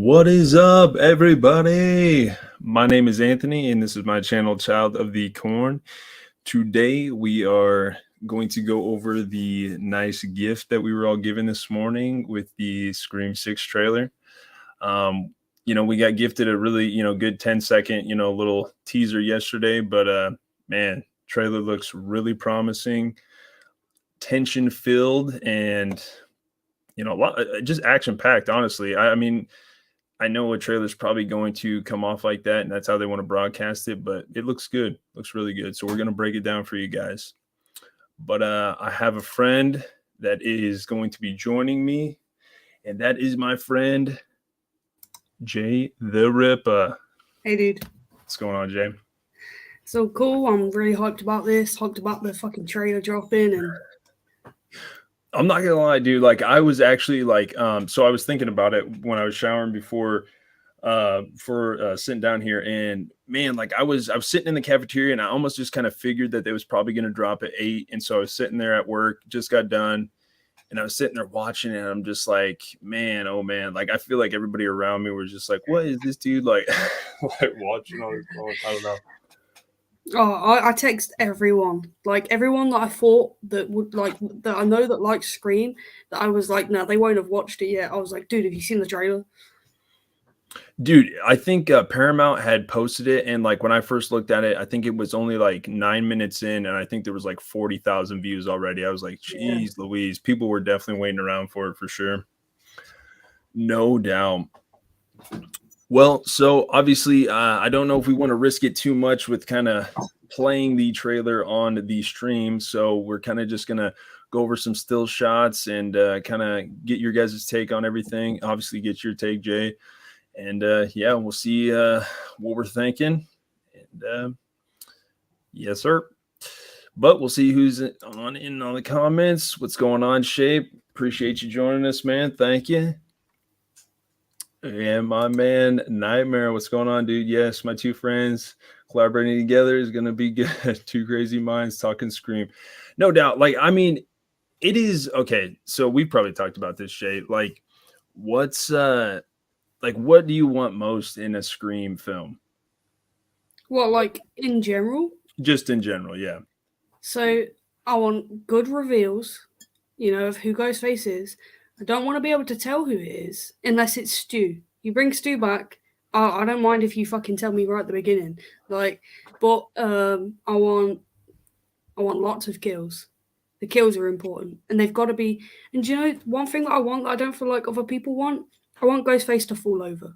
What is up, everybody? My name is Anthony, and this is my channel, Child of the Corn. Today, we are going to go over the nice gift that we were all given this morning with the Scream 6 trailer. We got gifted a really, good 10-second, little teaser yesterday, but man, trailer looks really promising, tension filled, and a lot, just action packed. Honestly, I mean, I know a trailer's probably going to come off like that, and that's how they want to broadcast it, but it looks good. Looks really good. So we're going to break it down for you guys. But I have a friend that is going to be joining me, and that is my friend Jay the Ripper. Hey, dude. What's going on, Jay? So cool. I'm really hyped about this. Hyped about the fucking trailer dropping, and I'm not gonna lie, dude. Like, I was actually like, so I was thinking about it when I was showering before for sitting down here, and man, like I was sitting in the cafeteria, and I almost just kind of figured that they was probably gonna drop at 8. And so I was sitting there at work, just got done, and I was sitting there watching it, and I'm just like, man, oh man, like I feel like everybody around me was just like, what is this dude like like watching all this phone? I don't know. I text everyone, like everyone that I thought that would like that I know that likes Scream. That I was like, no, they won't have watched it yet. I was like, dude, have you seen the trailer? Dude, I think Paramount had posted it, and like when I first looked at it, I think it was only like 9 minutes in, and I think there was like 40,000 views already. I was like, geez, Louise, people were definitely waiting around for it for sure. No doubt. Well, so obviously, I don't know if we want to risk it too much with kind of playing the trailer on the stream. So we're kind of just gonna go over some still shots and kind of get your guys' take on everything. Obviously, get your take, Jay. And yeah, we'll see what we're thinking. And yes, sir. But we'll see who's on in the comments. What's going on, Shape? Appreciate you joining us, man. Thank you. And my man Nightmare, what's going on, dude? Yes, my two friends collaborating together is gonna be good. Two crazy minds talking Scream, no doubt. Like, I mean, it is okay. So we've probably talked about this, Shay. Like, what's like, what do you want most in a Scream film? What, like in general? Just in general, yeah. So I want good reveals, of who Ghostface is. I don't want to be able to tell who it is unless it's Stu. You bring Stu back. I don't mind if you fucking tell me right at the beginning. Like, but I want lots of kills. The kills are important, and they've got to be. And one thing that I want that I don't feel like other people want? I want Ghostface to fall over,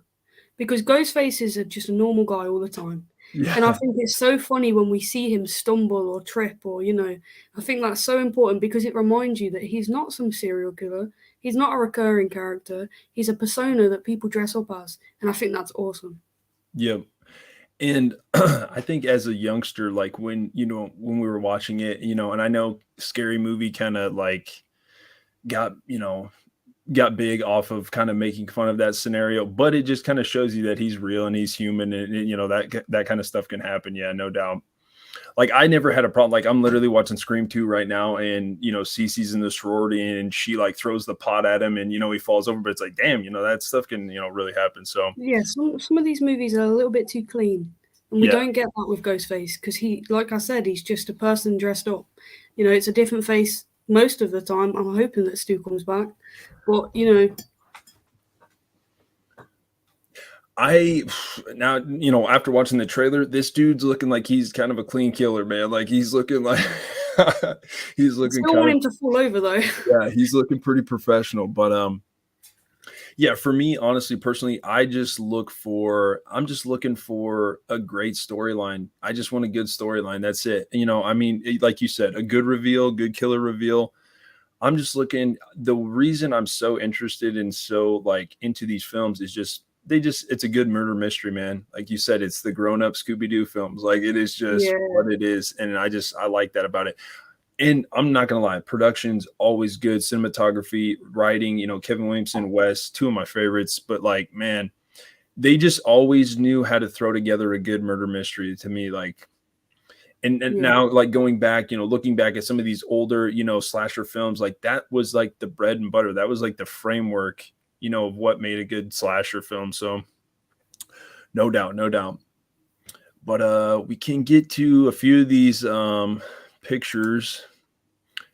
because Ghostface is just a normal guy all the time. Yeah. And I think it's so funny when we see him stumble or trip, or I think that's so important because it reminds you that he's not some serial killer. He's not a recurring character. He's a persona that people dress up as, and I think that's awesome. Yep. And I think as a youngster, like when we were watching it, and I know Scary Movie kind of like got big off of kind of making fun of that scenario, but it just kind of shows you that he's real and he's human, and that kind of stuff can happen. Yeah, no doubt. Like, I never had a problem. Like, I'm literally watching Scream 2 right now, and Cece's in the sorority, and she like throws the pot at him, and he falls over, but it's like, damn, that stuff can really happen. So yeah, some of these movies are a little bit too clean, and we don't get that with Ghostface because he, like I said, he's just a person dressed up. It's a different face most of the time. I'm hoping that Stu comes back, but after watching the trailer, this dude's looking like he's kind of a clean killer, man. Like, he's looking like he's looking. I still want him to fall over though. Yeah, he's looking pretty professional, but yeah, for me, honestly, personally, I'm just looking for a great storyline. I just want a good storyline. That's it. I mean, like you said, a good reveal, good killer reveal. I'm just looking. The reason I'm so interested and so like into these films is just it's a good murder mystery, man. Like you said, it's the grown-up Scooby-Doo films. Like, it is just what it is, and I like that about it. And I'm not gonna lie, production's always good. Cinematography, writing, Kevin Williamson, Wes, two of my favorites. But like, man, they just always knew how to throw together a good murder mystery to me. Like, and now, like, going back, looking back at some of these older, slasher films, like that was like the bread and butter. That was like the framework of what made a good slasher film. So no doubt, no doubt. But we can get to a few of these pictures.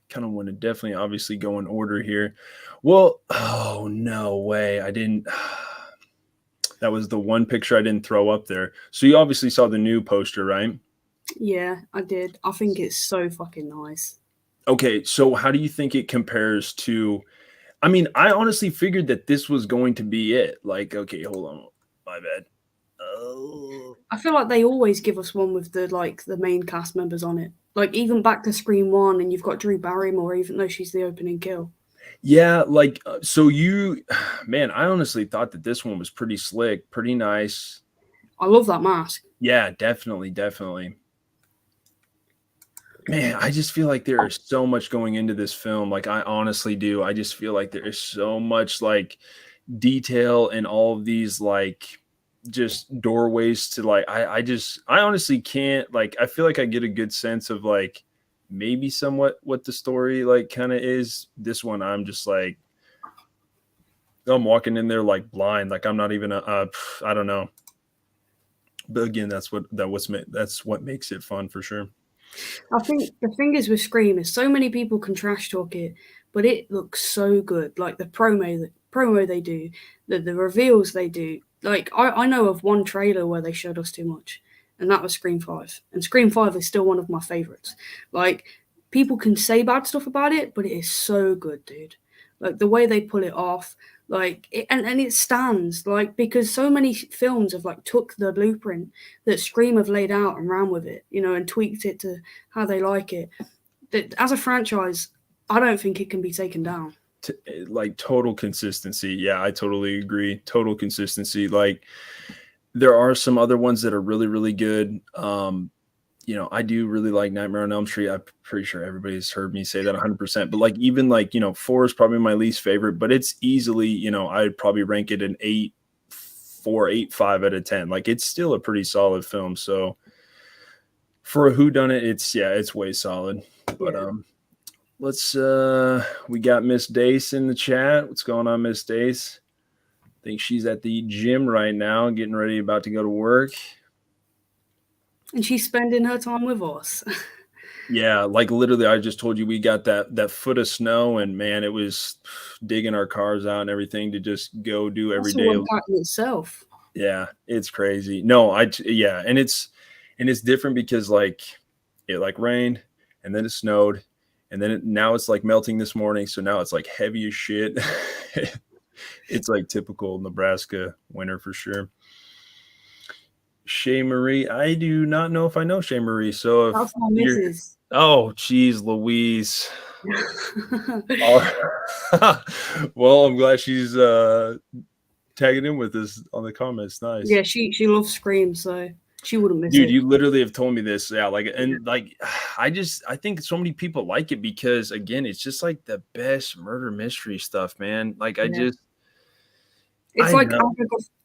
Kind of want to definitely obviously go in order here. Well, oh no way. I didn't. That was the one picture I didn't throw up there. So you obviously saw the new poster, right? Yeah, I did. I think it's so fucking nice. Okay, so how do you think it compares to? I mean, I honestly figured that this was going to be it. Like, okay, hold on, my bad. Oh, I feel like they always give us one with the main cast members on it. Like even back to Scream 1 and you've got Drew Barrymore, even though she's the opening kill. yeah, like so you, man, I honestly thought that this one was pretty slick, pretty nice. I love that mask. Yeah, definitely, definitely. Man, I just feel like there is so much going into this film. Like I honestly do. I just feel like there is so much like detail in all of these like just doorways to like I honestly can't like I feel like I get a good sense of like maybe somewhat what the story like kind of is. This one I'm just like I'm walking in there like blind, like I'm not even I don't know. But again, that's what makes it fun for sure. I think the thing is with Scream is so many people can trash talk it, but it looks so good. Like the promo they do, the reveals they do. Like I know of one trailer where they showed us too much, and that was Scream 5. And Scream 5 is still one of my favorites. Like people can say bad stuff about it, but it is so good, dude. Like the way they pull it off, and it stands like because so many films have like took the blueprint that Scream have laid out and ran with it, and tweaked it to how they like it. That as a franchise, I don't think it can be taken down. Like total consistency. Yeah, I totally agree. Total consistency. Like there are some other ones that are really, really good. I do really like Nightmare on Elm Street. I'm pretty sure everybody's heard me say that 100%. But like even like 4 is probably my least favorite, but it's easily I'd probably rank it an 8.4, 8.5 out of 10. Like it's still a pretty solid film. So for a whodunit, it's way solid. But we got Miss Dace in the chat. What's going on, Miss Dace? I think she's at the gym right now, getting ready, about to go to work. And she's spending her time with us. Yeah, like literally, I just told you we got that foot of snow, and man, it was digging our cars out and everything to just go do every day. That's in itself. Yeah, it's crazy. No, and it's different because like it like rained and then it snowed and then now it's like melting this morning, so now it's like heavy as shit. It's like typical Nebraska winter for sure. Shay Marie, I do not know if I know Shay Marie. So if that's my missus. Oh, geez, Louise. Well, I'm glad she's tagging in with us on the comments. Nice. Yeah, she loves Scream, so she wouldn't miss it. Dude, you literally have told me this. Yeah, I think so many people like it because again, it's just like the best murder mystery stuff, man. Like it's like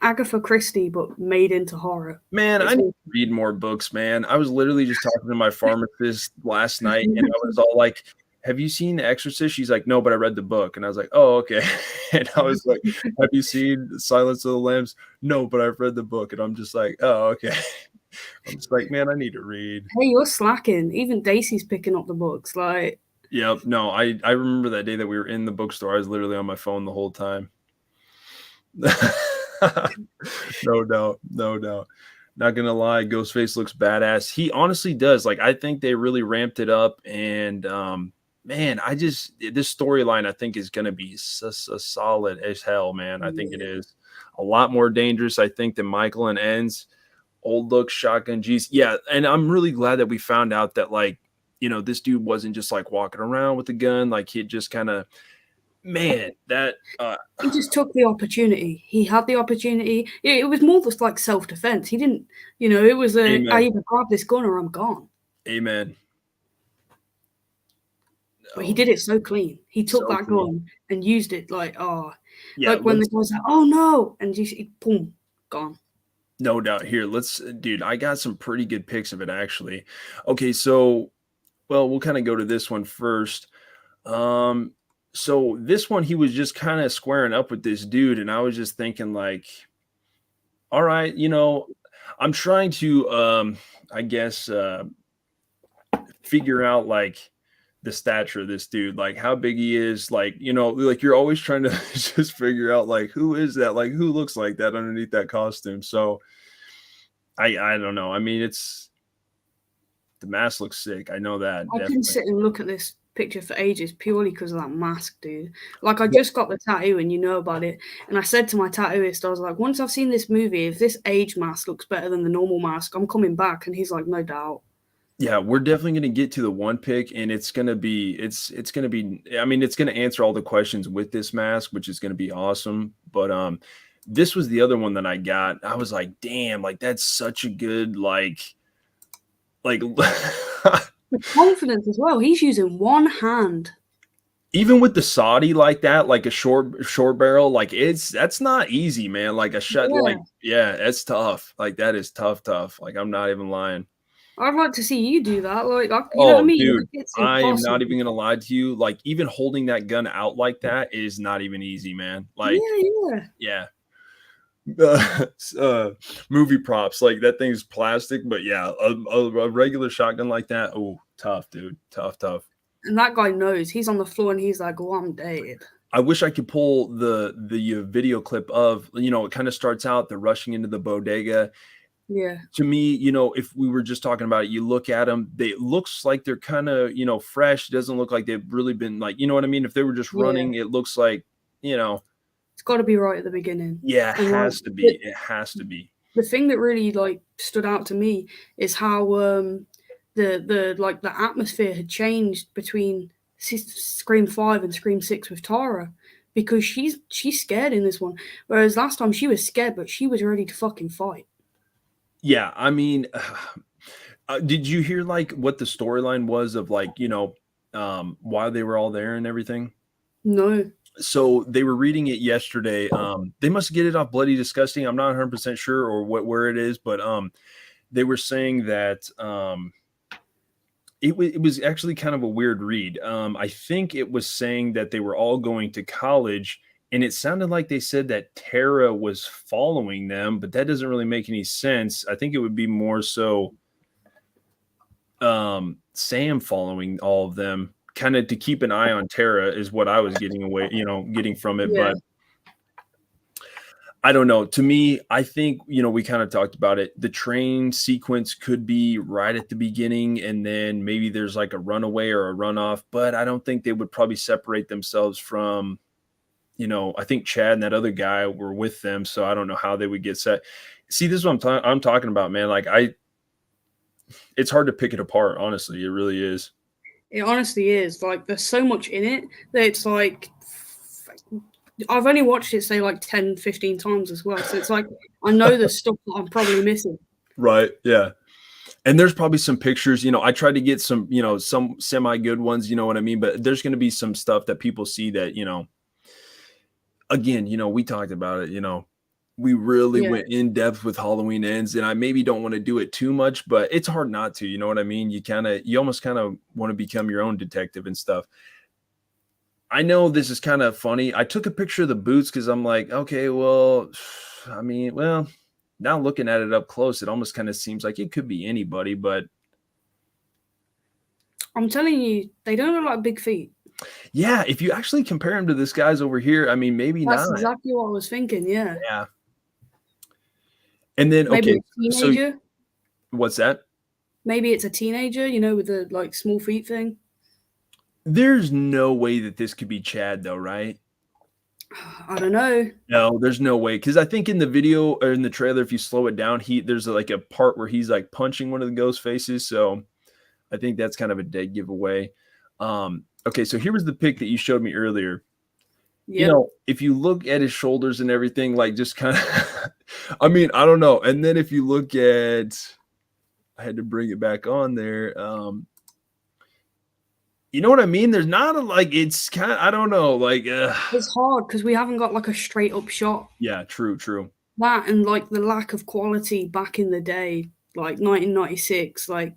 Agatha Christie, but made into horror. Man, I need to read more books, man. I was literally just talking to my pharmacist last night, and I was all like, have you seen The Exorcist? She's like, no, but I read the book. And I was like, oh, okay. And I was like, have you seen Silence of the Lambs? No, but I've read the book. And I'm just like, oh, okay. I'm just like, man, I need to read. Hey, you're slacking. Even Daisy's picking up the books. Like, yep. No, I remember that day that we were in the bookstore. I was literally on my phone the whole time. No doubt. Not gonna lie, Ghostface looks badass. He honestly does. Like I think they really ramped it up, and man, this storyline I think is gonna be solid as hell, man. I think it is a lot more dangerous, I think, than Michael and Ends. Old look shotgun G's. Yeah, and I'm really glad that we found out that this dude wasn't just like walking around with a gun, like he just kind of man, that he just took the opportunity. He had the opportunity. It was more just like self-defense. He didn't, it was I either grab this gun or I'm gone. Amen. But he did it so clean. He took that gun and used it like when the guy's like, oh no, and boom, gone. No doubt. Here, dude, I got some pretty good pics of it actually. Okay, so we'll kind of go to this one first. So this one, he was just kind of squaring up with this dude, and I was just thinking, like, all right, I'm trying to, I guess, figure out like the stature of this dude, like how big he is, like like you're always trying to just figure out like who is that, like who looks like that underneath that costume. So I don't know. I mean, it's the mask looks sick. I know that I can definitely. sit and look at this picture for ages purely because of that mask, dude. Like, I But just got the tattoo and you know about it. And I said to my tattooist, I was like, once I've seen this movie, if this age mask looks better than the normal mask, I'm coming back. And he's like, no doubt. yeah, we're definitely going to get to the one pick, and it's going to be, I mean, it's going to answer all the questions with this mask, which is going to be awesome. But this was the other one that I got. I was like, damn, like that's such a good like The confidence as well. He's using one hand. even with the Saudi like that, like a short barrel, like that's not easy, man. Like a shot, like Yeah. yeah, that's tough. Like that is tough. Like I'm not even lying. I'd like to see you do that. Like, you know what I Oh, mean? dude, Like, it's I am not impossible. even gonna lie to you. Like even holding that gun out like that is not even easy, man. Like Yeah, yeah. yeah, uh, uh, movie props like that thing's plastic, but yeah, a regular shotgun like that, oh, tough, dude, tough. And that guy knows. He's on the floor and he's like, oh, I'm dead. I wish I could pull the video clip of, it kind of starts out the rushing into the bodega. Yeah. To me, if we were just talking about it, you look at them, they it looks like they're kind of, fresh. It doesn't look like they've really been like, you know what I mean? If they were just Yeah. running, it looks like, you know, It's got to be right at the beginning. yeah, it And like, has to be. It has to be. the thing that really like stood out to me is how the like the atmosphere had changed between Scream 5 and Scream 6 with Tara, because she's scared in this one, whereas last time she was scared but she was ready to fucking fight. Yeah, I mean, did you hear like what the storyline was of like, why they were all there and everything? No. So they were reading it yesterday. They must get it off Bloody Disgusting. I'm not 100% sure or where it is, but they were saying that it was actually kind of a weird read. I think it was saying that they were all going to college, and it sounded like they said that Tara was following them, but that doesn't really make any sense. I think it would be more so Sam following all of them, kind of to keep an eye on Tara is what I was getting from it. Yeah. But I don't know. To me, I think, we kind of talked about it. The train sequence could be right at the beginning, and then maybe there's like a runaway or a runoff, but I don't think they would probably separate themselves from, I think Chad and that other guy were with them. So I don't know how they would get set. See, this is what I'm talking about, man. Like it's hard to pick it apart. Honestly, it really is. It honestly is. Like, there's so much in it that it's like, I've only watched it say like 10, 15 times as well. So it's like, I know the stuff that I'm probably missing. Right. Yeah. And there's probably some pictures, I tried to get some, some semi good ones, you know what I mean? But there's going to be some stuff that people see that, again, we talked about it, we really Yeah. went in depth with Halloween Ends, and I maybe don't want to do it too much, but it's hard not to, you know what I mean? You almost kind of want to become your own detective and stuff. I know this is kind of funny. I took a picture of the boots because I'm like, okay, well, I mean, well, now looking at it up close, it almost kind of seems like it could be anybody, but I'm telling you, they don't look like big feet. yeah, if you actually compare him to this guy's over here, I mean, maybe That's not. exactly what I was thinking. Yeah. Yeah. And then, Maybe okay, a so teenager. what's that? Maybe it's a teenager, with the like small feet thing. There's no way that this could be Chad, though, right? I don't know. No, there's no way. Because I think in the video or in the trailer, if you slow it down, there's like a part where he's like punching one of the ghost faces. So I think that's kind of a dead giveaway. Okay, so here was the pic that you showed me earlier. Yeah. If you look at his shoulders and everything, like just kind of, I mean, I don't know. And then if you look at, I had to bring it back on there. You know what I mean? There's not it's kind of, I don't know, like, It's hard because we haven't got like a straight up shot. yeah, true. That and like the lack of quality back in the day, like 1996, like,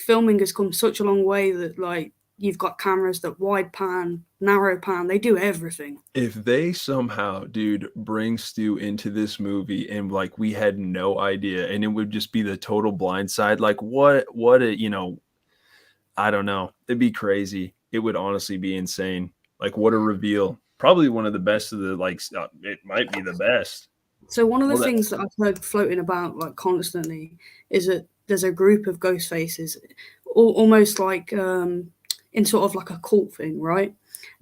filming has come such a long way that like you've got cameras that wide pan, narrow pan, they do everything. If they somehow, dude, bring Stu into this movie and like we had no idea and it would just be the total blind side, like what a, I don't know. It'd be crazy. It would honestly be insane. Like what a reveal. Probably one of the best of the it might be the best. So one of the Well, things that I've heard floating about like constantly is that there's a group of ghost faces, almost like in sort of like a cult thing, right?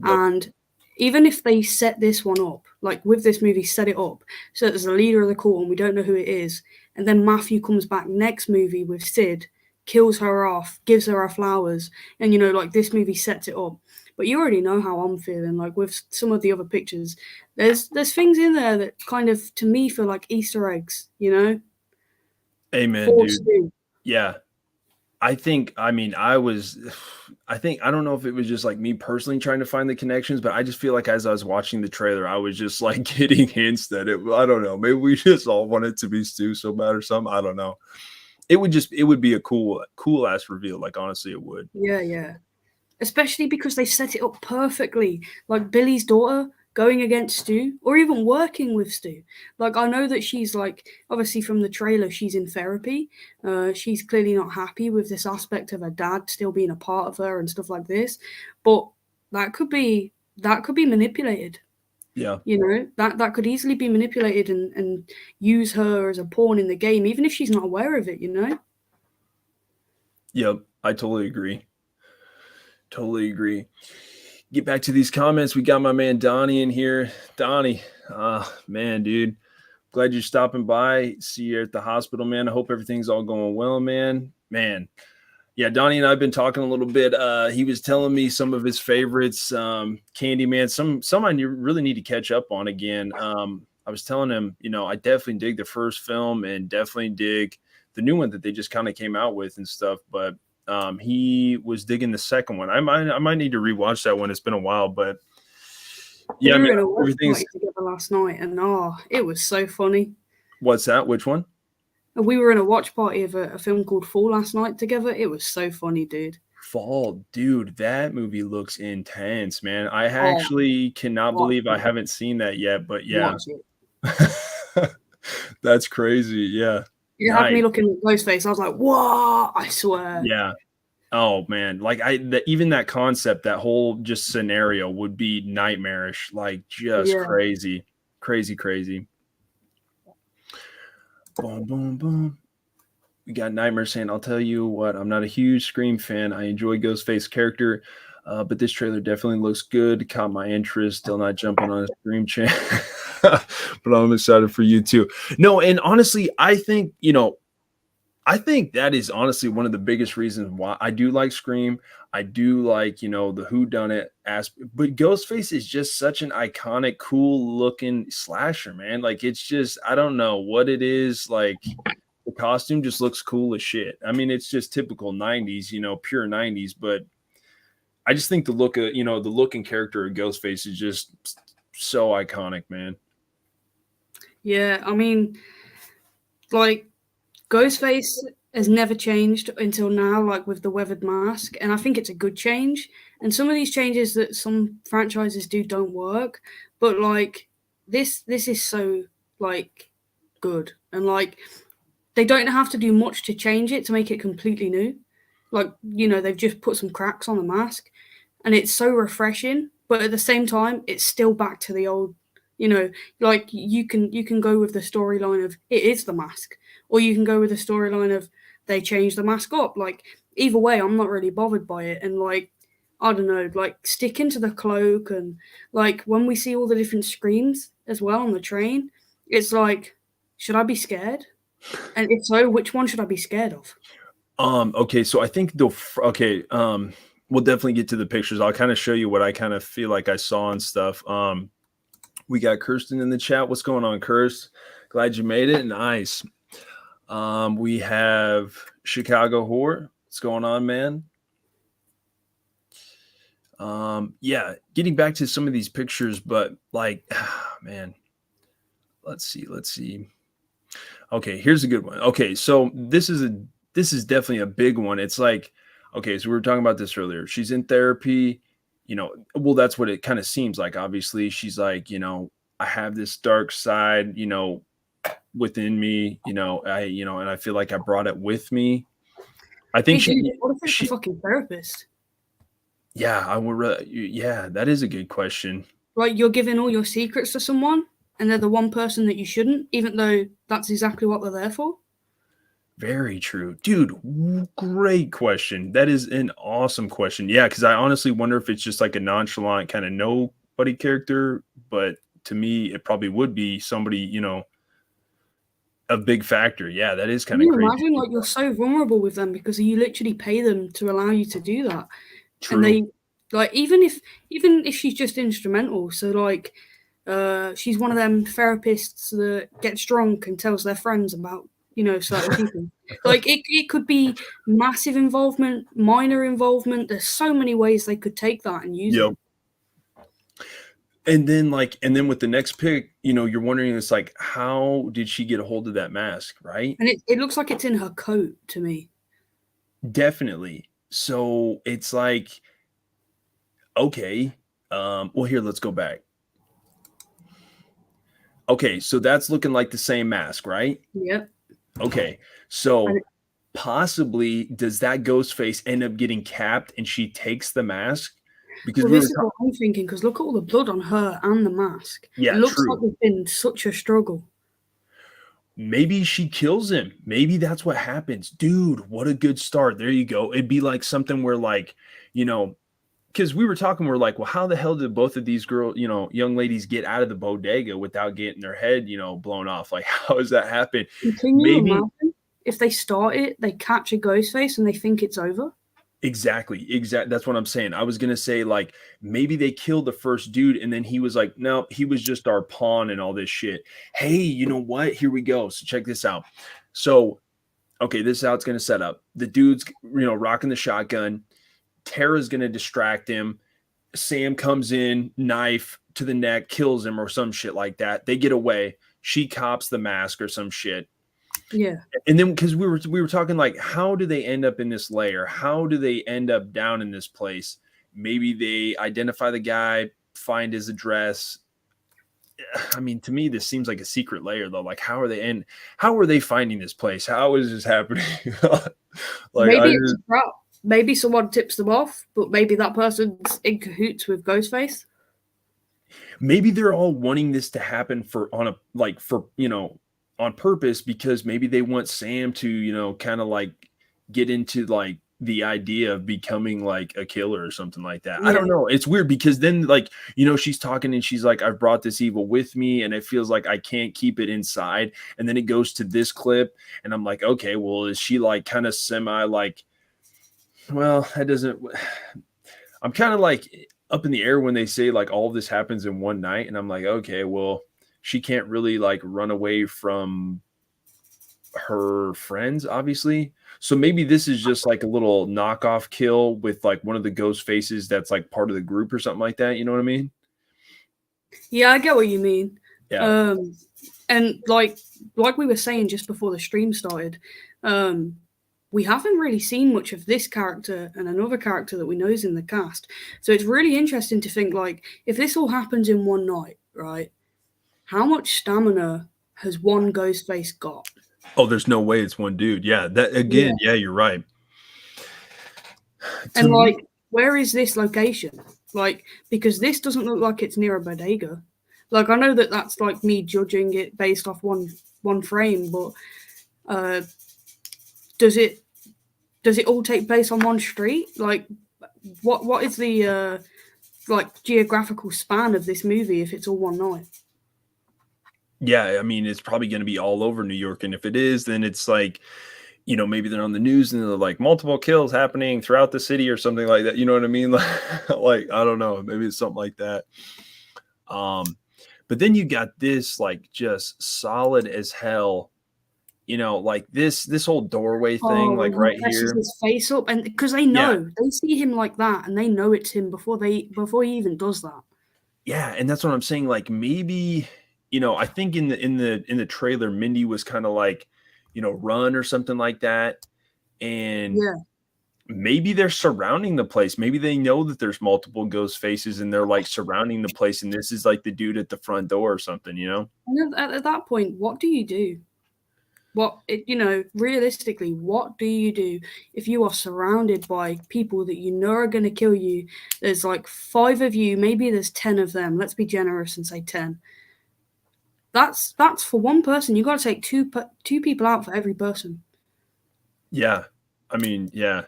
Yep. And even if they set this one up, like with this movie, set it up so that there's a leader of the cult and we don't know who it is, and then Matthew comes back next movie with Sid, kills her off, gives her flowers, and like this movie sets it up. But you already know how I'm feeling. Like with some of the other pictures, there's things in there that kind of to me feel like Easter eggs. Amen, For dude. Stu. Yeah. I think, I don't know if it was just like me personally trying to find the connections, but I just feel like as I was watching the trailer, I was just like getting hints that I don't know, maybe we just all wanted to be Stu so bad or something. I don't know. It would be a cool ass reveal. Like, honestly, it would. Yeah. Especially because they set it up perfectly. Like Billy's daughter going against Stu, or even working with Stu. Like I know that she's like, obviously from the trailer, she's in therapy. She's clearly not happy with this aspect of her dad still being a part of her and stuff like this. But that could be manipulated. Yeah. That could easily be manipulated and use her as a pawn in the game, even if she's not aware of it. Yep. I totally agree. Get back to these comments. We got my man Donnie in here. Donnie, man, dude, glad you're stopping by. See you at the hospital, man. I hope everything's all going well, man. Yeah, Donnie and I have been talking a little bit. He was telling me some of his favorites, Candyman. Some I really need to catch up on again. I was telling him, I definitely dig the first film and definitely dig the new one that they just kind of came out with and stuff. But he was digging the second one. I might need to rewatch that one. It's been a while, but yeah, we were in a watch party together last night, and it was so funny. What's that? Which one? We were in a watch party of a film called Fall last night together. It was so funny, dude. Fall, dude, that movie looks intense, man. I actually cannot believe I haven't seen that yet, but yeah. That's crazy. Yeah. You had me looking at Ghostface. I was like, "What?" I swear. Yeah. Oh man, like even that concept, that whole just scenario would be nightmarish, like just crazy. Boom, boom, boom. We got Nightmare saying, "I'll tell you what, I'm not a huge Scream fan. I enjoy Ghostface character, but this trailer definitely looks good. Caught my interest. Still not jumping on a Scream channel." But I'm excited for you too. No, and honestly, I think that is honestly one of the biggest reasons why I do like Scream. I do like, the whodunit aspect, but Ghostface is just such an iconic, cool looking slasher, man. Like, it's just, I don't know what it is. Like, the costume just looks cool as shit. I mean, it's just typical 90s, pure 90s, but I just think the look and character of Ghostface is just so iconic, man. Yeah, I mean, like, Ghostface has never changed until now, like with the weathered mask, and I think it's a good change. And some of these changes that some franchises do don't work, but like this is so like good, and like they don't have to do much to change it to make it completely new. Like they've just put some cracks on the mask, and it's so refreshing. But at the same time, it's still back to the old. Like you can go with the storyline of it is the mask, or you can go with the storyline of they changed the mask up. Like either way, I'm not really bothered by it. And like I don't know, like sticking to the cloak, and like when we see all the different screams as well on the train, it's like, should I be scared? And if so, which one should I be scared of? Okay, so I think we'll definitely get to the pictures. I'll kind of show you what I kind of feel like I saw and stuff. We got Kirsten in the chat. What's going on, Kirst? Glad you made it. Nice. We have Chicago Horror. What's going on, man? Yeah, getting back to some of these pictures, but like, man, let's see. Okay, here's a good one. Okay, so this is definitely a big one. It's like, okay, so we were talking about this earlier. She's in therapy, well, that's what it kind of seems like. Obviously, she's like, I have this dark side, within me, and I feel like I brought it with me. I think Hey, dude, what if it's a she, fucking therapist? yeah, I would, yeah, that is a good question. Like, you're giving all your secrets to someone, and they're the one person that you shouldn't, even though that's exactly what they're there for. Very true. Dude, great question. That is an awesome question. Yeah, because I honestly wonder if it's just like a nonchalant kind of nobody character, but to me, it probably would be somebody, a big factor. Yeah, that is Can kind of you crazy. imagine, like, you're so vulnerable with them because you literally pay them to allow you to do that, and True. they, like, even if she's just instrumental, so like, she's one of them therapists that gets drunk and tells their friends about certain people. Like, it could be massive involvement, minor involvement. There's so many ways they could take that and use Yep. it. And then with the next pick, you're wondering, it's like, how did she get a hold of that mask, right? And it looks like it's in her coat to me. Definitely. So it's like, okay, well, here, let's go back. Okay, so that's looking like the same mask, right? Yep. Okay, so And possibly does that ghost face end up getting capped and she takes the mask? Because well, we this were is what I'm thinking, because look at all the blood on her and the mask. It yeah, looks like true. there's been such a struggle. Maybe she kills him. Maybe that's what happens. Dude, what a good start. There you go. It'd be like something where, like, you know, because we were talking, we're like, well, how the hell did both of these young ladies get out of the bodega without getting their head, blown off? Like, how does that happen? And can you Maybe imagine if they start it, they catch a ghost face and they think it's over? exactly. That's what I'm saying. I was gonna say, like, maybe they killed the first dude, and then he was like, no, he was just our pawn and all this shit. Hey, you know what? Here we go. So check this out. So, okay, this is how it's gonna set up. The dude's, rocking the shotgun. Tara's gonna distract him. Sam comes in, knife to the neck, kills him or some shit like that. They get away. She cops the mask or some shit. Yeah. And then because we were talking, like, how do they end up in this layer? How do they end up down in this place? Maybe they identify the guy, find his address. I mean, to me, this seems like a secret layer, though. Like, how are they finding this place? How is this happening? Like, Maybe it's a trap. Maybe someone tips them off, but maybe that person's in cahoots with Ghostface. maybe they're all wanting this to happen on purpose, because maybe they want Sam to, kind of like get into like the idea of becoming like a killer or something like that. Yeah. I don't know. It's weird because then, like, she's talking and she's like, I've brought this evil with me and it feels like I can't keep it inside. And then it goes to this clip and I'm like, okay, well, is she like kind of semi like, well, that doesn't, I'm kind of like up in the air when they say like all of this happens in one night. And I'm like, okay, well, she can't really like run away from her friends, obviously. So maybe this is just like a little knockoff kill with like one of the ghost faces that's like part of the group or something like that. You know what I mean? Yeah, I get what you mean. Yeah. And like we were saying just before the stream started, we haven't really seen much of this character and another character that we know is in the cast. So it's really interesting to think, like, if this all happens in one night, right? How much stamina has one Ghostface got? Oh, there's no way it's one dude. Yeah. That again. Yeah, you're right. And like, where is this location? Like, because this doesn't look like it's near a bodega. Like, I know that that's like me judging it based off one frame, but does it all take place on one street? Like, what is the like geographical span of this movie if it's all one night? Yeah, I mean, it's probably going to be all over New York, and if it is, then it's like, maybe they're on the news and they're like multiple kills happening throughout the city or something like that. You know what I mean? Like, I don't know, maybe it's something like that. But then you got this like just solid as hell, like this whole doorway thing, like right here. His face up, and because they know they see him like that, and they know it's him before he even does that. Yeah, and that's what I'm saying. Like, maybe, I think in the trailer, Mindy was kind of like, run or something like that. And maybe they're surrounding the place. Maybe they know that there's multiple ghost faces and they're like surrounding the place. And this is like the dude at the front door or something, you know? And at that point, what do you do? Realistically, what do you do if you are surrounded by people that you know are going to kill you? There's like 5 of you, maybe there's 10 of them. Let's be generous and say 10. That's for one person. You got to take two people out for every person. Yeah. I mean, yeah.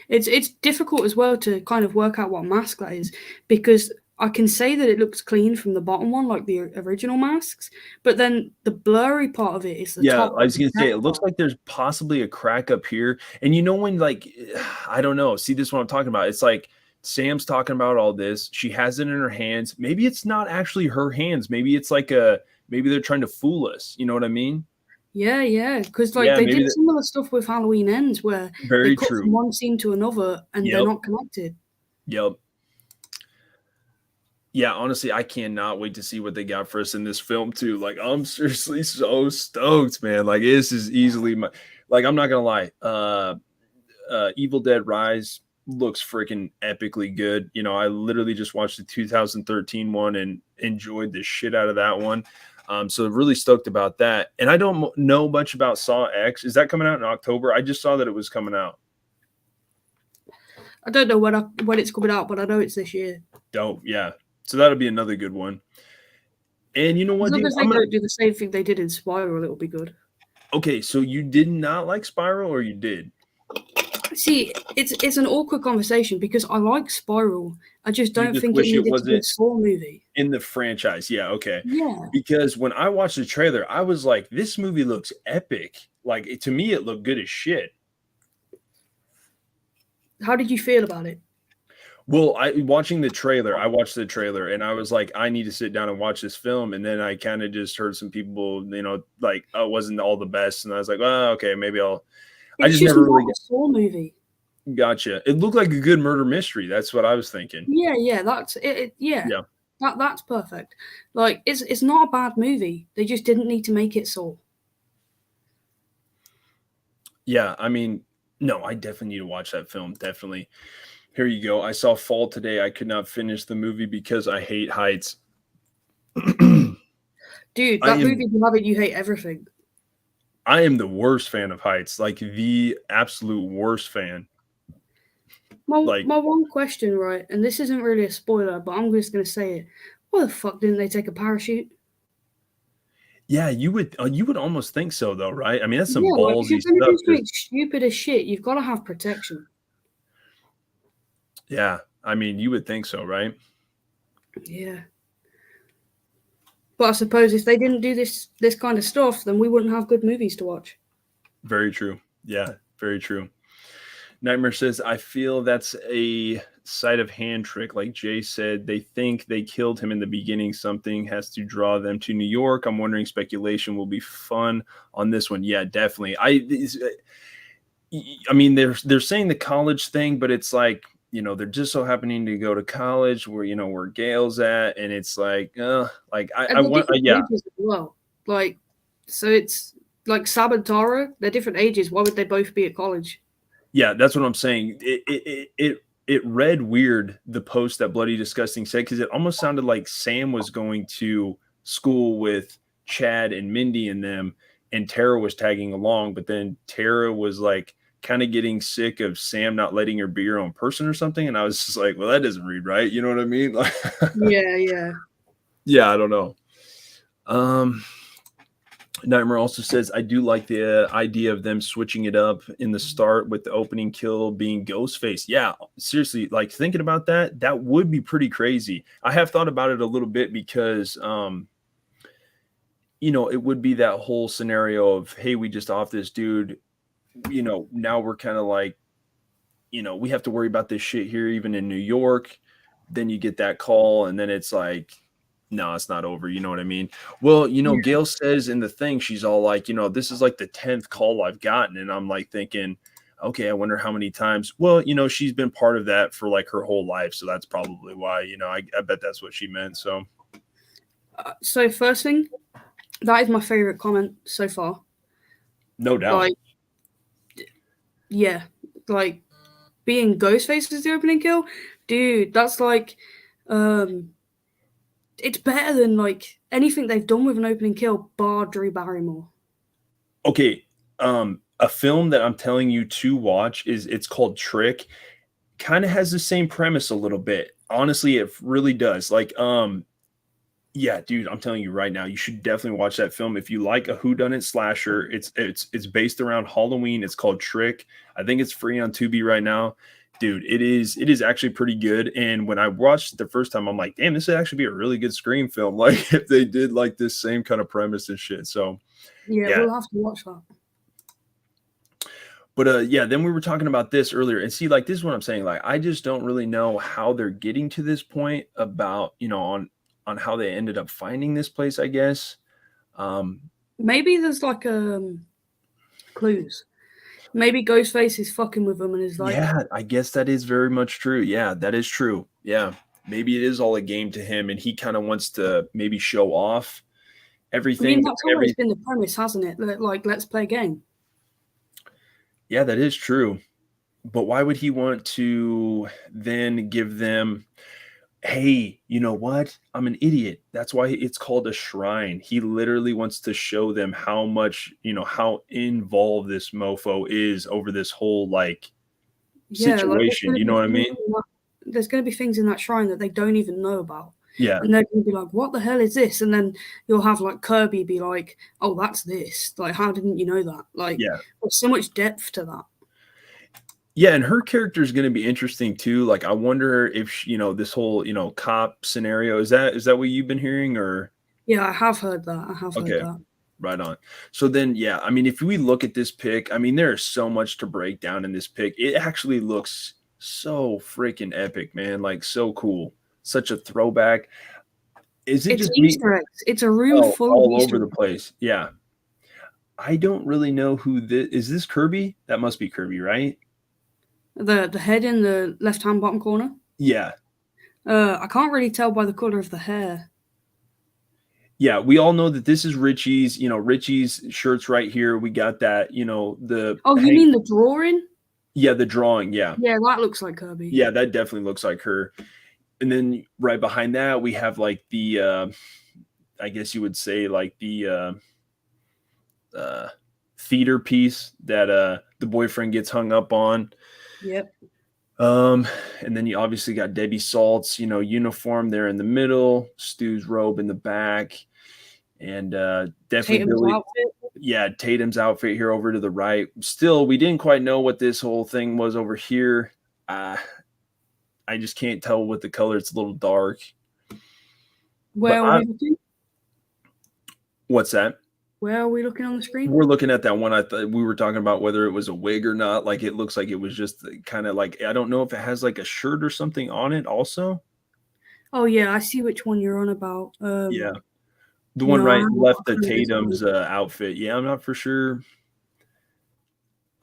It's difficult as well to kind of work out what mask that is, because I can say that it looks clean from the bottom one, like the original masks, but then the blurry part of it is the Yeah, top. I was gonna say it looks part. like there's possibly a crack up here. And you know when like I don't know, see this is what I'm talking about. It's like Sam's talking about all this. She has it in her hands. Maybe it's not actually her hands. Maybe it's like maybe they're trying to fool us. You know what I mean? Yeah, because like Yeah, they maybe did similar stuff with Halloween Ends where they very cut true. from one scene to another and they're Yep. not connected. Yep. Yeah, honestly, I cannot wait to see what they got for us in this film too. Like, I'm seriously so stoked, man. Like, this is easily my like, I'm not gonna lie. Evil Dead Rise looks freaking epically good. You know, I literally just watched the 2013 one and enjoyed the shit out of that one. So really stoked about that. And I don't know much about Saw X. Is that coming out in October? I just saw that it was coming out. I don't know when it's coming out, but I know it's this year. Dope, yeah. So that'll be another good one. And you know what, As long dude? as they don't do the same thing they did in Spiral, it'll be good. Okay, so you did not like Spiral, or you did? See, it's an awkward conversation because I like Spiral. I just don't just think it wish it needed to be a wasn't Saw movie. in the franchise. Yeah, okay. Yeah. Because when I watched the trailer, I was like, this movie looks epic. Like, to me, it looked good as shit. How did you feel about it? Well, I watched the trailer and I was like, I need to sit down and watch this film. And then I kind of just heard some people, you know, like, oh, it wasn't all the best. And I was like, oh, okay, maybe I just never really a Saw movie. Gotcha. It looked like a good murder mystery. That's what I was thinking. Yeah, that's it. Yeah. That's perfect. Like, it's not a bad movie. They just didn't need to make it Saw. Yeah, I mean, no, I definitely need to watch that film. Definitely. Here you go. I saw Fall today. I could not finish the movie because I hate heights. Dude, that movie, you love it, you hate everything. I am the worst fan of heights, like the absolute worst fan. My one question, right, and this isn't really a spoiler, but I'm just gonna say it. Why the fuck didn't they take a parachute? Yeah, you would almost think so, though, right? I mean, that's some If ballsy you're gonna stuff. do something stupid as shit, you've got to have protection. Yeah, I mean, you would think so, right? Yeah. But I suppose if they didn't do this kind of stuff, then we wouldn't have good movies to watch. Very true. Yeah, very true. Nightmare says, I feel that's a sleight of hand trick. Like Jay said, they think they killed him in the beginning. Something has to draw them to New York. I'm wondering speculation will be fun on this one. Yeah, definitely. I mean, they're saying the college thing, but it's like, you know, they're just so happening to go to college where, you know, where Gail's at. And it's like, I want, yeah. As well. Like, so it's like Sab and Tara, they're different ages. Why would they both be at college? Yeah, that's what I'm saying. It read weird, the post that Bloody Disgusting said, because it almost sounded like Sam was going to school with Chad and Mindy and them, and Tara was tagging along, but then Tara was like kind of getting sick of Sam not letting her be her own person or something. And I was just like, well, that doesn't read right. You know what I mean? Like, yeah. Yeah, I don't know. Nightmare also says, I do like the idea of them switching it up in the start with the opening kill being Ghostface. Yeah, seriously, like thinking about that would be pretty crazy. I have thought about it a little bit because, you know, it would be that whole scenario of, hey, we just off this dude, you know, now we're kind of like, you know, we have to worry about this shit here, even in New York. Then you get that call and then it's like, no, it's not over. You know what I mean? Well, you know, Gail says in the thing, she's all like, you know, this is like the 10th call I've gotten. And I'm like thinking, okay, I wonder how many times. Well, you know, she's been part of that for like her whole life. So that's probably why, you know, I bet that's what she meant. So first thing, that is my favorite comment so far. No doubt. Like, Yeah, like being Ghostface as the opening kill, dude. That's like, it's better than like anything they've done with an opening kill, bar Drew Barrymore. Okay, a film that I'm telling you to watch it's called Trick. Kind of has the same premise a little bit. Honestly, it really does. Like, yeah, dude, I'm telling you right now, you should definitely watch that film if you like a whodunit slasher. It's based around Halloween. It's called Trick. I think it's free on Tubi right now. Dude, it is actually pretty good. And when I watched it the first time, I'm like, damn, this would actually be a really good Scream film. Like if they did like this same kind of premise and shit. So Yeah, yeah. we'll have to watch that. But yeah, then we were talking about this earlier. And see, like this is what I'm saying. Like, I just don't really know how they're getting to this point about, on how they ended up finding this place, I guess. Maybe there's like clues. Maybe Ghostface is fucking with them and is like, Yeah, I guess that is very much true. Yeah, that is true. Yeah. Maybe it is all a game to him and he kind of wants to maybe show off I everything. mean, that's always been the premise, hasn't it? Like, let's play a game. Yeah, that is true. But why would he want to then give them, hey, you know what? I'm an idiot. That's why it's called a shrine. He literally wants to show them how much, how involved this mofo is over this whole like Yeah, like situation. You know what I mean? there's going to be things in that shrine that they don't even know about. Yeah. And they're going to be like, what the hell is this? And then you'll have like Kirby be like, oh, that's this. Like, how didn't you know that? Like, Yeah. there's so much depth to that. Yeah, and her character is going to be interesting too. Like, I wonder if this whole cop scenario is that what you've been hearing or? Yeah, I have heard that. I have heard Okay, that. right on. So then, yeah, I mean, if we look at this pick, I mean, there is so much to break down in this pick. It actually looks so freaking epic, man. Like, so cool. Such a throwback. Is it It's just me? Easter eggs. It's a room full of All Easter over the eggs. place. Yeah. I don't really know who this is. This Kirby? That must be Kirby, right? The head in the left hand bottom corner. Yeah. I can't really tell by the color of the hair. Yeah, we all know that this is Richie's. Richie's shirt's right here. We got that. The Oh, you mean the drawing? Yeah, the drawing. Yeah, Yeah, that looks like Kirby. yeah, that definitely looks like her. And then right behind that, we have like the, I guess you would say like the theater piece that the boyfriend gets hung up on. Yep. And then you obviously got Debbie Salt's, uniform there in the middle, Stu's robe in the back, and definitely Tatum's Billy. outfit. Yeah, Tatum's outfit here over to the right. Still, we didn't quite know what this whole thing was over here. I just can't tell what the color. It's a little dark. Where are we looking? What's that? Where are we looking on the screen? We're looking at that one. I thought we were talking about whether it was a wig or not. Like it looks like it was just kind of like, I don't know if it has like a shirt or something on it also. Oh yeah, I see which one you're on about. Yeah. The one right left of Tatum's outfit. Yeah, I'm not for sure.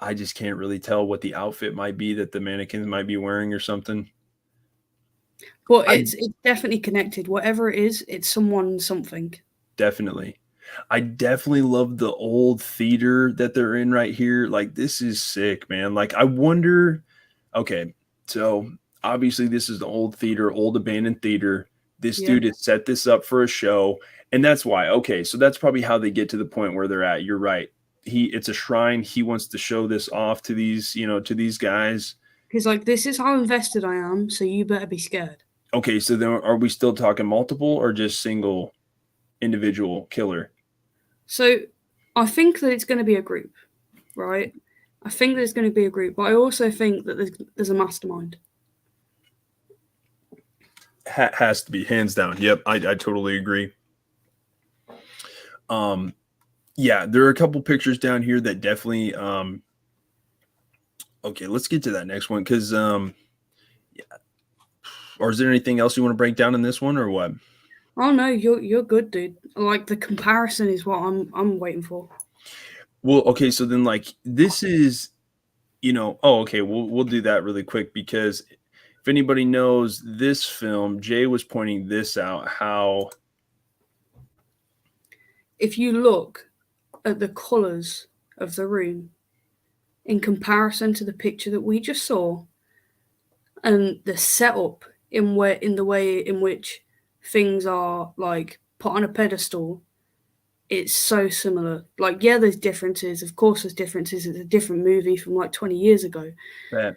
I just can't really tell what the outfit might be that the mannequins might be wearing or something. Well, it's definitely connected. Whatever it is, it's someone something. Definitely. I definitely love the old theater that they're in right here. Like, this is sick, man. Like, I wonder. Okay, so obviously this is the old theater, old abandoned theater. This dude has set this up for a show, and that's why. Okay, so that's probably how they get to the point where they're at. You're right. It's a shrine. He wants to show this off to these, to these guys. Because like, this is how invested I am, so you better be scared. Okay, so then are we still talking multiple or just single individual killer? So I think that it's going to be a group, right? I think there's going to be a group, but I also think that there's a mastermind. Has to be, hands down. Yep, I totally agree. Yeah, there are a couple pictures down here that definitely. Okay, let's get to that next one because yeah. Or is there anything else you want to break down in this one or what? Oh no, you're good, dude. Like the comparison is what I'm waiting for. Well, okay, so then like this is, okay, we'll do that really quick because if anybody knows this film, Jay was pointing this out, how if you look at the colors of the room, in comparison to the picture that we just saw, and the setup in the way in which things are like put on a pedestal, it's so similar. Like, yeah, there's differences. Of course, there's differences. It's a different movie from like 20 years ago. That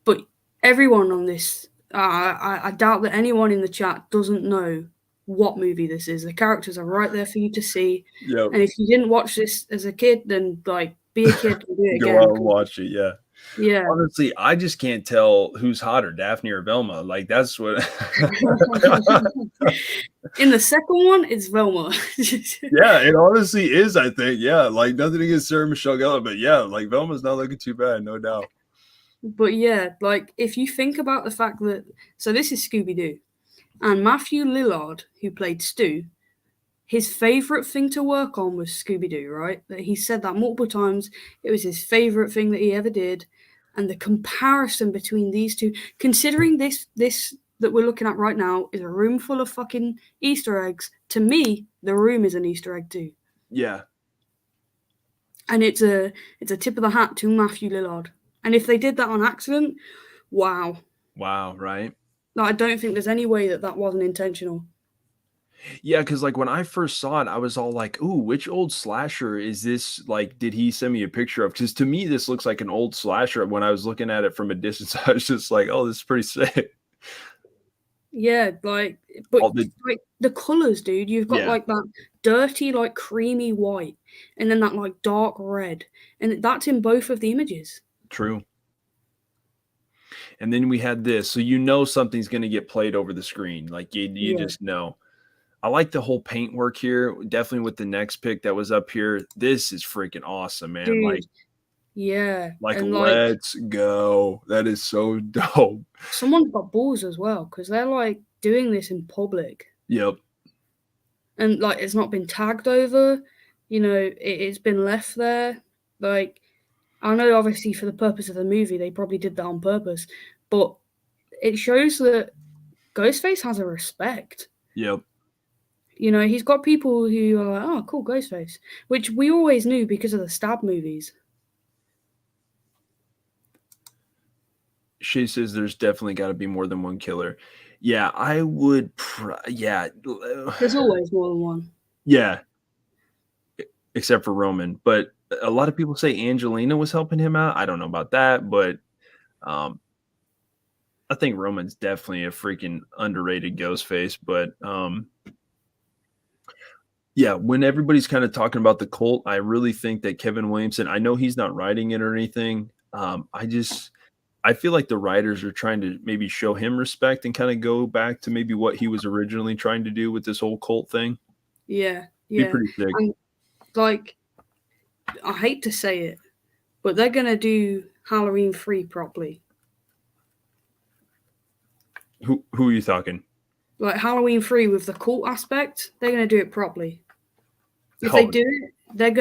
But everyone on this, I doubt that anyone in the chat doesn't know what movie this is. The characters are right there for you to see. Yep. And if you didn't watch this as a kid, then like be a kid and do it Go again. out and watch it. Yeah. Yeah. Honestly, I just can't tell who's hotter, Daphne or Velma. Like that's what. In the second one, it's Velma. Yeah, it honestly is. I think. Yeah, like nothing against Sarah Michelle Gellar, but yeah, like Velma's not looking too bad, no doubt. But yeah, like if you think about the fact that this is Scooby Doo, and Matthew Lillard, who played Stu, his favorite thing to work on was Scooby Doo, right? That he said that multiple times. It was his favorite thing that he ever did, and the comparison between these two, considering this that we're looking at right now is a room full of fucking Easter eggs. To me, the room is an Easter egg too. Yeah. And it's a tip of the hat to Matthew Lillard. And if they did that on accident, wow. Wow, right? Like, I don't think there's any way that wasn't intentional. Yeah, because like when I first saw it, I was all like, "Ooh, which old slasher is this? Like, did he send me a picture of?" Because to me, this looks like an old slasher. When I was looking at it from a distance, I was just like, "Oh, this is pretty sick." Yeah, like, but like the colors, dude. You've got like that dirty, like creamy white, and then that like dark red, and that's in both of the images. True. And then we had this, so you know something's going to get played over the screen. Like you just know. I like the whole paint work here. Definitely with the next pick that was up here. This is freaking awesome, man. Dude, like, yeah. Like, let's go. That is so dope. Someone's got balls as well, because they're like doing this in public. Yep. And like it's not been tagged over, you know, it's been left there. Like, I know obviously for the purpose of the movie, they probably did that on purpose, but it shows that Ghostface has a respect. Yep. You know, he's got people who are like, oh, cool, Ghostface, which we always knew because of the Stab movies. She says there's definitely got to be more than one killer. Yeah, I would. Yeah. There's always more than one. Yeah. Except for Roman. But a lot of people say Angelina was helping him out. I don't know about that, but I think Roman's definitely a freaking underrated Ghostface. But yeah, when everybody's kind of talking about the cult, I really think that Kevin Williamson, I know he's not writing it or anything. I feel like the writers are trying to maybe show him respect and kind of go back to maybe what he was originally trying to do with this whole cult thing. Yeah. Be pretty sick. And like, I hate to say it, but they're going to do Halloween 3 properly. Who are you talking? Like Halloween 3 with the cult aspect, they're going to do it properly. If they do it, they're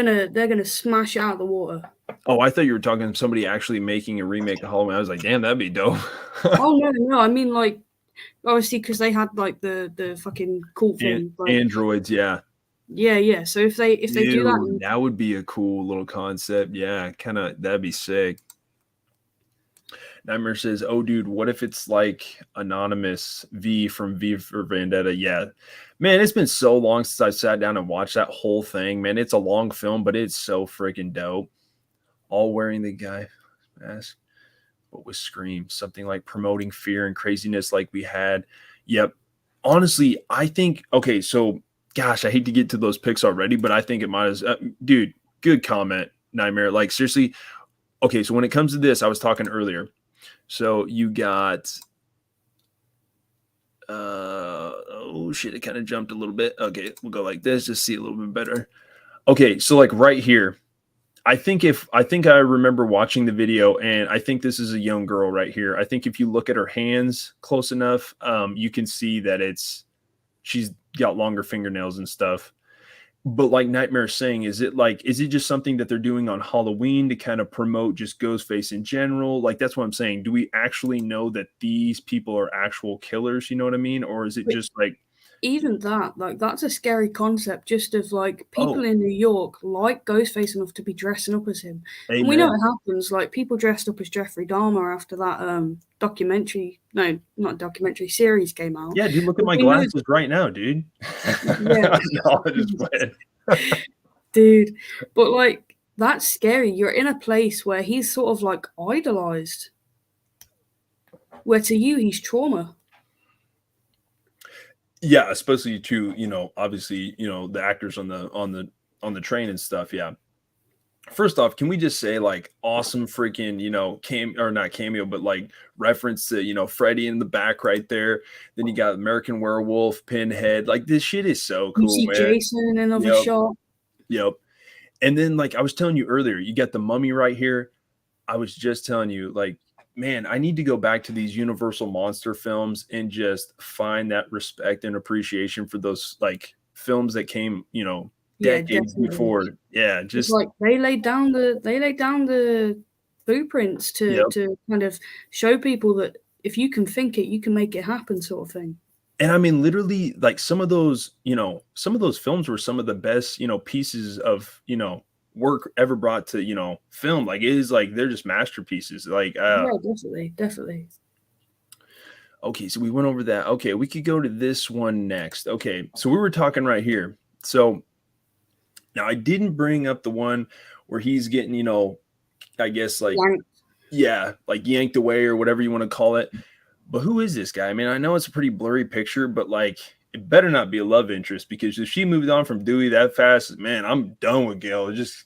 gonna smash it out of the water. Oh, I thought you were talking somebody actually making a remake of Halloween. I was like, damn, that'd be dope. Oh no, I mean like obviously because they had like the fucking cult thing. Like, androids, yeah. Yeah. So if they do that, that would be a cool little concept. Yeah, that'd be sick. Nightmare says, "Oh, dude, what if it's like Anonymous V from V for Vendetta?" Yeah, man, it's been so long since I sat down and watched that whole thing. Man, it's a long film, but it's so freaking dope. All wearing the guy mask, but with Scream, something like promoting fear and craziness, like we had. Yep. Honestly, I think. Okay, so gosh, I hate to get to those picks already, but I think it might as. Dude, good comment, Nightmare. Like seriously. Okay, so when it comes to this, I was talking earlier. So you got, oh shit, it kind of jumped a little bit. Okay, we'll go like this, just see a little bit better. Okay, so like right here, I think I remember watching the video, and I think this is a young girl right here. I think if you look at her hands close enough, you can see that she's got longer fingernails and stuff. But like Nightmare saying, is it just something that they're doing on Halloween to kind of promote just Ghostface in general? Like, that's what I'm saying. Do we actually know that these people are actual killers? You know what I mean? Or is it just like even that, like, that's a scary concept just of, like, people Oh, in New York like Ghostface enough to be dressing up as him. And we know amen. it happens, like, people dressed up as Jeffrey Dahmer after that, documentary no, not documentary, series came out. Yeah, dude, look at But my we know glasses right now, dude. yeah. No, I just went. Dude, but, like, that's scary. You're in a place where he's sort of, like, idolized, where to you, he's trauma. Yeah, especially to, obviously, the actors on the train and stuff. Yeah. First off, can we just say like awesome freaking, cam or not cameo, but like reference to, Freddy in the back right there. Then you got American Werewolf, Pinhead. Like this shit is so You cool, see man. Jason in another Yep. shot. Yep. And then like I was telling you earlier, you got the Mummy right here. I was just telling you, like, man, I need to go back to these Universal monster films and just find that respect and appreciation for those like films that came, Yeah, decades definitely. before. Yeah, It's just like they laid down the blueprints to yep. to kind of show people that if you can think it, you can make it happen, sort of thing. And I mean, literally, like some of those films were some of the best, pieces of, work ever brought to, film. Like it is like they're just masterpieces. Like, Yeah, definitely, definitely. okay, so we went over that. Okay, we could go to this one next. Okay, so we were talking right here. So now I didn't bring up the one where he's getting, I guess like, Blank. yeah, like yanked away or whatever you want to call it. But who is this guy? I mean, I know it's a pretty blurry picture, but like it better not be a love interest because if she moved on from Dewey that fast, man, I'm done with Gail. Just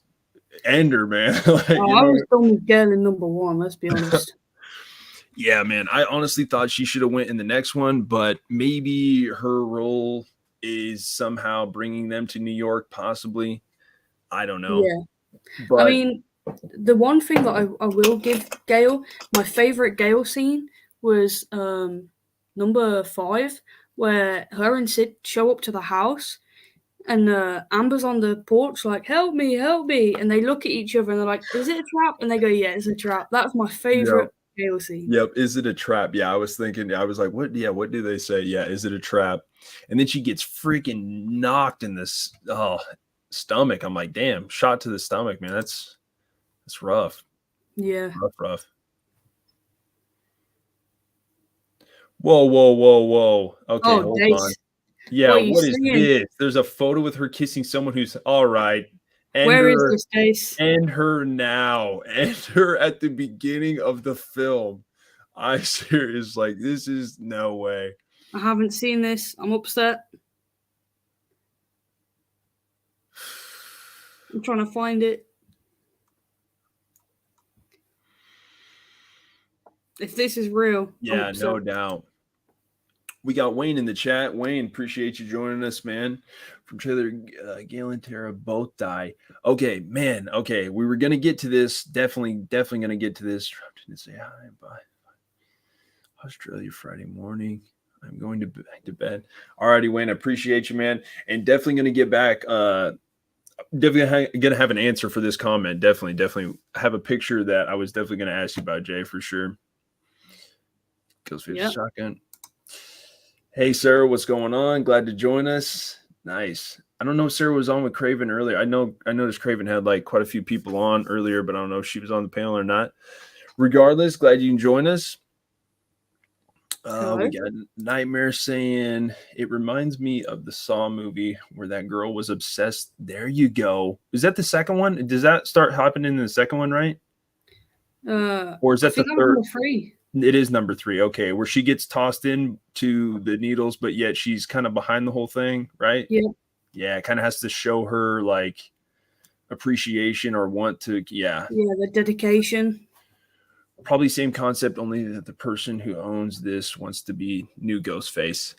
end her, man. Like, Oh, I was done with girl in number one. Let's be honest. yeah, man. I honestly thought she should have went in the next one, but maybe her role is somehow bringing them to New York, possibly. I don't know, Yeah, I but mean, the one thing that I will give Gale, my favorite Gale scene was number 5, where her and Sid show up to the house. And Amber's on the porch, like, help me. And they look at each other and they're like, is it a trap? And they go, yeah, it's a trap. That's my yep, favorite Gale scene. yep. Is it a trap? Yeah, I was thinking. I was like, what? Yeah, what do they say? Yeah, is it a trap? And then she gets freaking knocked in this stomach. I'm like, damn, shot to the stomach, man. That's rough, Yeah. rough, rough. Whoa, whoa, whoa, whoa. Okay, Oh, hold on. Dace. Yeah, What are you what is saying? this? There's a photo with her kissing someone who's all right. End Where is her, this, Dace? end her now. End her at the beginning of the film. I serious like this is no way. I haven't seen this. I'm upset. I'm trying to find it. If this is real, I'm Yeah, upset. no doubt. We got Wayne in the chat. Wayne, appreciate you joining us, man. From trailer, Gale and Tara both die. Okay, man. Okay, we were gonna get to this. Definitely gonna get to this. To say hi. Bye. Australia Friday morning. I'm going to back to bed. Alrighty, Wayne. I appreciate you, man, and definitely gonna get back. Definitely gonna have an answer for this comment. Definitely have a picture that I was definitely gonna ask you about, Jay, for sure. Ghostface Yep. shotgun. Hey, Sarah, what's going on? Glad to join us. Nice. I don't know if Sarah was on with Craven earlier. I noticed Craven had like quite a few people on earlier, but I don't know if she was on the panel or not. Regardless, glad you can join us. Hello. We got Nightmare saying it reminds me of the Saw movie where that girl was obsessed. There you go. Is that the second one? Does that start happening in the second one, right? Or is I that the think that was third? number 3. It is number 3. Okay, where she gets tossed in to the needles, but yet she's kind of behind the whole thing, right? Yeah. Yeah, it kind of has to show her like appreciation or want to. Yeah, Yeah, the dedication. probably same concept, only that the person who owns this wants to be new Ghostface.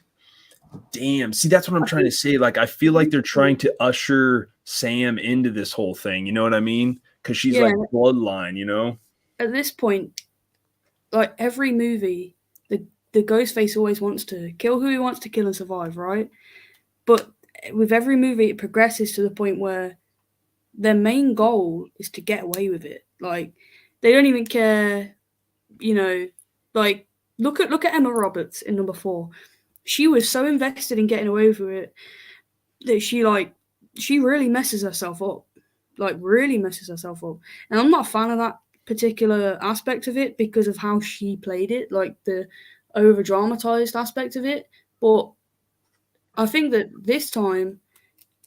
Damn, see, that's what I'm trying to say. Like, I feel like they're trying to usher Sam into this whole thing. You know what I mean? Because she's Yeah. like bloodline. You know? At this point, like every movie, the Ghostface always wants to kill who he wants to kill and survive, right? But with every movie, it progresses to the point where their main goal is to get away with it. Like they don't even care, you know. Like look at Emma Roberts in number 4. she was so invested in getting away with it that she really messes herself up. Like really messes herself up. And I'm not a fan of that particular aspect of it because of how she played it, like the over dramatized aspect of it. But I think that this time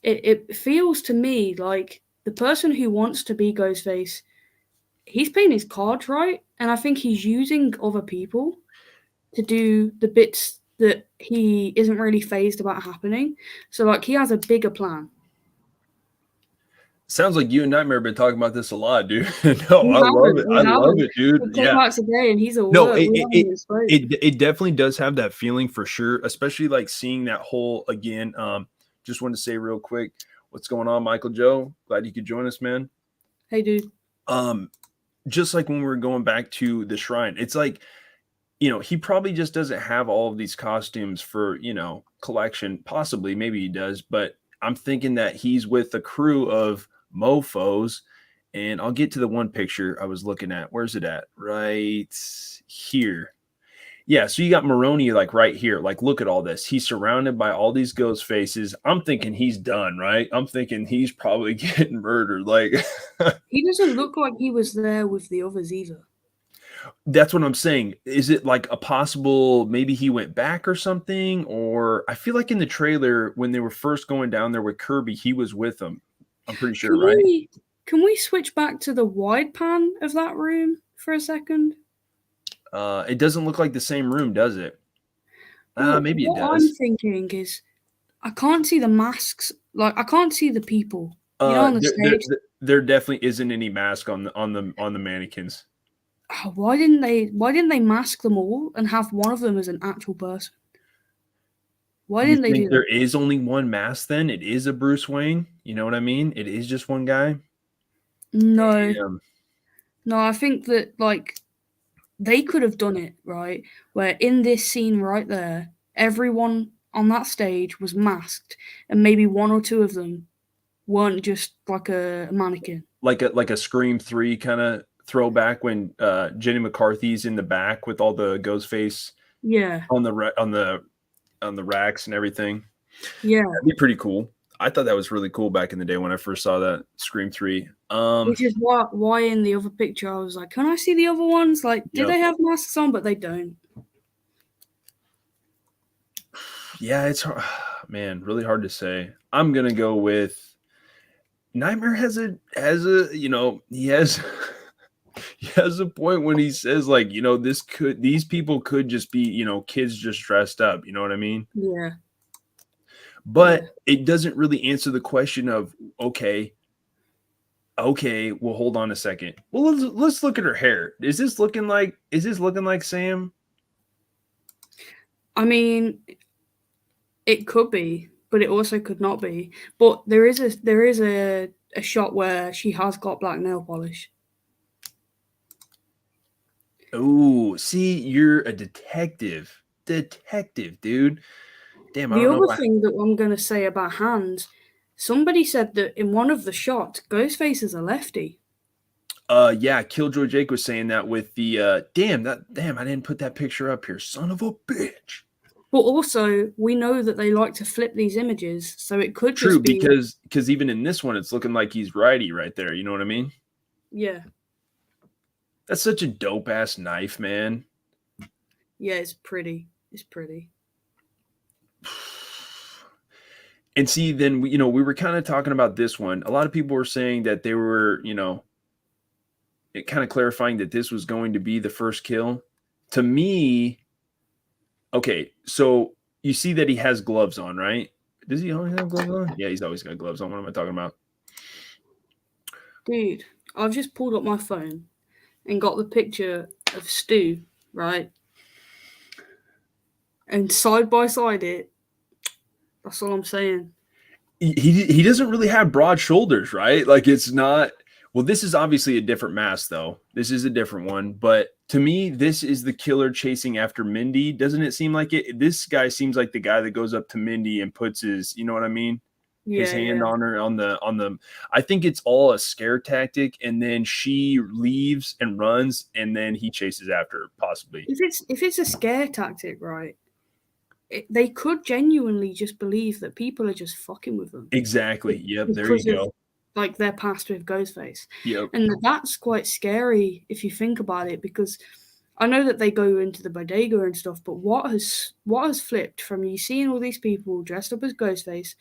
it feels to me like the person who wants to be Ghostface, he's playing his cards right, and I think he's using other people to do the bits that he isn't really phased about happening. So like he has a bigger plan. Sounds like you and Nightmare have been talking about this a lot, dude. No, We I love haven't, it. we I love haven't. it, dude. We came Yeah. out today and he's at No, work. We haven't even spoke. it definitely does have that feeling for sure, especially like seeing that whole again. Just wanted to say real quick, what's going on, Michael Joe? Glad you could join us, man. Hey, dude. Um, just like when we were going back to the shrine, it's like, he probably just doesn't have all of these costumes for, collection. Possibly, maybe he does, but I'm thinking that he's with a crew of mofos. And I'll get to the one picture I was looking at. Where's it at? Right here. Yeah, so you got Maroney like right here. Like, look at all this. He's surrounded by all these ghost faces. I'm thinking he's done, right? I'm thinking he's probably getting murdered. Like, He doesn't look like he was there with the others either. that's what I'm saying. Is it like a possible maybe he went back or something? Or I feel like in the trailer when they were first going down there with Kirby, he was with them. I'm pretty sure, Can right? we switch back to the wide pan of that room for a second? It doesn't look like the same room, does it? Well, Maybe it what I'm does. thinking is I can't see the masks. Like I can't see the people. On the There, stage. there definitely isn't any mask on the mannequins. Oh, why didn't they mask them all and have one of them as an actual person? Why You didn't they do think that? there is only one mask? Then it is a Bruce Wayne. You know what I mean? It is just one guy. No, Damn. no. I think that like they could have done it right, where in this scene right there, everyone on that stage was masked, and maybe one or two of them weren't just like a mannequin. Like a Scream 3 kind of throwback when Jenny McCarthy's in the back with all the Ghostface Yeah, on the racks and everything. yeah. That'd be pretty cool. I thought that was really cool back in the day when I first saw that Scream 3. Which is why in the other picture I was like, can I see the other ones? Like, do Yep. they have masks on? But they don't. Yeah, it's man, really hard to say. I'm gonna go with Nightmare has a he has he has a point when he says like these people could just be kids just dressed up. You know what I mean? Yeah, But yeah. it doesn't really answer the question of okay, well hold on a second. Well, let's look at her hair. Is this looking like Sam? I mean, it could be, but it also could not be. But there is a shot where she has got black nail polish. Oh, see, you're a detective. Detective, dude. Damn, I The don't know other why. thing that I'm gonna say about hands, somebody said that in one of the shots, Ghostface is a lefty. Yeah, Killjoy Jake was saying that with the damn, I didn't put that picture up here. Son of a bitch. But also, we know that they like to flip these images, so it could True, just be because even in this one, it's looking like he's righty right there. You know what I mean? yeah, That's such a dope ass knife, man. yeah. It's pretty. It's pretty. And see, then we were kind of talking about this one. A lot of people were saying that they were, it kind of clarifying that this was going to be the first kill. To me, okay, so you see that he has gloves on, right? Does he always have gloves on? Yeah, he's always got gloves on. What am I talking about? Dude, I've just pulled up my phone and got the picture of Stu, right? And side by side it, that's all I'm saying. He doesn't really have broad shoulders, right? Like it's not. Well, this is obviously a different mask, though. This is a different one, but to me, this is the killer chasing after Mindy. Doesn't it seem like it? This guy seems like the guy that goes up to Mindy and puts his, you know what I mean? His Yeah, hand yeah. on her on the. I think it's all a scare tactic, and then she leaves and runs, and then he chases after her, possibly. If it's a scare tactic, right? they could genuinely just believe that people are just fucking with them Exactly. Yep. There you because of go. like their past with Ghostface, Yep. and that's quite scary if you think about it. Because I know that they go into the bodega and stuff, but what has flipped from you seeing all these people dressed up as Ghostface?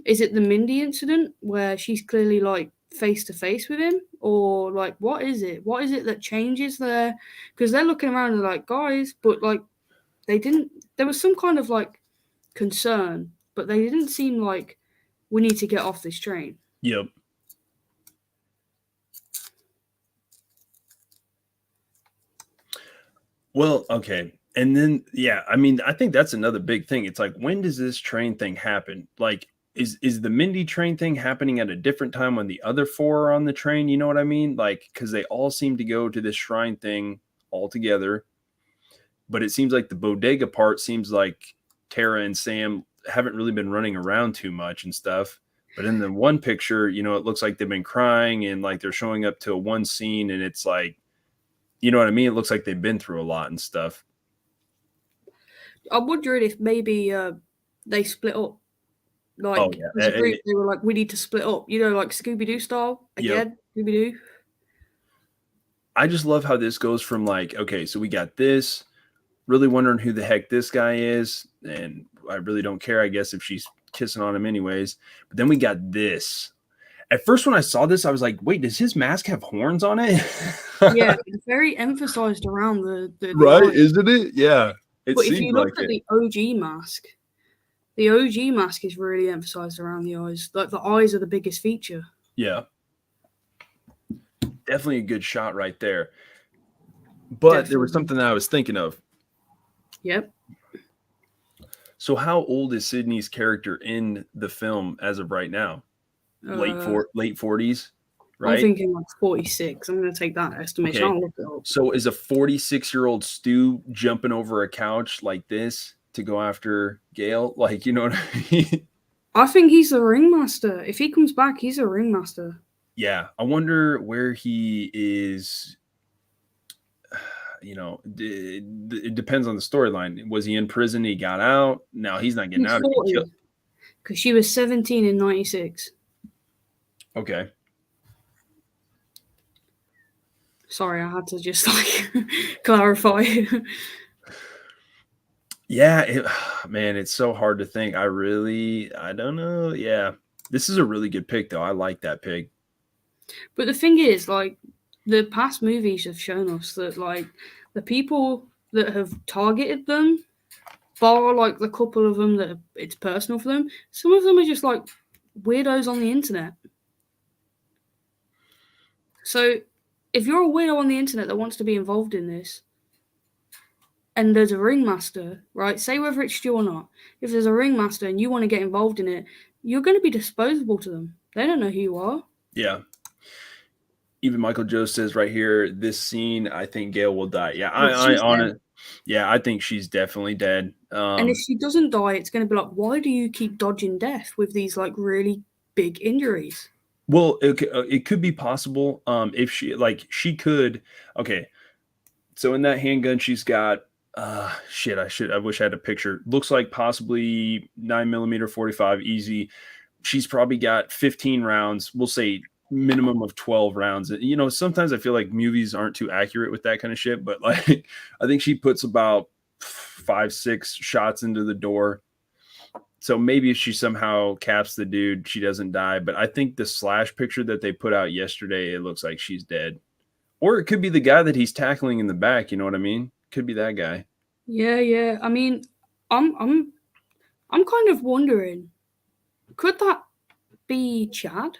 Is it the Mindy incident where she's clearly like face to face with him, or like what is it? What is it that changes there? Because they're looking around and like guys, but like they didn't. There was some kind of like concern, but they didn't seem like we need to get off this train. Yep. Well, okay. And then yeah, I mean, I think that's another big thing. It's like, when does this train thing happen? Like, is the Mindy train thing happening at a different time when the other four are on the train? You know what I mean? Like, because they all seem to go to this shrine thing all together. But it seems like the bodega part seems like Tara and Sam haven't really been running around too much and stuff. But in the one picture, you know, it looks like they've been crying and like they're showing up to one scene, and it's like, you know what I mean? It looks like they've been through a lot and stuff. I'm wondering if maybe they split up. Oh Like yeah. as a group, they were like, "We need to split up." You know, like Scooby Doo style Yep. again. Scooby Doo. I just love how this goes from like, okay, so we got this, really wondering who the heck this guy is, and I really don't care, I guess, if she's kissing on him anyways. But then we got this. At first, when I saw this, I was like, wait, does his mask have horns on it? Yeah, it's very emphasized around the Right, eyes. isn't it? Yeah. It But if seems you like look at it. the OG mask is really emphasized around the eyes. Like the eyes are the biggest feature. Yeah. Definitely a good shot right there. But there was Definitely. something that I was thinking of. Yep. So how old is Sydney's character in the film as of right now? Late 40s, I'm right? thinking like 46. I'm going to take that estimation. Okay. I'll look it up. So is a 46-year-old Stu jumping over a couch like this to go after Gail? Like, you know what I mean? I think he's the ringmaster. If he comes back, he's a ringmaster. Yeah. I wonder where he is. You know, it depends on the storyline. Was he in prison? He got out. Now he's not getting He's out. 40 because she was 17 in 96. Okay. Sorry, I had to just like clarify. Yeah, man, it's so hard to think. I don't know. Yeah. This is a really good pick, though. I like that pick. But the thing is, like, the past movies have shown us that, like, the people that have targeted them, bar like the couple of them that it's personal for them, some of them are just like weirdos on the internet. So, if you're a weirdo on the internet that wants to be involved in this, and there's a ringmaster, right? Say whether it's Stu or not. If there's a ringmaster and you want to get involved in it, you're going to be disposable to them. They don't know who you are. Yeah. Even Michael Joe says right here, this scene, I think Gail will die. Yeah, I think she's definitely dead. And if she doesn't die, it's going to be like, why do you keep dodging death with these like really big injuries? Well, it could be possible. If she could. Okay, so in that handgun, she's got. Shit. I wish I had a picture. Looks like possibly 9mm 45 easy. She's probably got 15 rounds. We'll say minimum of 12 rounds. You know, sometimes I feel like movies aren't too accurate with that kind of shit, but like I think she puts about 5-6 shots into the door. So maybe if she somehow caps the dude, she doesn't die. But I think the slash picture that they put out yesterday, it looks like she's dead. Or it could be the guy that he's tackling in the back. You know what I mean? Could be that guy. Yeah. I mean, I'm kind of wondering, could that be Chad?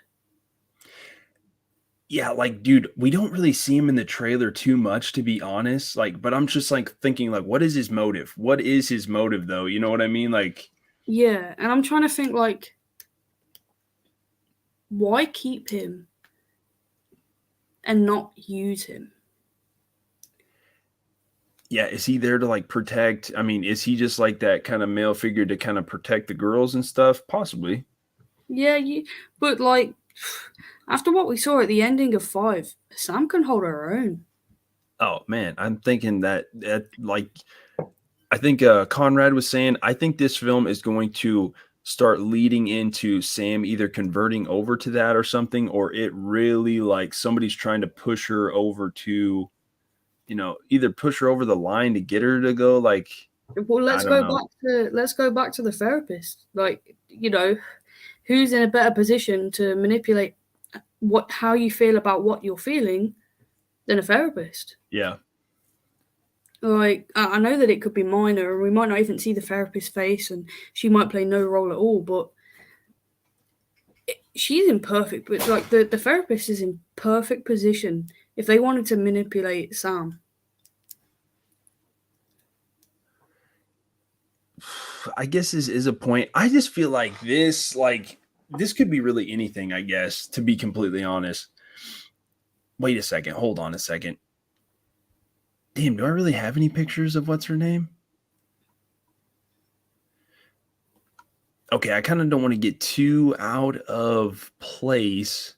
Yeah, like, dude, we don't really see him in the trailer too much, to be honest. Like, but I'm just like thinking, like, what is his motive? What is his motive, though? You know what I mean? Like, Yeah, and I'm trying to think like, why keep him and not use him? yeah, is he there to like protect? I mean, is he just like that kind of male figure to kind of protect the girls and stuff? Possibly. Yeah, but like, after what we saw at the ending of 5, Sam can hold her own. Oh man, I'm thinking that like I think Conrad was saying, I think this film is going to start leading into Sam either converting over to that or something, or it really like somebody's trying to push her over to, either push her over the line to get her to go. Like, Well, I don't know. let's go back to the therapist. Like, who's in a better position to manipulate how you feel about what you're feeling than a therapist? Yeah. Like, I know that it could be minor, and we might not even see the therapist's face, and she might play no role at all. But she's in perfect. But like the therapist is in perfect position if they wanted to manipulate Sam. I guess this is a point. I just feel like this could be really anything, I guess, to be completely honest. Wait a second. Hold on a second. Damn, do I really have any pictures of what's her name? Okay, I kind of don't want to get too out of place,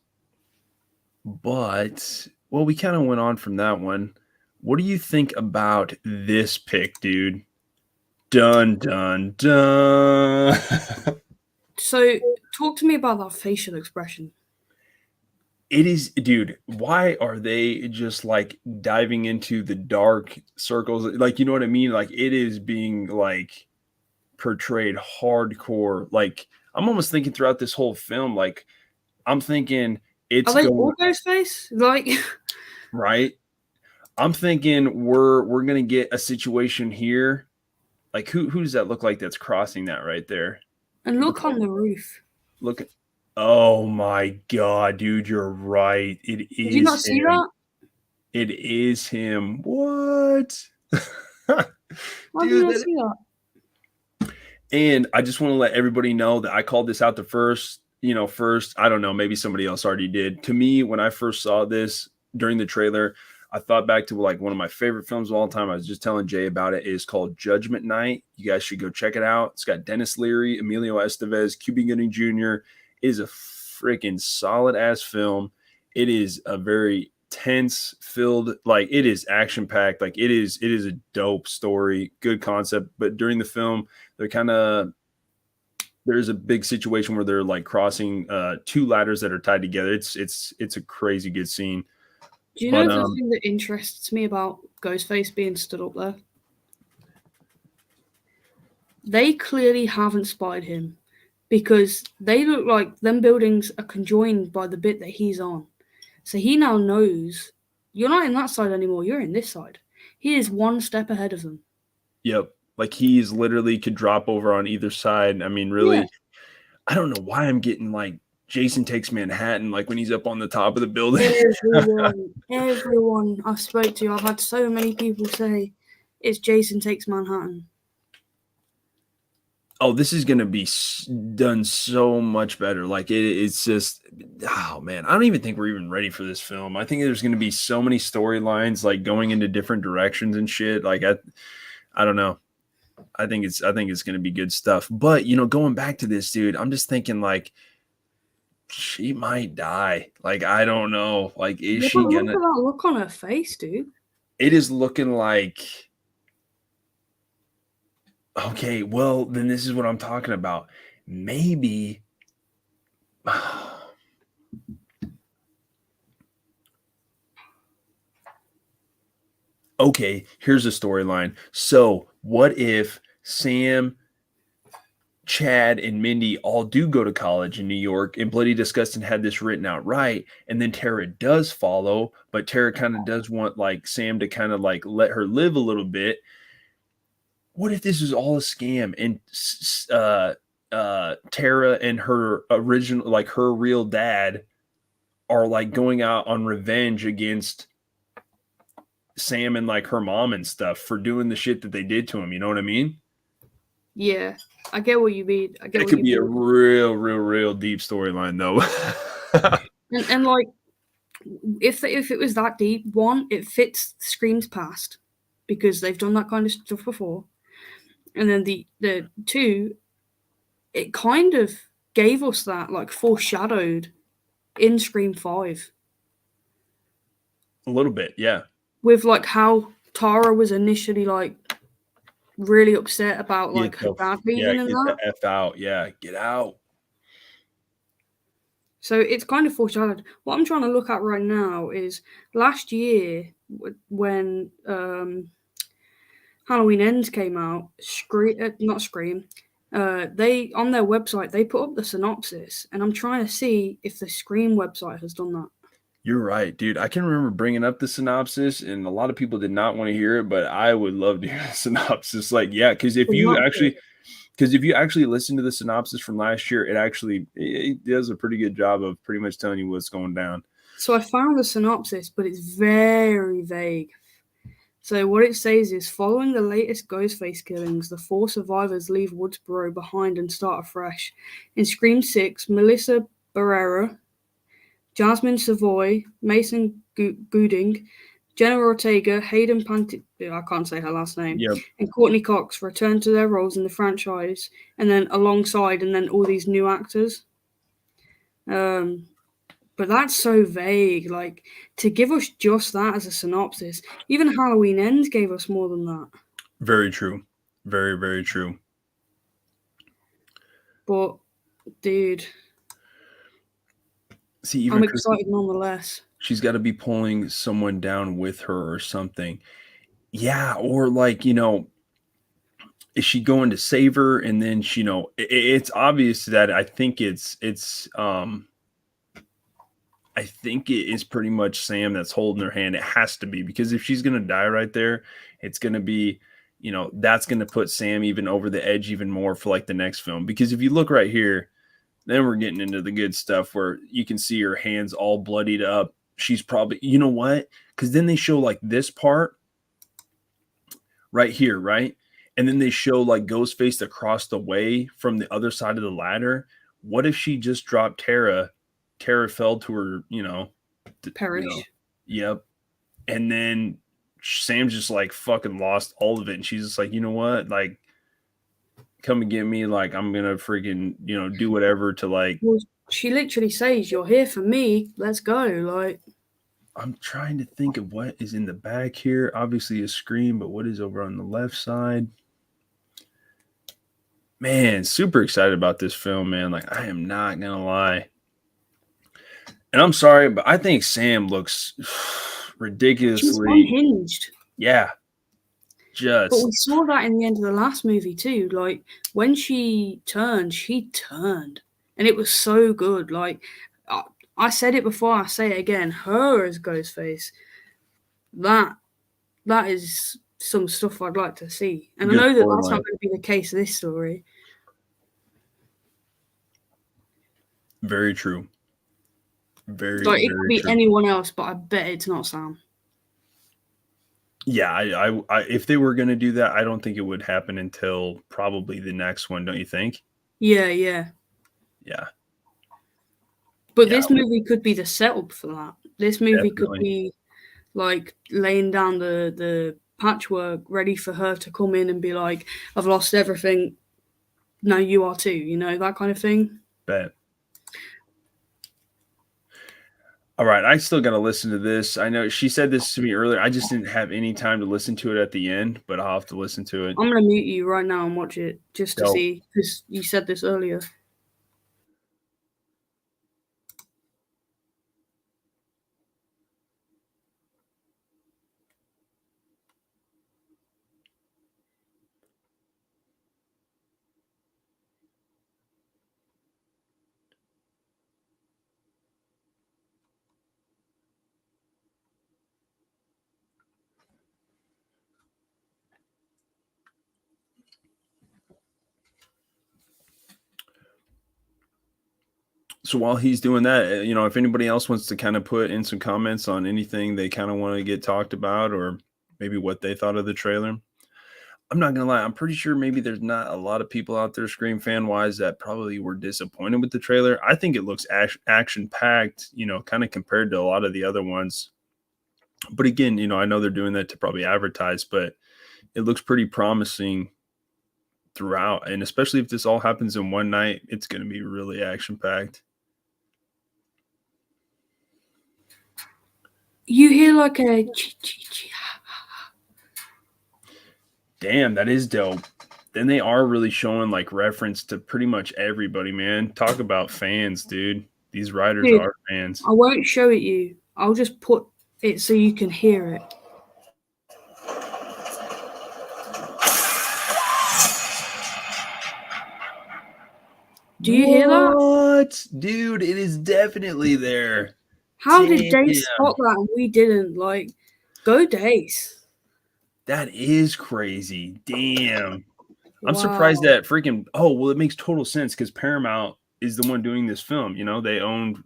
but well, we kind of went on from that one. What do you think about this pic, dude? Dun dun dun. So, talk to me about that facial expression. It is, dude. Why are they just like diving into the dark circles? Like, you know what I mean? Like, it is being like portrayed hardcore. Like, I'm almost thinking throughout this whole film, like, I'm thinking Are it's they going all Ghostface? Like, right. I'm thinking we're gonna get a situation here. Like, who does that look like that's crossing that right there? and look on the roof. Look at, oh my god, dude, you're right. It Did you not is see him. that? It is him. What? Why did you Dude, not see that? and I just want to let everybody know that I called this out the first, first. I don't know, maybe somebody else already did. To me, when I first saw this during the trailer, I thought back to like one of my favorite films of all time. I was just telling Jay about it. It is called Judgment Night. You guys should go check it out. It's got Dennis Leary, Emilio Estevez, Cuba Gooding Jr. It is a freaking solid ass film. It is a very tense filled, like it is action packed, like it is a dope story, good concept. But during the film, they're kind of there's a big situation where they're like crossing two ladders that are tied together. It's a crazy good scene. Do you But know the thing that interests me about Ghostface being stood up there? They clearly haven't spotted him because they look like them buildings are conjoined by the bit that he's on. So he now knows you're not in that side anymore, you're in this side. He is one step ahead of them. yep, like he's literally could drop over on either side. I mean, Yeah. really, I don't know why I'm getting like Jason Takes Manhattan, like when he's up on the top of the building. Everyone I spoke to, I've had so many people say it's Jason Takes Manhattan. Oh, this is going to be done so much better. Like it's just, oh man, I don't even think we're even ready for this film. I think there's going to be so many storylines like going into different directions and shit. Like I don't know. I think it's going to be good stuff. But going back to this, dude, I'm just thinking like she might die. Like I don't know. Like is she Look gonna? at that look on her face, dude. It is looking like. Okay, well, then this is what I'm talking about. Maybe okay, here's a storyline. So, what if Sam, Chad, and Mindy all do go to college in New York and Bloody Disgusting had this written out right, and then Tara does follow, but Tara kind of does want like Sam to kind of like let her live a little bit. What if this is all a scam and Tara and her original, like her real dad, are like going out on revenge against Sam and like her mom and stuff for doing the shit that they did to him. You know what I mean? Yeah, I get what you mean. I get It what could you be a mean. real deep storyline though. And like, if it was that deep, one, it fits Scream's past because they've done that kind of stuff before, and then the two, it kind of gave us that like foreshadowed in Scream 5 A little bit, yeah. with like how Tara was initially like really upset about like Get her the dad yeah, leaving and get that. the F out. Yeah, get out. So it's kind of foreshadowed. What I'm trying to look at right now is last year when Halloween Ends came out. Not Scream. They on their website they put up the synopsis, and I'm trying to see if the Scream website has done that. You're right, dude. I can remember bringing up the synopsis, and a lot of people did not want to hear it, but I would love to hear the synopsis. Like, yeah, because if you actually listen to the synopsis from last year, it does a pretty good job of pretty much telling you what's going down. So I found the synopsis, but it's very vague. So what it says is, following the latest Ghostface killings, the 4 survivors leave Woodsboro behind and start afresh. In Scream 6, Melissa Barrera, Jasmine Savoy, Mason Gooding, Jenna Ortega, Hayden I can't say her last name, Yep. and Courtney Cox return to their roles in the franchise, and then all these new actors. But that's so vague. Like, to give us just that as a synopsis, even Halloween Ends gave us more than that. Very true. Very, very true. But, dude, see, even I'm excited nonetheless. She's got to be pulling someone down with her or something. Yeah, or like, you know, is she going to save her? And then she, you know, it's obvious that I think I think it is pretty much Sam that's holding her hand. It has to be, because if she's going to die right there, it's going to be, you know, that's going to put Sam even over the edge even more for like the next film. Because if you look right here, then we're getting into the good stuff where you can see her hands all bloodied up. She's probably, you know what? Because then they show like this part right here, right? And then they show like Ghostface across the way from the other side of the ladder. What if she just dropped Tara? Tara fell to her, Perish. Yep. And then Sam's just like fucking lost all of it. And she's just like, you know what? Like, come and get me. Like, I'm going to freaking, do whatever to like. Well, she literally says, "You're here for me. Let's go." Like, I'm trying to think of what is in the back here. Obviously a screen, but what is over on the left side? Man, super excited about this film, man. Like, I am not going to lie. And I'm sorry, but I think Sam looks ridiculously. She's unhinged. Yeah. But we saw that in the end of the last movie too. Like, when she turned. And it was so good. Like, I said it before, I say it again. Her as Ghostface, that is some stuff I'd like to see. And I know that that's not going to be the case of this story. Very true. Very, like, it could be true. Anyone else, but I bet it's not Sam. Yeah, I if they were going to do that, I don't think it would happen until probably the next one, don't you think? Yeah. But this movie could be the setup for that. This movie could be like laying down the patchwork, ready for her to come in and be like, "I've lost everything. Now you are too." That kind of thing. Bet. All right, I still got to listen to this. I know she said this to me earlier. I just didn't have any time to listen to it at the end, but I'll have to listen to it. I'm going to mute you right now and watch it just to see, because you said this earlier. So while he's doing that, if anybody else wants to kind of put in some comments on anything they kind of want to get talked about, or maybe what they thought of the trailer. I'm not going to lie. I'm pretty sure maybe there's not a lot of people out there, Scream fan wise, that probably were disappointed with the trailer. I think it looks action packed, kind of compared to a lot of the other ones. But again, I know they're doing that to probably advertise, but it looks pretty promising throughout. And especially if this all happens in one night, it's going to be really action packed. You hear like a Damn, that is dope. Then they are really showing like reference to pretty much everybody, man. Talk about fans, dude. These writers Dude, are fans. I won't show it you. I'll just put it so you can hear it. Do you hear that? What? Dude, it is definitely there. How did Damn. Dace spot that and we didn't? Like, go Dace. That is crazy. Damn. I'm Wow. surprised that freaking well, it makes total sense because Paramount is the one doing this film. You know, they own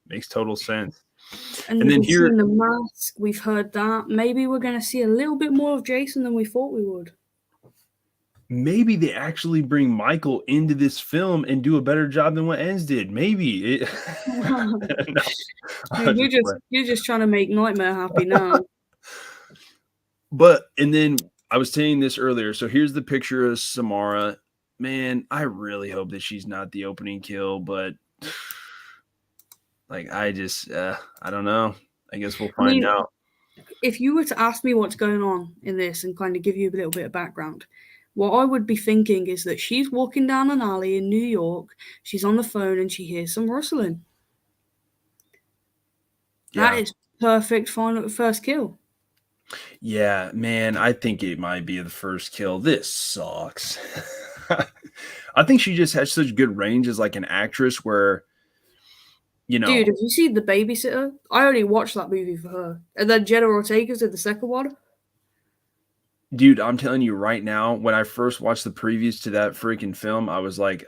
makes total sense. And then we've seen The Mask, we've heard that. Maybe we're gonna see a little bit more of Jason than we thought we would. Maybe they actually bring Michael into this film and do a better job than what Enns did. Maybe it No. Dude, you're just trying to make Nightmare happy now. But and then I was saying this earlier. So here's the picture of Samara. Man, I really hope that she's not the opening kill, but like I just I don't know. I guess we'll find out. If you were to ask me what's going on in this and kind of give you a little bit of background, what I would be thinking is that she's walking down an alley in New York, she's on the phone and she hears some rustling. That is perfect first kill. Yeah, man, I think it might be the first kill. This sucks. I think she just has such good range as like an actress where, you know. Dude, have you seen The Babysitter? I only watched that movie for her. And then Jenna Ortega's did the second one. Dude, I'm telling you right now, when I first watched the previews to that freaking film, I was like,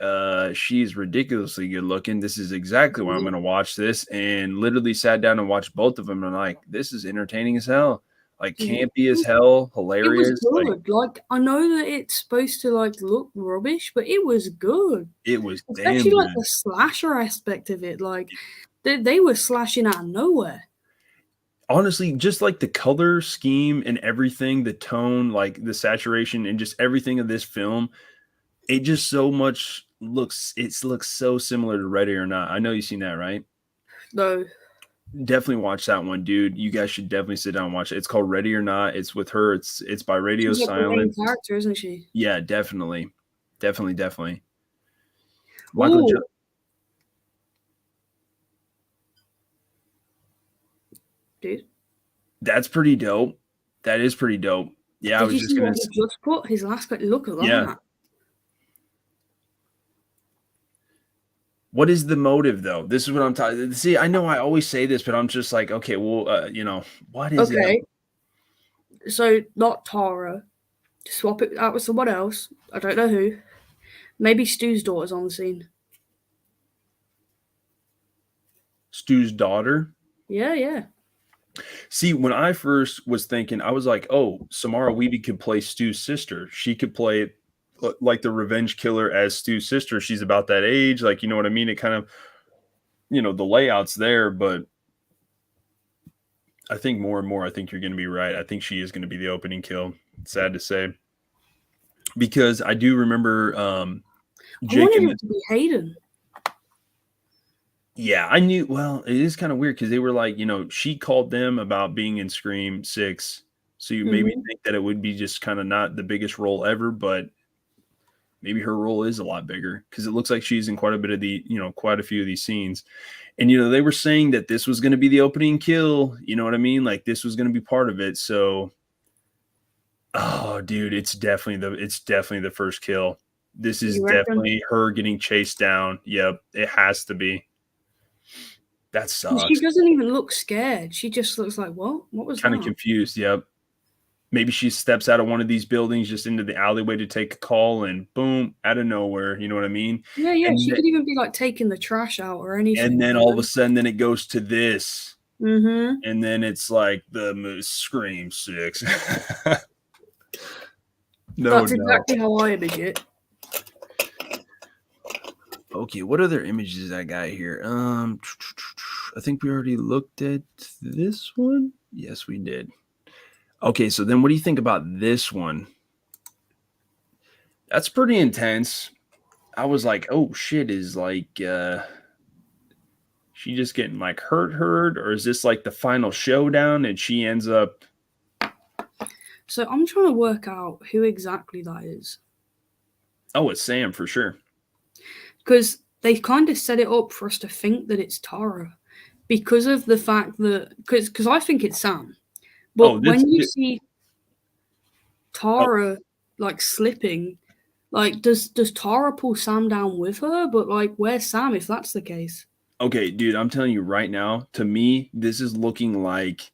she's ridiculously good looking. This is exactly why I'm going to watch this. And literally sat down and watched both of them. And I'm like, this is entertaining as hell. Like campy as hell, hilarious. It was good. Like I know that it's supposed to like look rubbish, but it was good. It was especially like the slasher aspect of it. Like they were slashing out of nowhere. Honestly, just like the color scheme and everything, the tone, like the saturation and just everything of this film, it just so much looks so similar to Ready or Not. I know you've seen that, right? No. Definitely watch that one, dude. You guys should definitely sit down and watch it. It's called Ready or Not. It's with her. It's by Radio She's Silence. Like the main character, isn't she? Yeah, definitely. Definitely. Michael Dude. That's pretty dope. That is pretty dope. Yeah, Did I was just going to just put his last look at that. Yeah. What is the motive, though? This is what I'm talking. See, I know I always say this, but I'm just like, okay, well, you know, what is it? Okay. So not Tara. Swap it out with someone else. I don't know who. Maybe Stu's daughter's on the scene. Stu's daughter? Yeah. See, when I first was thinking, I was like, oh, Samara Weaving could play Stu's sister. She could play like the revenge killer as Stu's sister. She's about that age. Like, you know what I mean? It kind of, you know, the layout's there, but I think more and more, I think you're going to be right. I think she is going to be the opening kill. Sad to say. Because I do remember Jake. I wanted it to be Hayden. Yeah, I knew. Well, it is kind of weird because they were like, you know, she called them about being in Scream 6. So you maybe think that it would be just kind of not the biggest role ever, but maybe her role is a lot bigger because it looks like she's in quite a bit of quite a few of these scenes. And, you know, they were saying that this was going to be the opening kill. You know what I mean? Like this was going to be part of it. So, oh, dude, it's definitely the first kill. This is definitely her getting chased down. Yep, it has to be. That sucks. She doesn't even look scared. She just looks like, what? What was that? Kind of confused, yep. Maybe she steps out of one of these buildings just into the alleyway to take a call and boom, out of nowhere. You know what I mean? Yeah. And she could even be like taking the trash out or anything. And then all of a sudden, then it goes to this. Mm-hmm. And then it's like the Scream 6. That's exactly how I image it. Okay, what other images I got here? I think we already looked at this one. Yes, we did. Okay, so then what do you think about this one? That's pretty intense. I was like, oh shit, is like she just getting like hurt, or is this like the final showdown and she ends up So I'm trying to work out who exactly that is. Oh, it's Sam for sure. Because they kind of set it up for us to think that it's Tara. Because of the fact that, because I think it's Sam. Oh, But when you see oh, Tara like slipping, like does Tara pull Sam down with her? But like, where's Sam if that's the case? okay, dude, I'm telling you right now, to me, this is looking like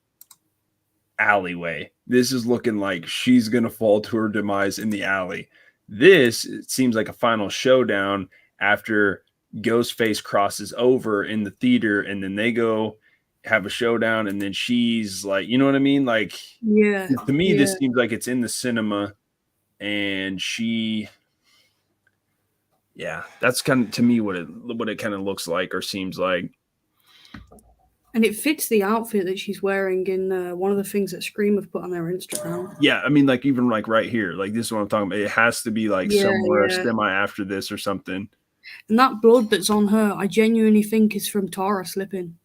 alleyway. This is looking like she's going to fall to her demise in the alley. This it seems like a final showdown after Ghostface crosses over in the theater and then they go have a showdown and then she's like, you know what I mean? Like Yeah, to me, yeah. this seems like it's in the cinema and she, yeah, that's kind of to me what it kind of looks like or seems like. And it fits the outfit that she's wearing in one of the things that Scream have put on their Instagram. Yeah, I mean, like even like right here, like this is what I'm talking about. It has to be like Yeah, somewhere yeah. semi after this or something. And that blood that's on her, I genuinely think is from Tara slipping.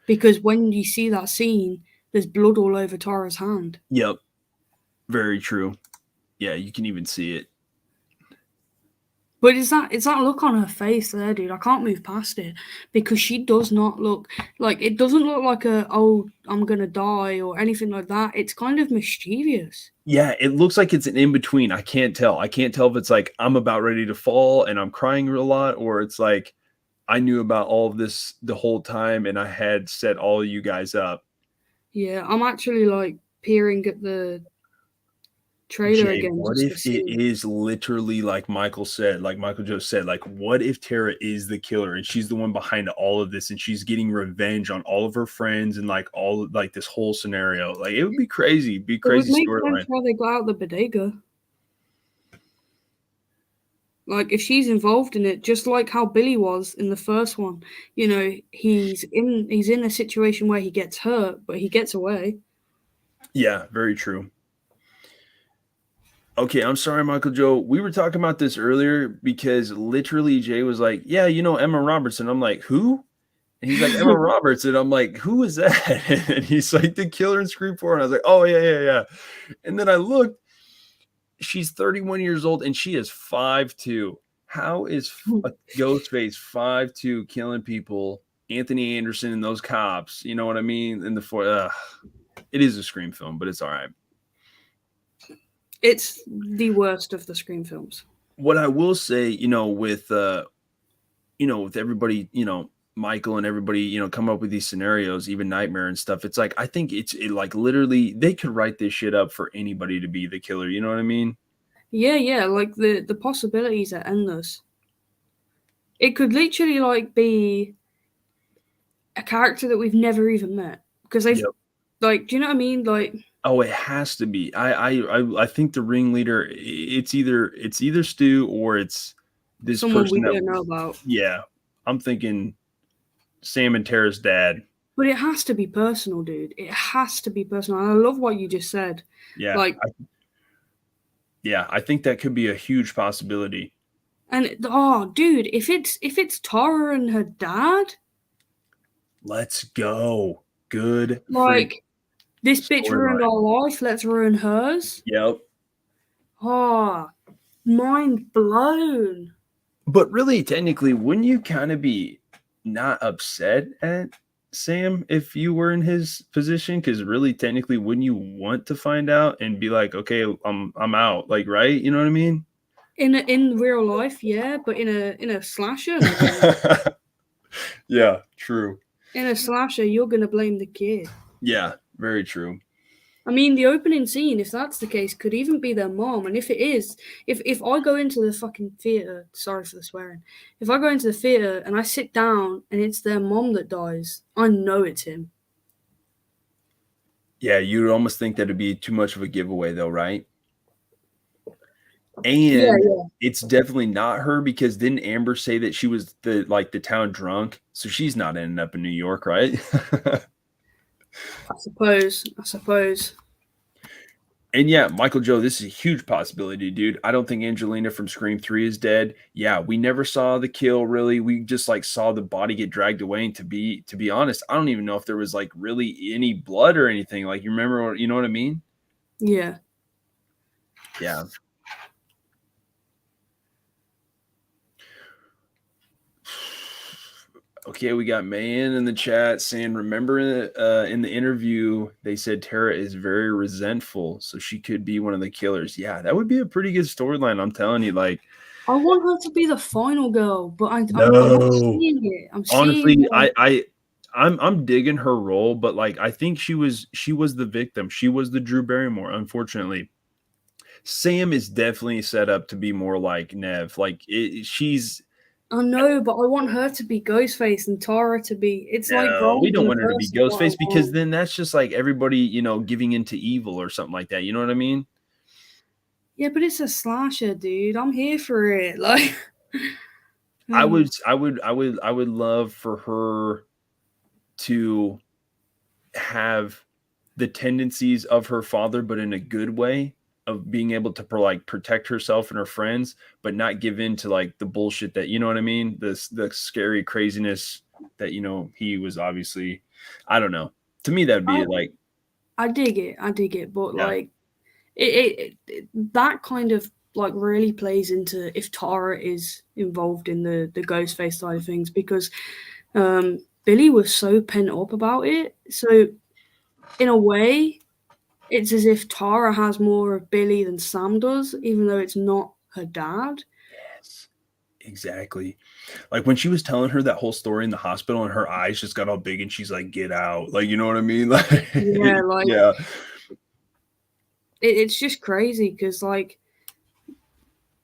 Because when you see that scene, there's blood all over Tara's hand. Yep, very true. Yeah, you can even see it. But it's that look on her face there, dude. I can't move past it because she does not look like it doesn't look like a oh I'm gonna die or anything like that. It's kind of mischievous. Yeah, it looks like it's an in between. I can't tell. I can't tell if it's like I'm about ready to fall and I'm crying a lot, or it's like I knew about all of this the whole time and I had set all of you guys up. Yeah, I'm actually like peering at the trailer Jay, again what just to if it see. is literally like Michael said, like Michael just said, like, what if Tara is the killer and she's the one behind all of this and she's getting revenge on all of her friends and like all like this whole scenario? Like, it would be crazy, be It would crazy make sense storyline. why they got out the bodega. Like if she's involved in it, just like how Billy was in the first one, you know, he's in a situation where he gets hurt, but he gets away. Yeah, very true. Okay, I'm sorry, Michael Joe. We were talking about this earlier because literally Jay was like, yeah, you know, Emma Robertson. I'm like, who? And he's like, Emma Robertson. I'm like, who is that? And he's like, the killer in Scream 4. And I was like, oh, yeah, yeah, yeah. And then I looked, she's 31 years old and she is 5'2". How is a Ghostface 5'2" killing people? Anthony Anderson and those cops, you know what I mean? In the four, it is a Scream film, but it's all right. It's the worst of the Scream films. What I will say, with everybody, Michael and everybody, come up with these scenarios, even Nightmare and stuff. It's like I think it like literally they could write this shit up for anybody to be the killer. You know what I mean? Yeah, like the possibilities are endless. It could literally like be a character that we've never even met because they've Yep. like, do you know what I mean? Like, Oh, it has to be. I think the ringleader. It's either Stu or it's this someone person we that. don't know about. Yeah, I'm thinking Sam and Tara's dad. But it has to be personal, dude. It has to be personal. And I love what you just said. Yeah, Like, I think that could be a huge possibility. and oh, dude, if it's Tara and her dad, Let's go. Good. like this bitch ruined Storyline. our life. Let's ruin hers. Yep. Oh, mind blown. But really, technically, wouldn't you kind of be not upset at Sam if you were in his position? Because really, technically, wouldn't you want to find out and be like, okay, I'm out, like, right? You know what I mean? In real life, yeah, but in a slasher, Yeah, true. in a slasher, you're gonna blame the kid. Yeah, very true. I mean, the opening scene, if that's the case, could even be their mom. And if it is, if I go into the fucking theater, sorry for the swearing, if I go into the theater and I sit down and it's their mom that dies, I know it's him. Yeah, you'd almost think that it'd be too much of a giveaway, though, right? And it's definitely not her because didn't Amber say that she was the town drunk? So she's not ending up in New York, right? I suppose. And yeah, Michael Joe, this is a huge possibility, dude. I don't think Angelina from Scream 3 is dead. Yeah, we never saw the kill really. We just like saw the body get dragged away. And to be honest, I don't even know if there was like really any blood or anything. Like you remember, you know what I mean? Yeah. Yeah. Okay, we got Mayan in the chat saying, remember in the interview, they said Tara is very resentful, so she could be one of the killers. Yeah, that would be a pretty good storyline. I'm telling you, like, I want her to be the final girl, but I'm not no. seeing it. I'm Honestly, seeing I'm digging her role, but like I think she was the victim. She was the Drew Barrymore, unfortunately. Sam is definitely set up to be more like Nev. Like she's I know, but I want her to be Ghostface and Tara to be. It's like no, wrong we don't and want her to be versus what I Ghostface because want. then that's just like everybody, you know, giving into evil or something like that. You know what I mean? Yeah, but it's a slasher, dude. I'm here for it. Like, I would love for her to have the tendencies of her father, but in a good way, of being able to like protect herself and her friends, but not give in to like the bullshit that, you know what I mean? The scary craziness that, you know, he was obviously, I don't know. To me, that'd be like, I dig it, but yeah, like, it that kind of like really plays into if Tara is involved in the Ghostface side of things because Billy was so pent up about it. So in a way, it's as if Tara has more of Billy than Sam does, even though it's not her dad. yes, exactly. Like when she was telling her that whole story in the hospital and her eyes just got all big and she's like, get out. Like, you know what I mean? Like, Yeah, like yeah, it's just crazy because like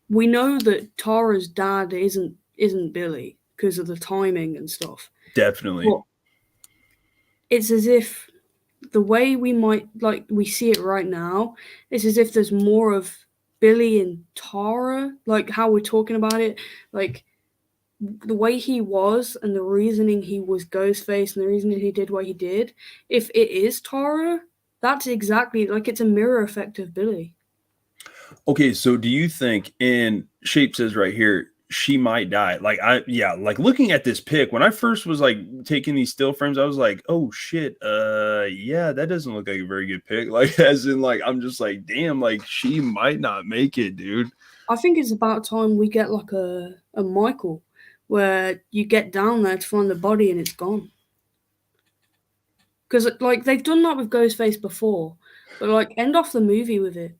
we know that Tara's dad isn't Billy because of the timing and stuff. definitely. But it's as if the way we might like we see it right now, it's as if there's more of Billy and Tara, like how we're talking about it, like the way he was and the reasoning he was Ghostface and the reasoning he did what he did. If it is Tara, that's exactly like it's a mirror effect of Billy. Okay, so do you think, and Shape says right here, she might die? Like like looking at this pic, when I first was like taking these still frames, I was like, oh shit, yeah, that doesn't look like a very good pic. Like as in like I'm just like, damn, like she might not make it, dude. I think it's about time we get like a Michael where you get down there to find the body and it's gone. Because like they've done that with Ghostface before, but like end off the movie with it.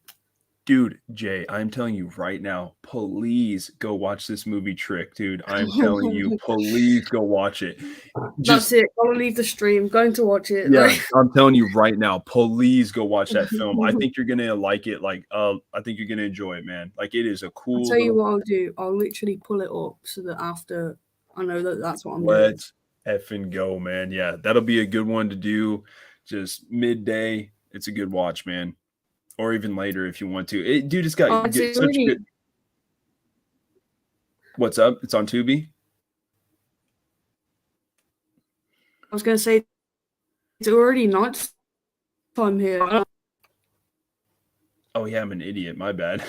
Dude, Jay, I'm telling you right now, please go watch this movie Trick, dude. I'm telling you, please go watch it. That's Just it. I'll leave the stream. Going to watch it. yeah, Like, I'm telling you right now, please go watch that film. I think you're gonna like it. Like, I think you're gonna enjoy it, man. Like, it is a I'll cool tell you little. what I'll do. I'll literally pull it up so that after I know that that's what I'm doing. Let's effing go, man. Yeah, that'll be a good one to do. Just midday. It's a good watch, man. Or even later if you want to. Dude, it's got It's such already, good. What's up? It's on Tubi. I was going to say it's already night time here. Oh yeah, I'm an idiot. My bad.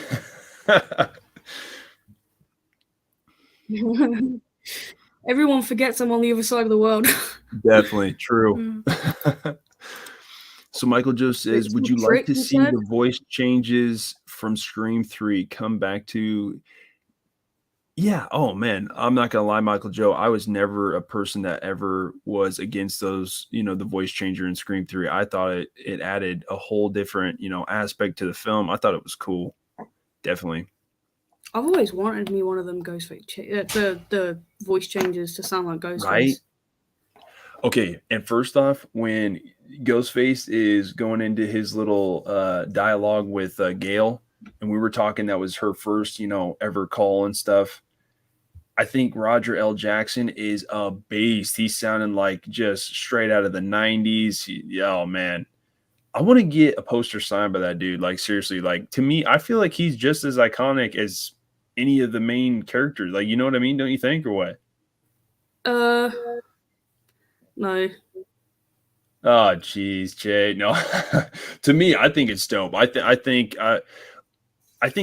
Everyone forgets I'm on the other side of the world. Definitely true. So Michael Joe says, It's would you like Trick, to you see said? the voice changes from Scream 3 come back to? Yeah. Oh man, I'm not gonna lie, Michael Joe. I was never a person that ever was against those, you know, the voice changer in Scream 3. I thought it added a whole different, you know, aspect to the film. I thought it was cool. Definitely. I've always wanted me one of them Ghostface, the voice changes to sound like Ghostface. Right? Okay, and first off, when Ghostface is going into his little dialogue with Gail, and we were talking, that was her first, you know, ever call and stuff. I think Roger L. Jackson is a beast. He's sounding like just straight out of the 90s. Oh, man. I want to get a poster signed by that dude. Like, seriously, like, to me, I feel like he's just as iconic as any of the main characters. Like, you know what I mean? Don't you think, or what? No. Oh, geez, Jay. No, to me, I think it's dope. I think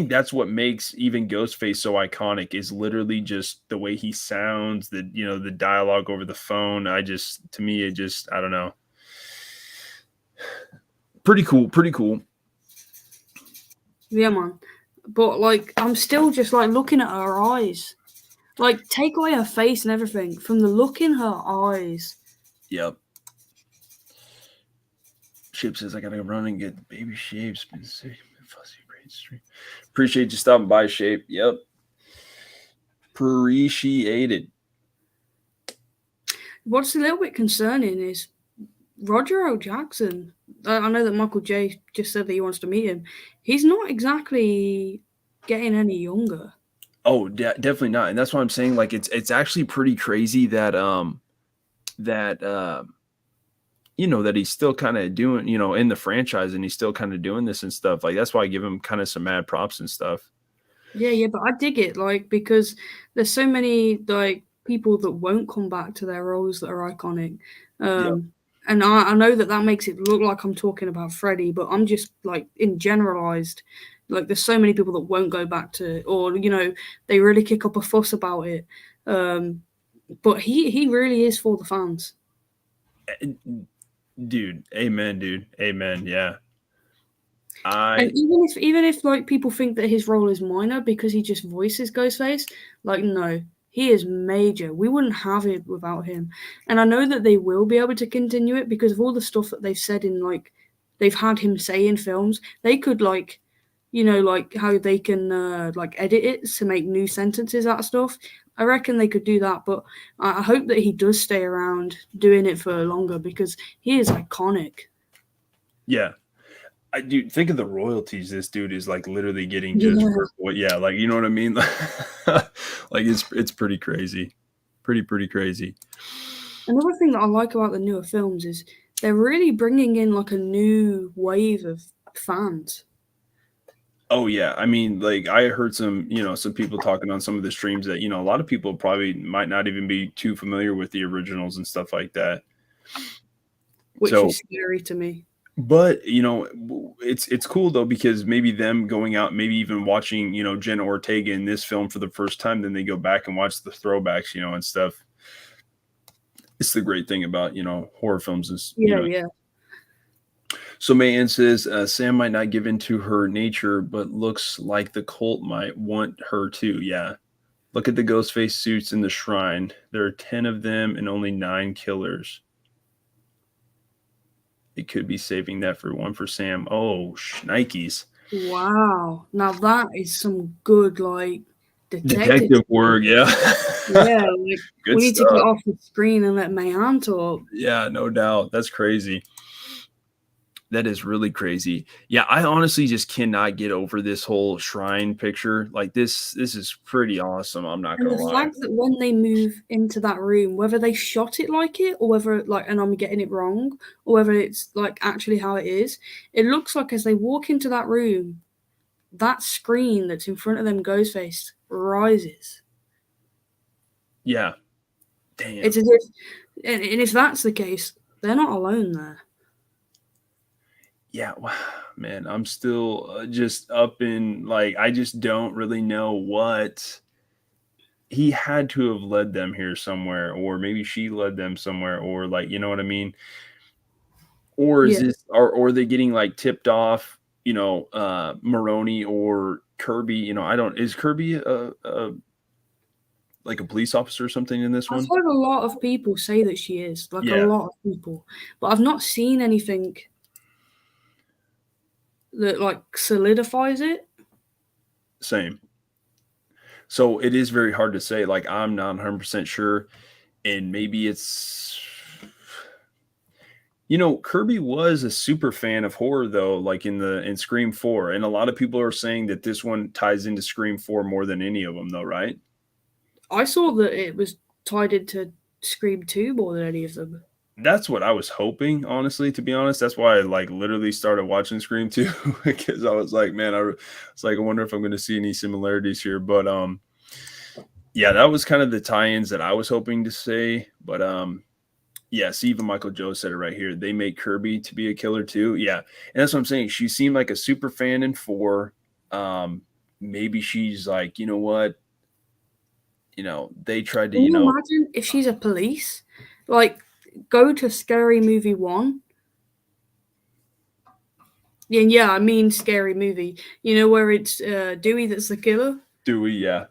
that's what makes even Ghostface so iconic is literally just the way he sounds, the, you know, the dialogue over the phone. To me, it just, I don't know. Pretty cool. Pretty cool. Yeah, man. but like I'm still just like looking at her eyes. Like take away her face and everything from the look in her eyes. Yep. Ship says I gotta run and get baby shapes. Been safe, fussy brain stream. Appreciate you stopping by, Shape. Yep. Appreciated. What's a little bit concerning is Roger L. Jackson. I know that Michael J just said that he wants to meet him. He's not exactly getting any younger. Oh, definitely not. And that's what I'm saying. Like it's actually pretty crazy that you know, that he's still kind of doing, you know, in the franchise, and he's still kind of doing this and stuff. Like that's why I give him kind of some mad props and stuff. Yeah, but I dig it, like, because there's so many like people that won't come back to their roles that are iconic. Yep. And I know that makes it look like I'm talking about Freddie, but I'm just like in generalized, like there's so many people that won't go back to, or you know, they really kick up a fuss about it. But he really is for the fans. Dude, amen, dude. Amen. Yeah. And even if like people think that his role is minor because he just voices Ghostface, like no, he is major. We wouldn't have it without him. And I know that they will be able to continue it because of all the stuff that they've said in like they've had him say in films. They could like, you know, like how they can like edit it to make new sentences out of stuff. I reckon they could do that, but I hope that he does stay around doing it for longer because he is iconic. Yeah. I do think of the royalties this dude is like literally getting just for what, yeah, like you know what I mean? Like it's pretty crazy. Pretty crazy. Another thing that I like about the newer films is they're really bringing in like a new wave of fans. Oh yeah, I mean, like I heard some, you know, some people talking on some of the streams that, you know, a lot of people probably might not even be too familiar with the originals and stuff like that. Which is scary to me. But you know, it's cool though because maybe them going out, maybe even watching, you know, Jenna Ortega in this film for the first time, then they go back and watch the throwbacks, you know, and stuff. It's the great thing about, you know, horror films is, you know. Yeah. So Mayan says Sam might not give in to her nature, but looks like the cult might want her to. Yeah. Look at the ghost face suits in the shrine. There are 10 of them and only 9 killers. It could be saving that for one for Sam. Oh, Nikes. Wow. Now that is some good like detective work. Yeah. Yeah. Like, Good we need stuff. to get off the screen and let Mayan talk. Yeah, no doubt. That's crazy. That is really crazy. Yeah, I honestly just cannot get over this whole shrine picture. Like this is pretty awesome. I'm not gonna lie. The fact that when they move into that room, whether they shot it like it or whether like, and I'm getting it wrong, or whether it's like actually how it is, it looks like as they walk into that room, that screen that's in front of them Ghostface rises. Yeah. Damn. It's as if, and if that's the case, they're not alone there. Yeah, man, I'm still just up in like I just don't really know what he had to have led them here somewhere, or maybe she led them somewhere, or like you know what I mean. Or is this or are they getting like tipped off? You know, Maroney or Kirby. You know, I don't. Is Kirby like a police officer or something in this one? I've heard a lot of people say that she is, like a lot of people, but I've not seen anything that like solidifies it. Same. So it is very hard to say. Like I'm not 100% sure, and maybe it's. You know, Kirby was a super fan of horror though, like in Scream 4, and a lot of people are saying that this one ties into Scream 4 more than any of them though, right? I saw that it was tied into Scream 2 more than any of them. That's what I was hoping, honestly, to be honest. That's why I like literally started watching Scream 2 because I was like, man, I wonder if I'm going to see any similarities here, but yeah, that was kind of the tie-ins that I was hoping to say, but yeah, see, even Michael Joe said it right here. They make Kirby to be a killer too. Yeah. And that's what I'm saying. She seemed like a super fan in 4. Maybe she's like, you know what? You know, they tried to, Can you imagine if she's a police? Like, go to Scary Movie 1. Yeah, I mean Scary Movie. You know where it's Dewey that's the killer? Dewey, yeah.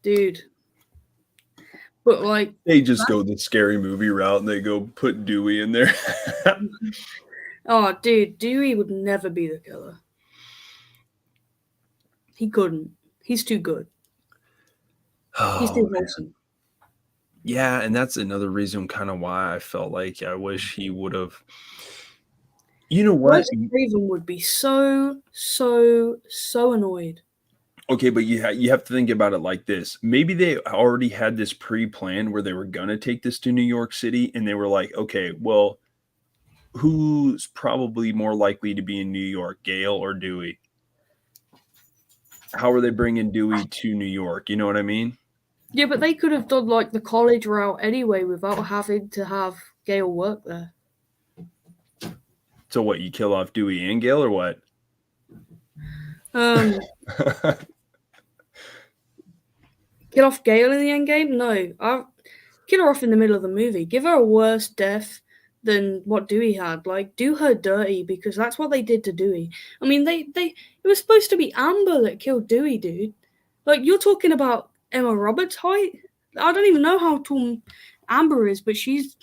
Dude. But like They just go the Scary Movie route and they go put Dewey in there. oh dude, Dewey would never be the killer. He couldn't. He's too good. He's Oh, too man. wholesome. Yeah, and that's another reason kind of why I felt like I wish he would have. You know what? Wes Craven would be so annoyed. Okay, but you have to think about it like this. Maybe they already had this pre-planned where they were gonna take this to New York City, and they were like, okay, well, who's probably more likely to be in New York, Gale or Dewey? How are they bringing Dewey to New York? You know what I mean? Yeah, but they could have done like the college route anyway without having to have Gale work there. So what? You kill off Dewey and Gale, or what? Kill off Gale in the end game? No, I'll kill her off in the middle of the movie. Give her a worse death than what Dewey had. Like, do her dirty because that's what they did to Dewey. I mean, it was supposed to be Amber that killed Dewey, dude. Like, you're talking about Emma Roberts' height. I don't even know how tall Amber is, but she's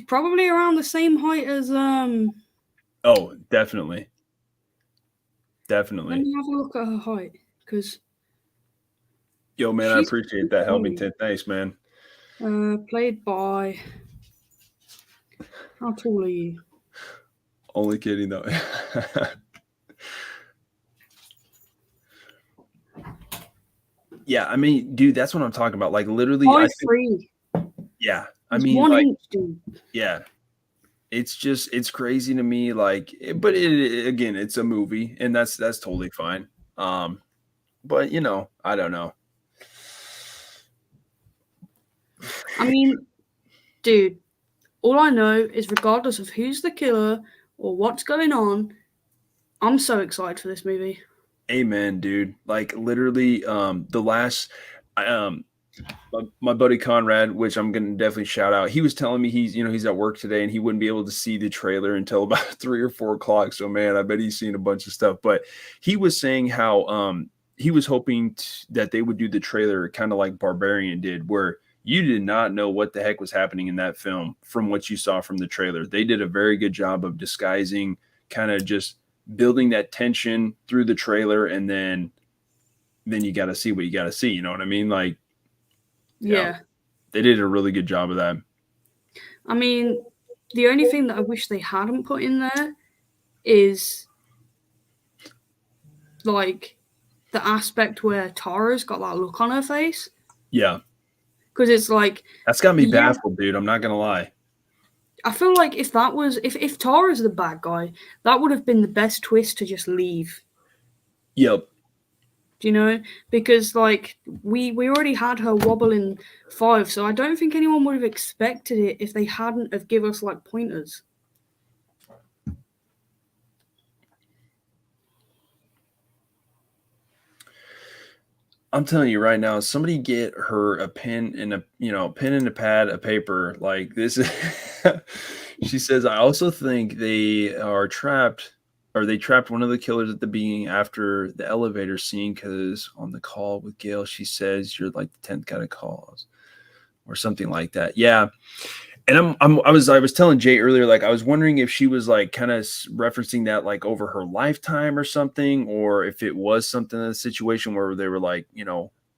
probably around the same height as Oh, definitely. Let me have a look at her height because. Yo, man, I appreciate that, Helmington. Thanks, man. Played by. How tall are you? Only kidding, though. Yeah, I mean, dude, that's what I'm talking about. Like, literally, 5'3". Yeah, I He's mean, 1 like, inch, dude. yeah, it's crazy to me. Like, but again, it's a movie, and that's totally fine. But you know, I don't know. I mean, dude, all I know is regardless of who's the killer or what's going on, I'm so excited for this movie. Amen, dude. Like literally, the last, my buddy Conrad, which I'm gonna definitely shout out. He was telling me he's at work today and he wouldn't be able to see the trailer until about 3 or 4 o'clock. So man, I bet he's seen a bunch of stuff. But he was saying how he was hoping that they would do the trailer kind of like Barbarian did, where you did not know what the heck was happening in that film from what you saw from the trailer. They did a very good job of disguising, kind of just building that tension through the trailer, and then you got to see what you got to see. You know what I mean? Like, yeah, they did a really good job of that. I mean, the only thing that I wish they hadn't put in there is like the aspect where Tara's got that look on her face. Yeah. Because it's like that's got me baffled, dude. I'm not gonna lie. I feel like if Tara's the bad guy, that would have been the best twist to just leave. Yep. Do you know? Because like we already had her wobble in 5, so I don't think anyone would have expected it if they hadn't have give us like pointers. I'm telling you right now, somebody get her a pen and a pad, a paper. Like this is she says, I also think they are trapped, or they trapped one of the killers at the beginning after the elevator scene, because on the call with Gale, she says you're like the 10th guy to call or something like that. Yeah. And I was telling Jay earlier, like I was wondering if she was like kind of referencing that like over her lifetime or something, or if it was something in a situation where they were like,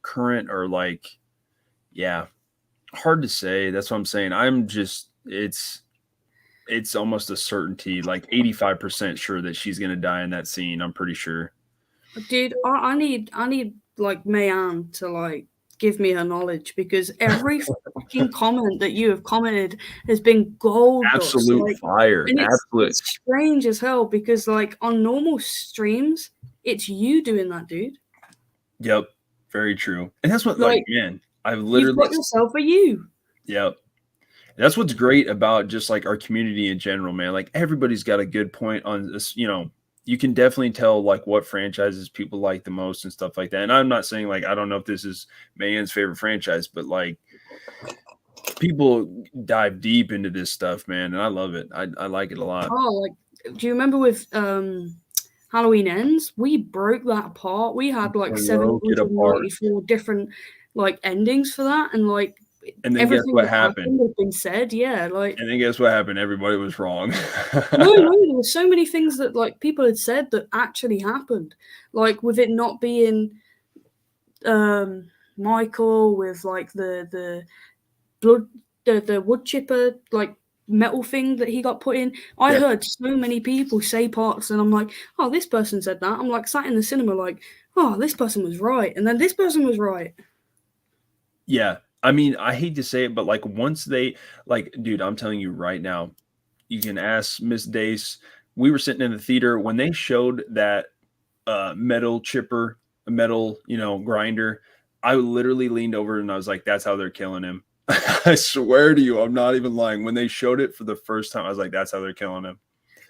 current or like, yeah, hard to say. That's what I'm saying. It's almost a certainty, like 85% sure that she's gonna die in that scene. I'm pretty sure. Dude, I need like Mayan to like give me her knowledge, because every fucking comment that you have commented has been gold. Absolute fire. And Absolute. It's strange as hell because like on normal streams, it's you doing that, dude. Yep. Very true. And that's what like man, I've literally you've got yourself a you. Yep. That's what's great about just like our community in general, man. Like everybody's got a good point on this, you can definitely tell like what franchises people like the most and stuff like that. And I'm not saying like, I don't know if this is Mayan's favorite franchise, but like people dive deep into this stuff, man. And I love it. I like it a lot. Oh, like do you remember with Halloween Ends? We broke that apart. We had like Broke it apart. 794 different like endings for that, and like And then guess everything what that happened? happened had been said. Yeah, like And then guess what happened? Everybody was wrong. no, no, there were so many things that like people had said that actually happened. Like with it not being Michael, with like the blood, the wood chipper like metal thing that he got put in. I Yeah. heard so many people say parts, and I'm like, oh, this person said that. I'm like sat in the cinema like, oh, this person was right, and then this person was right. Yeah. I mean, I hate to say it, but like once they like, dude, I'm telling you right now, you can ask Miss Dace. We were sitting in the theater when they showed that metal chipper, metal, grinder. I literally leaned over and I was like, that's how they're killing him. I swear to you, I'm not even lying. When they showed it for the first time, I was like, that's how they're killing him.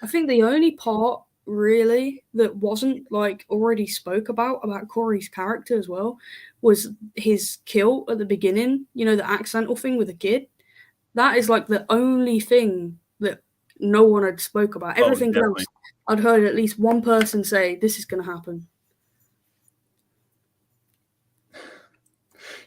I think the only part really that wasn't like already spoke about Corey's character as well was his kill at the beginning. You know, the accidental thing with the kid. That is like the only thing that no one had spoke about. Oh, Everything else, definitely. I'd heard at least one person say this is going to happen.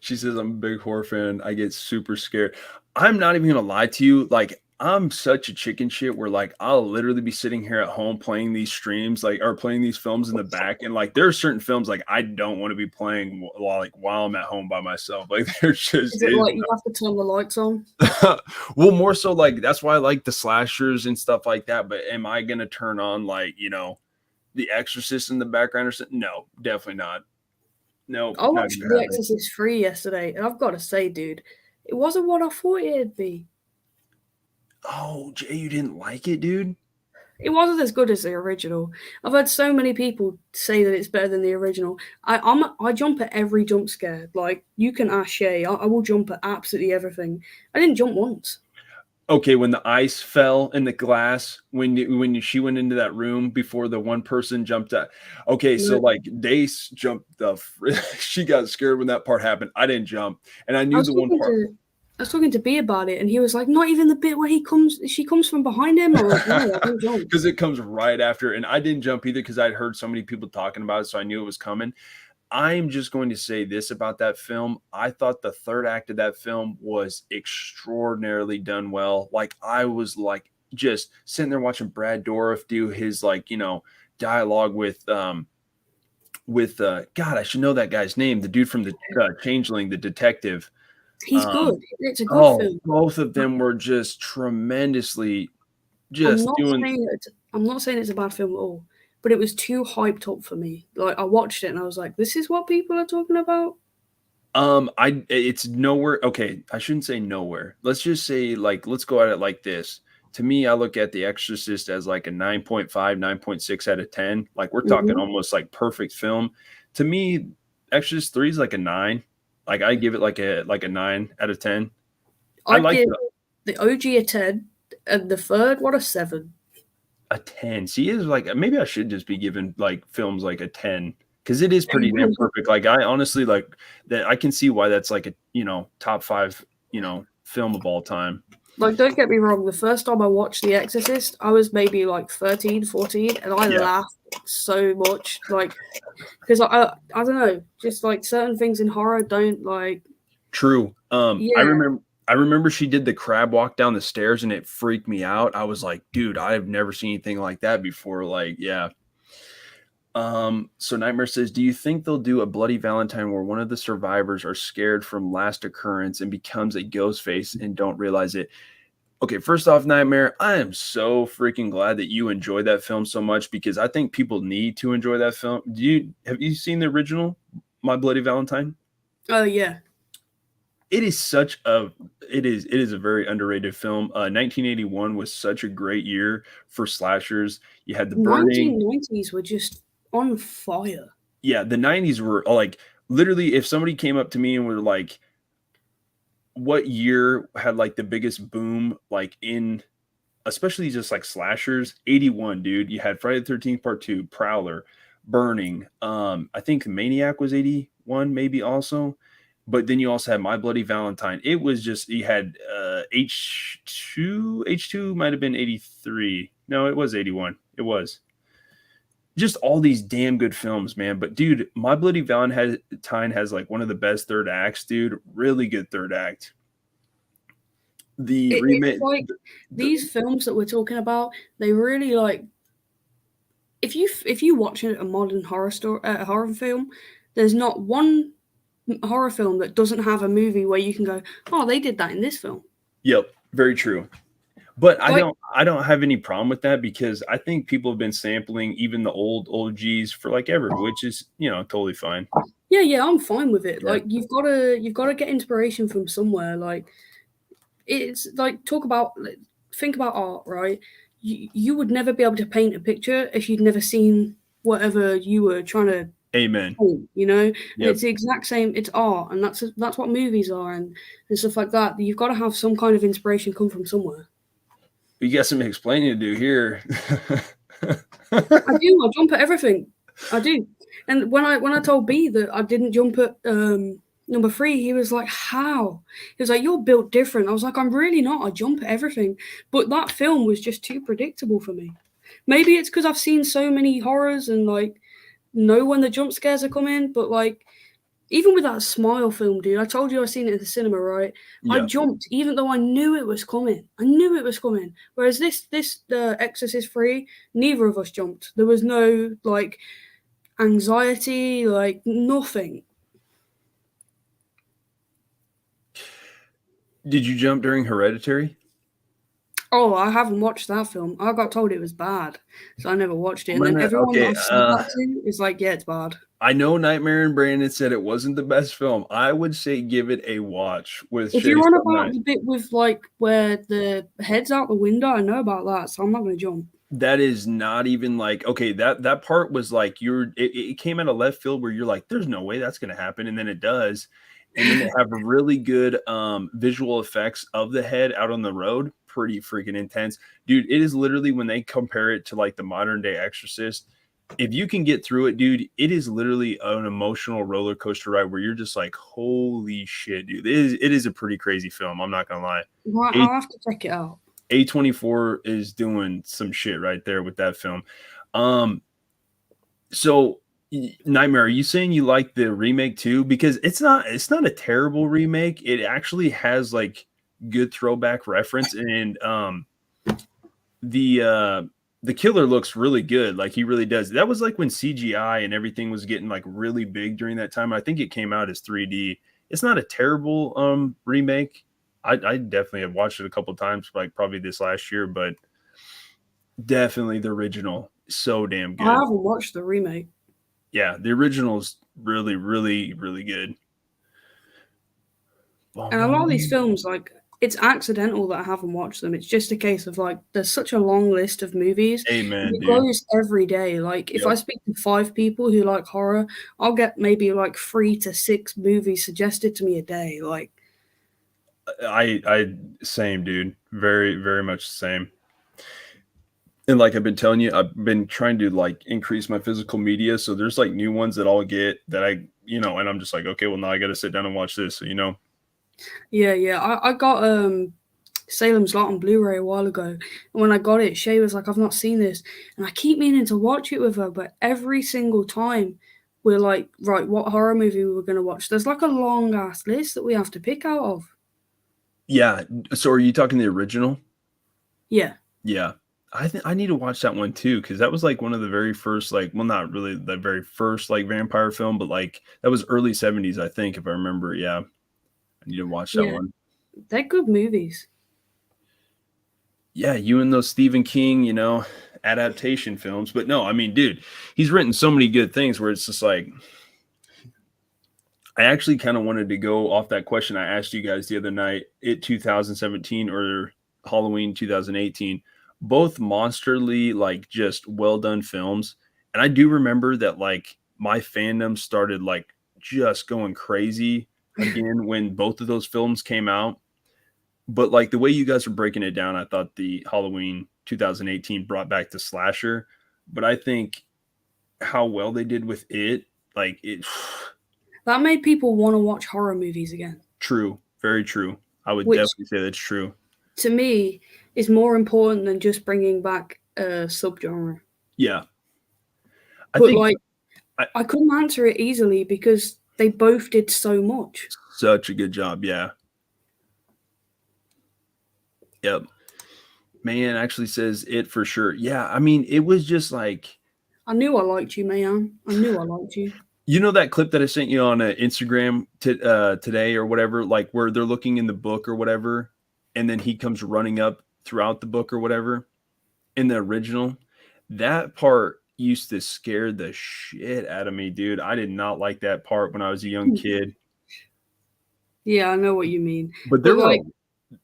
She says, I'm a big horror fan. I get super scared. I'm not even going to lie to you. Like, I'm such a chicken shit where, like, I'll literally be sitting here at home playing these streams, like, or playing these films in the back. And, like, there are certain films, like, I don't want to be playing while I'm at home by myself. Like, there just Is it is. like you have to turn the lights on? Well, more so, like, that's why I like the slashers and stuff like that. But am I going to turn on, like, The Exorcist in the background or something? No, definitely not. No, I not watched gonna The happen. Exorcist 3 yesterday, and I've got to say, dude, it wasn't what I thought it'd be. Oh, Jay, you didn't like it, dude? It wasn't as good as the original. I've heard so many people say that it's better than the original. I jump at every jump scare. Like you can ask Shay, I will jump at absolutely everything. I didn't jump once. Okay, when the ice fell in the glass, she went into that room before the one person jumped out. Okay, so No, like Dace jumped she got scared when that part happened. I didn't jump, and I I knew was the one talking part to I was talking to B about it, and he was like, "Not even the bit where she comes from behind him." I'm like, "No, I didn't jump." because it comes right after, and I didn't jump either because I'd heard so many people talking about it, so I knew it was coming. I'm just going to say this about that film. I thought the third act of that film was extraordinarily done well. Like I was like just sitting there watching Brad Dourif do his dialogue with God, I should know that guy's name, the dude from the Changeling, the detective. He's Um good. It's a good oh, film. both of them were just tremendously I'm just not doing. saying it's a bad film at all, but it was too hyped up for me. Like I watched it and I was like, "This is what people are talking about." It's nowhere. Okay, I shouldn't say nowhere. Let's just say like let's go at it like this. To me, I look at The Exorcist as like a 9.5, 9.6 out of 10. Like we're talking Hmm. almost like perfect film. To me, Exorcist 3 is like a 9. Like I give it like a 9 out of 10. I I'd like give the OG a 10, and the third one a 7. a 10. See, it's like maybe I should just be giving like films like a 10 because it is pretty damn perfect. Like I honestly like that. I can see why that's like a top 5 film of all time. Like, don't get me wrong, the first time I watched The Exorcist, I was maybe like 13, 14, and I Yeah, laughed so much. Like, because I don't know, just like certain things in horror don't like, true. I yeah. remember she did the crab walk down the stairs and it freaked me out. I was like, dude, I've never seen anything like that before. Like, yeah. So Nightmare says, do you think they'll do a Bloody Valentine where one of the survivors are scared from last occurrence and becomes a ghost face and don't realize it? Okay, first off, Nightmare, I am so freaking glad that you enjoyed that film so much because I think people need to enjoy that film. Have you seen the original, My Bloody Valentine? Oh, yeah. It is a very underrated film. 1981 was such a great year for slashers. You had The The Burning. 1990s were just on fire. Yeah, the 90s were like literally if somebody came up to me and were like, what year had like the biggest boom like in especially just like slashers? 81, dude. You had Friday the 13th Part 2, Prowler, Burning. I think Maniac was 81 maybe also. But then you also had My Bloody Valentine. It was just you had H2 might have been 83 No, it was 81. It was. Just all these damn good films, man. But dude, My Bloody Valentine has like one of the best third acts, dude. Really good third act. The It's remake, like these films that we're talking about, they really like if you watch a modern horror film, there's not one horror film that doesn't have a movie where you can go, oh, they did that in this film. yep, very true. But Like, I don't have any problem with that because I think people have been sampling even the old G's for like ever, which is, you know, totally fine. yeah, I'm fine with it. Yeah. Like you've gotta get inspiration from somewhere. Like it's like think about art, right? You would never be able to paint a picture if you'd never seen whatever you were trying to Amen. paint, you know? And Yep. it's the exact same, it's art, and that's what movies are and stuff like that. You've got to have some kind of inspiration come from somewhere. You got some explaining to do here. I do, I jump at everything. I do. And when I told B that I didn't jump at number 3, he was like, "How?" He was like, "You're built different." I was like, "I'm really not. I jump at everything." But that film was just too predictable for me. Maybe it's because I've seen so many horrors and like know when the jump scares are coming. But like even with that Smile film, dude, I told you I seen it in the cinema, right? I Yeah. jumped even though I knew it was coming. I knew it was coming. Whereas this Exorcist 3, neither of us jumped. There was no like anxiety, like nothing. Did you jump during Hereditary? Oh, I haven't watched that film. I got told it was bad, so I never watched it. I'm And then gonna everyone that okay. I've said that to is like, yeah, it's bad. I know Nightmare and Brandon said it wasn't the best film. I would say give it a watch with If Shay you're on Stone about Knight. the bit with like where the head's out the window, I know about that, so I'm not gonna jump. That is not even like okay, that part was like it came out of left field where you're like, there's no way that's gonna happen, and then it does. And then they have really good visual effects of the head out on the road. Pretty freaking intense. Dude, it is literally when they compare it to like the modern day Exorcist. If you can get through it, dude, it is literally an emotional roller coaster ride where you're just like, holy shit, dude. It is a pretty crazy film. I'm not gonna lie. Right, I'll have to check it out. A24 is doing some shit right there with that film. So Nightmare, are you saying you like the remake too? Because it's not a terrible remake. It actually has like good throwback reference and the killer looks really good. Like he really does. That was like when CGI and everything was getting like really big during that time. I think it came out as 3D. It's not a terrible remake. I definitely have watched it a couple times, like probably this last year, but definitely the original. So damn good. I haven't watched the remake. Yeah, the original's really, really, really good. And a lot of these films, like, it's accidental that I haven't watched them. It's just a case of like, there's such a long list of movies. Amen, It dude. grows every day. Like, if Yep. I speak to 5 people who like horror, I'll get maybe like 3 to 6 movies suggested to me a day. Like, I same, dude. Very, very much the same. And like I've been telling you, I've been trying to like increase my physical media. So there's like new ones that I'll get that and I'm just like, okay, well now I got to sit down and watch this. So, yeah. I got Salem's Lot on Blu-ray a while ago. And when I got it, Shay was like, I've not seen this. And I keep meaning to watch it with her, but every single time we're like, right, what horror movie we're going to watch? There's like a long ass list that we have to pick out of. yeah. So are you talking the original? Yeah. Yeah. I need to watch that one too, because that was like one of the very first, like, well, not really the very first like vampire film, but like that was early 70s, I think, if I remember. Yeah. I need to watch that one. They're good movies. Yeah, you and those Stephen King, adaptation films. But no, I mean, dude, he's written so many good things where it's just like I actually kind of wanted to go off that question I asked you guys the other night, 2017 or Halloween 2018. Both monsterly, like just well done films. And I do remember that like my fandom started like just going crazy again when both of those films came out. But like the way you guys are breaking it down, I thought the Halloween 2018 brought back the slasher. But I think how well they did with it, like it that made people want to watch horror movies again. True, very true. I would definitely say that's true. To me, is more important than just bringing back subgenre. Yeah. I But think like, I couldn't answer it easily because they both did so much. such a good job. Yeah. Yep. Man actually says it for sure. Yeah. I mean, it was just like, I knew I liked you, man. I knew I liked you. you know that clip that I sent you on Instagram today or whatever, like where they're looking in the book or whatever, and then he comes running up throughout the book or whatever in the original. That part used to scare the shit out of me, dude. I did not like that part when I was a young kid. Yeah, I know what you mean. But But like,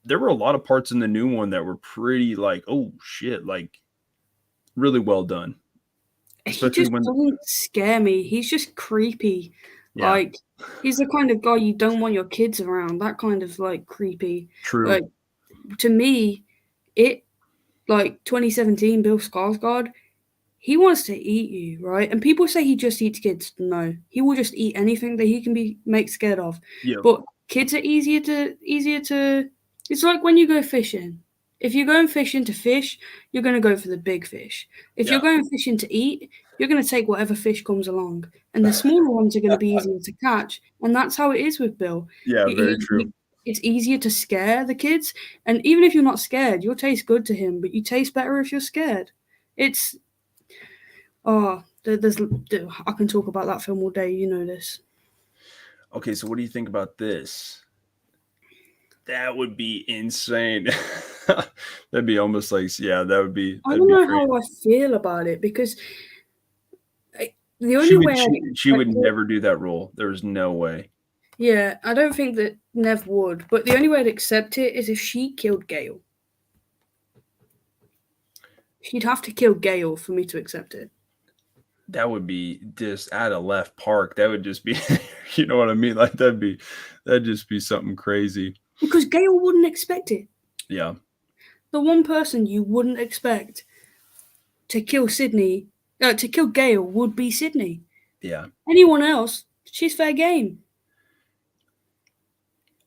there were a lot of parts in the new one that were pretty like, oh shit, like really well done. he Especially just when, doesn't scare me. He's just creepy. yeah, Like, he's the kind of guy you don't want your kids around. That kind of like creepy. true. Like, to me, it like 2017 Bill Skarsgård, he wants to eat you, right? And people say he just eats kids. No, he will just eat anything that he can be make scared of. Yeah. But kids are easier to. It's like when you go fishing. If you're going fishing to fish, you're going to go for the big fish. If you're Yeah. going fishing to eat, you're going to take whatever fish comes along, and the smaller ones are going to be easier to catch. And that's how it is with Bill. Yeah, very true. It's easier to scare the kids, and even if you're not scared, you'll taste good to him. But you taste better if you're scared. It's there's I can talk about that film all day. You know this. Okay, so what do you think about this? That would be insane. That'd be almost like, yeah, that would be. I don't know how I feel about it because the only way she would never do that role. There's no way. Yeah, I don't think that Nev would, but the only way I'd accept it is if she killed Gale. She'd have to kill Gale for me to accept it. That would be just out of left park. That would just be, you know what I mean? Like that'd just be something crazy. Because Gale wouldn't expect it. Yeah. The one person you wouldn't expect to kill Gale would be Sydney. Yeah. Anyone else, she's fair game.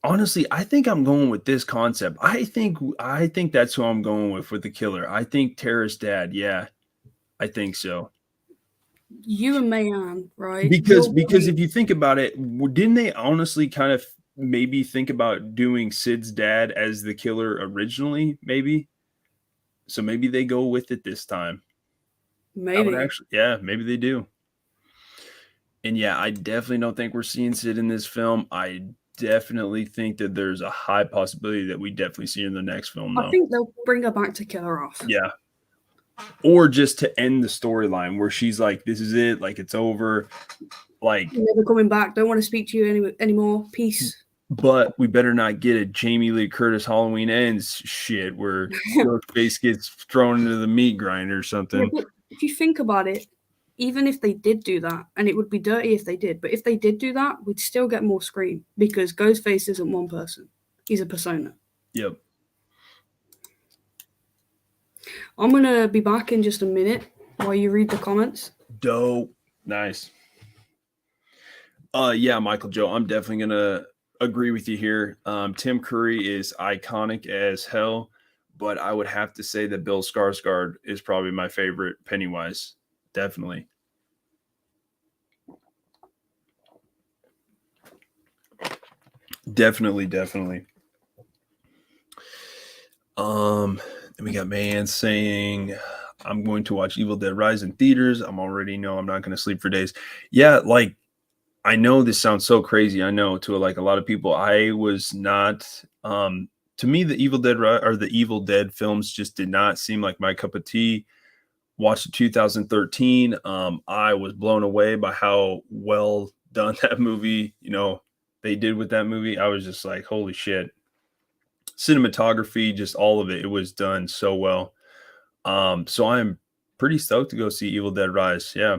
Honestly, I think I'm going with this concept. I think that's who I'm going with the killer. I think Tara's dad. Yeah, I think so. You and Mayan, right? Because if you think about it, didn't they honestly kind of maybe think about doing Sid's dad as the killer originally? Maybe. So maybe they go with it this time. Maybe. Maybe they do. And yeah, I definitely don't think we're seeing Sid in this film. I definitely think that there's a high possibility that we definitely see her in the next film, though. I think they'll bring her back to kill her off. Yeah. Or just to end the storyline where she's like, this is it, like it's over. Like, you're never coming back. Don't want to speak to you anymore. Peace. But we better not get a Jamie Lee Curtis Halloween Ends shit where Ghostface gets thrown into the meat grinder or something. Yeah, but if you think about it, even if they did do that, and it would be dirty if they did, but if they did do that, we'd still get more Scream because Ghostface isn't one person. He's a persona. Yep. I'm going to be back in just a minute while you read the comments. Dope. Nice. Yeah, Michael Joe, I'm definitely going to agree with you here. Tim Curry is iconic as hell, but I would have to say that Bill Skarsgård is probably my favorite Pennywise. Definitely. Definitely. We got Man saying, I'm going to watch Evil Dead Rise in theaters. I'm already know I'm not going to sleep for days. Yeah, like, I know this sounds so crazy. I know to like a lot of people, I was not, to me, the Evil Dead films just did not seem like my cup of tea. Watched it 2013. I was blown away by how well done that movie, they did with that movie. I was just like, holy shit. Cinematography, just all of it. It was done so well. So I'm pretty stoked to go see Evil Dead Rise. Yeah.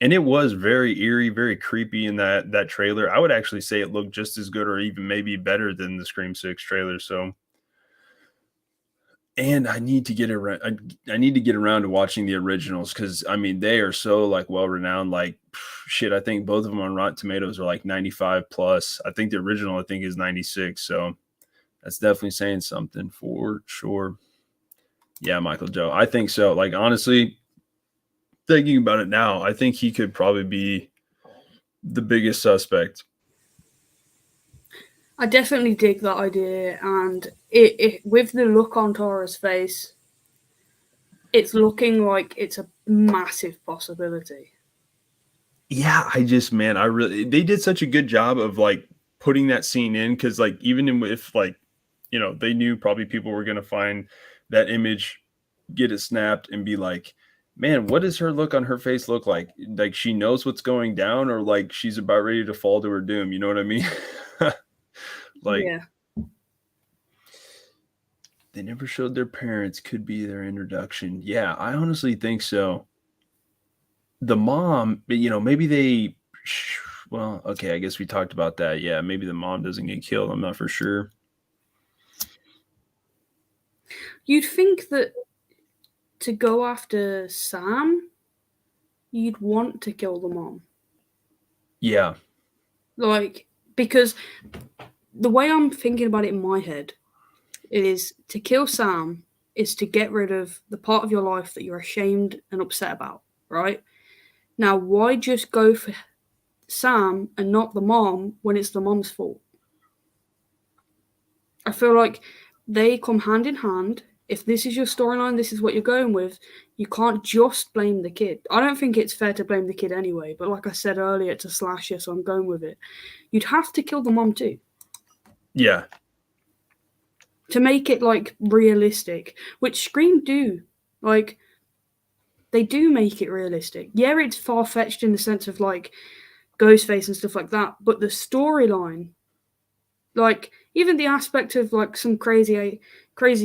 And it was very eerie, very creepy in that trailer. I would actually say it looked just as good or even maybe better than the Scream 6 trailer. So, and I need to get around. I need to get around to watching the originals because I mean they are so like well renowned. Like shit, I think both of them on Rotten Tomatoes are like 95 plus. I think the original is 96. So that's definitely saying something for sure. Yeah, Michael Joe. I think so. Like, honestly, thinking about it now, I think he could probably be the biggest suspect. I definitely dig that idea, and it with the look on Tara's face, it's looking like it's a massive possibility. Yeah, I just, man, I really, they did such a good job of like putting that scene in because, like, even if, like, they knew probably people were going to find that image, get it snapped, and be like, man, what does her look on her face look like? Like, she knows what's going down, or like she's about ready to fall to her doom. You know what I mean? Like, Yeah. they never showed their parents, could be their introduction. Yeah, I honestly think so. The mom, maybe well, okay, I guess we talked about that. Yeah, maybe the mom doesn't get killed. I'm not for sure. You'd think that to go after Sam, you'd want to kill the mom. Yeah. Like, because the way I'm thinking about it in my head is to kill Sam is to get rid of the part of your life that you're ashamed and upset about, right? Now, why just go for Sam and not the mom when it's the mom's fault? I feel like they come hand in hand. If this is your storyline, this is what you're going with, you can't just blame the kid. I don't think it's fair to blame the kid anyway, but like I said earlier, it's a slasher, so I'm going with it. You'd have to kill the mom too. Yeah. To make it like realistic, which Scream do. Like, they do make it realistic. Yeah, it's far fetched in the sense of like Ghostface and stuff like that, but the storyline, like even the aspect of like some crazy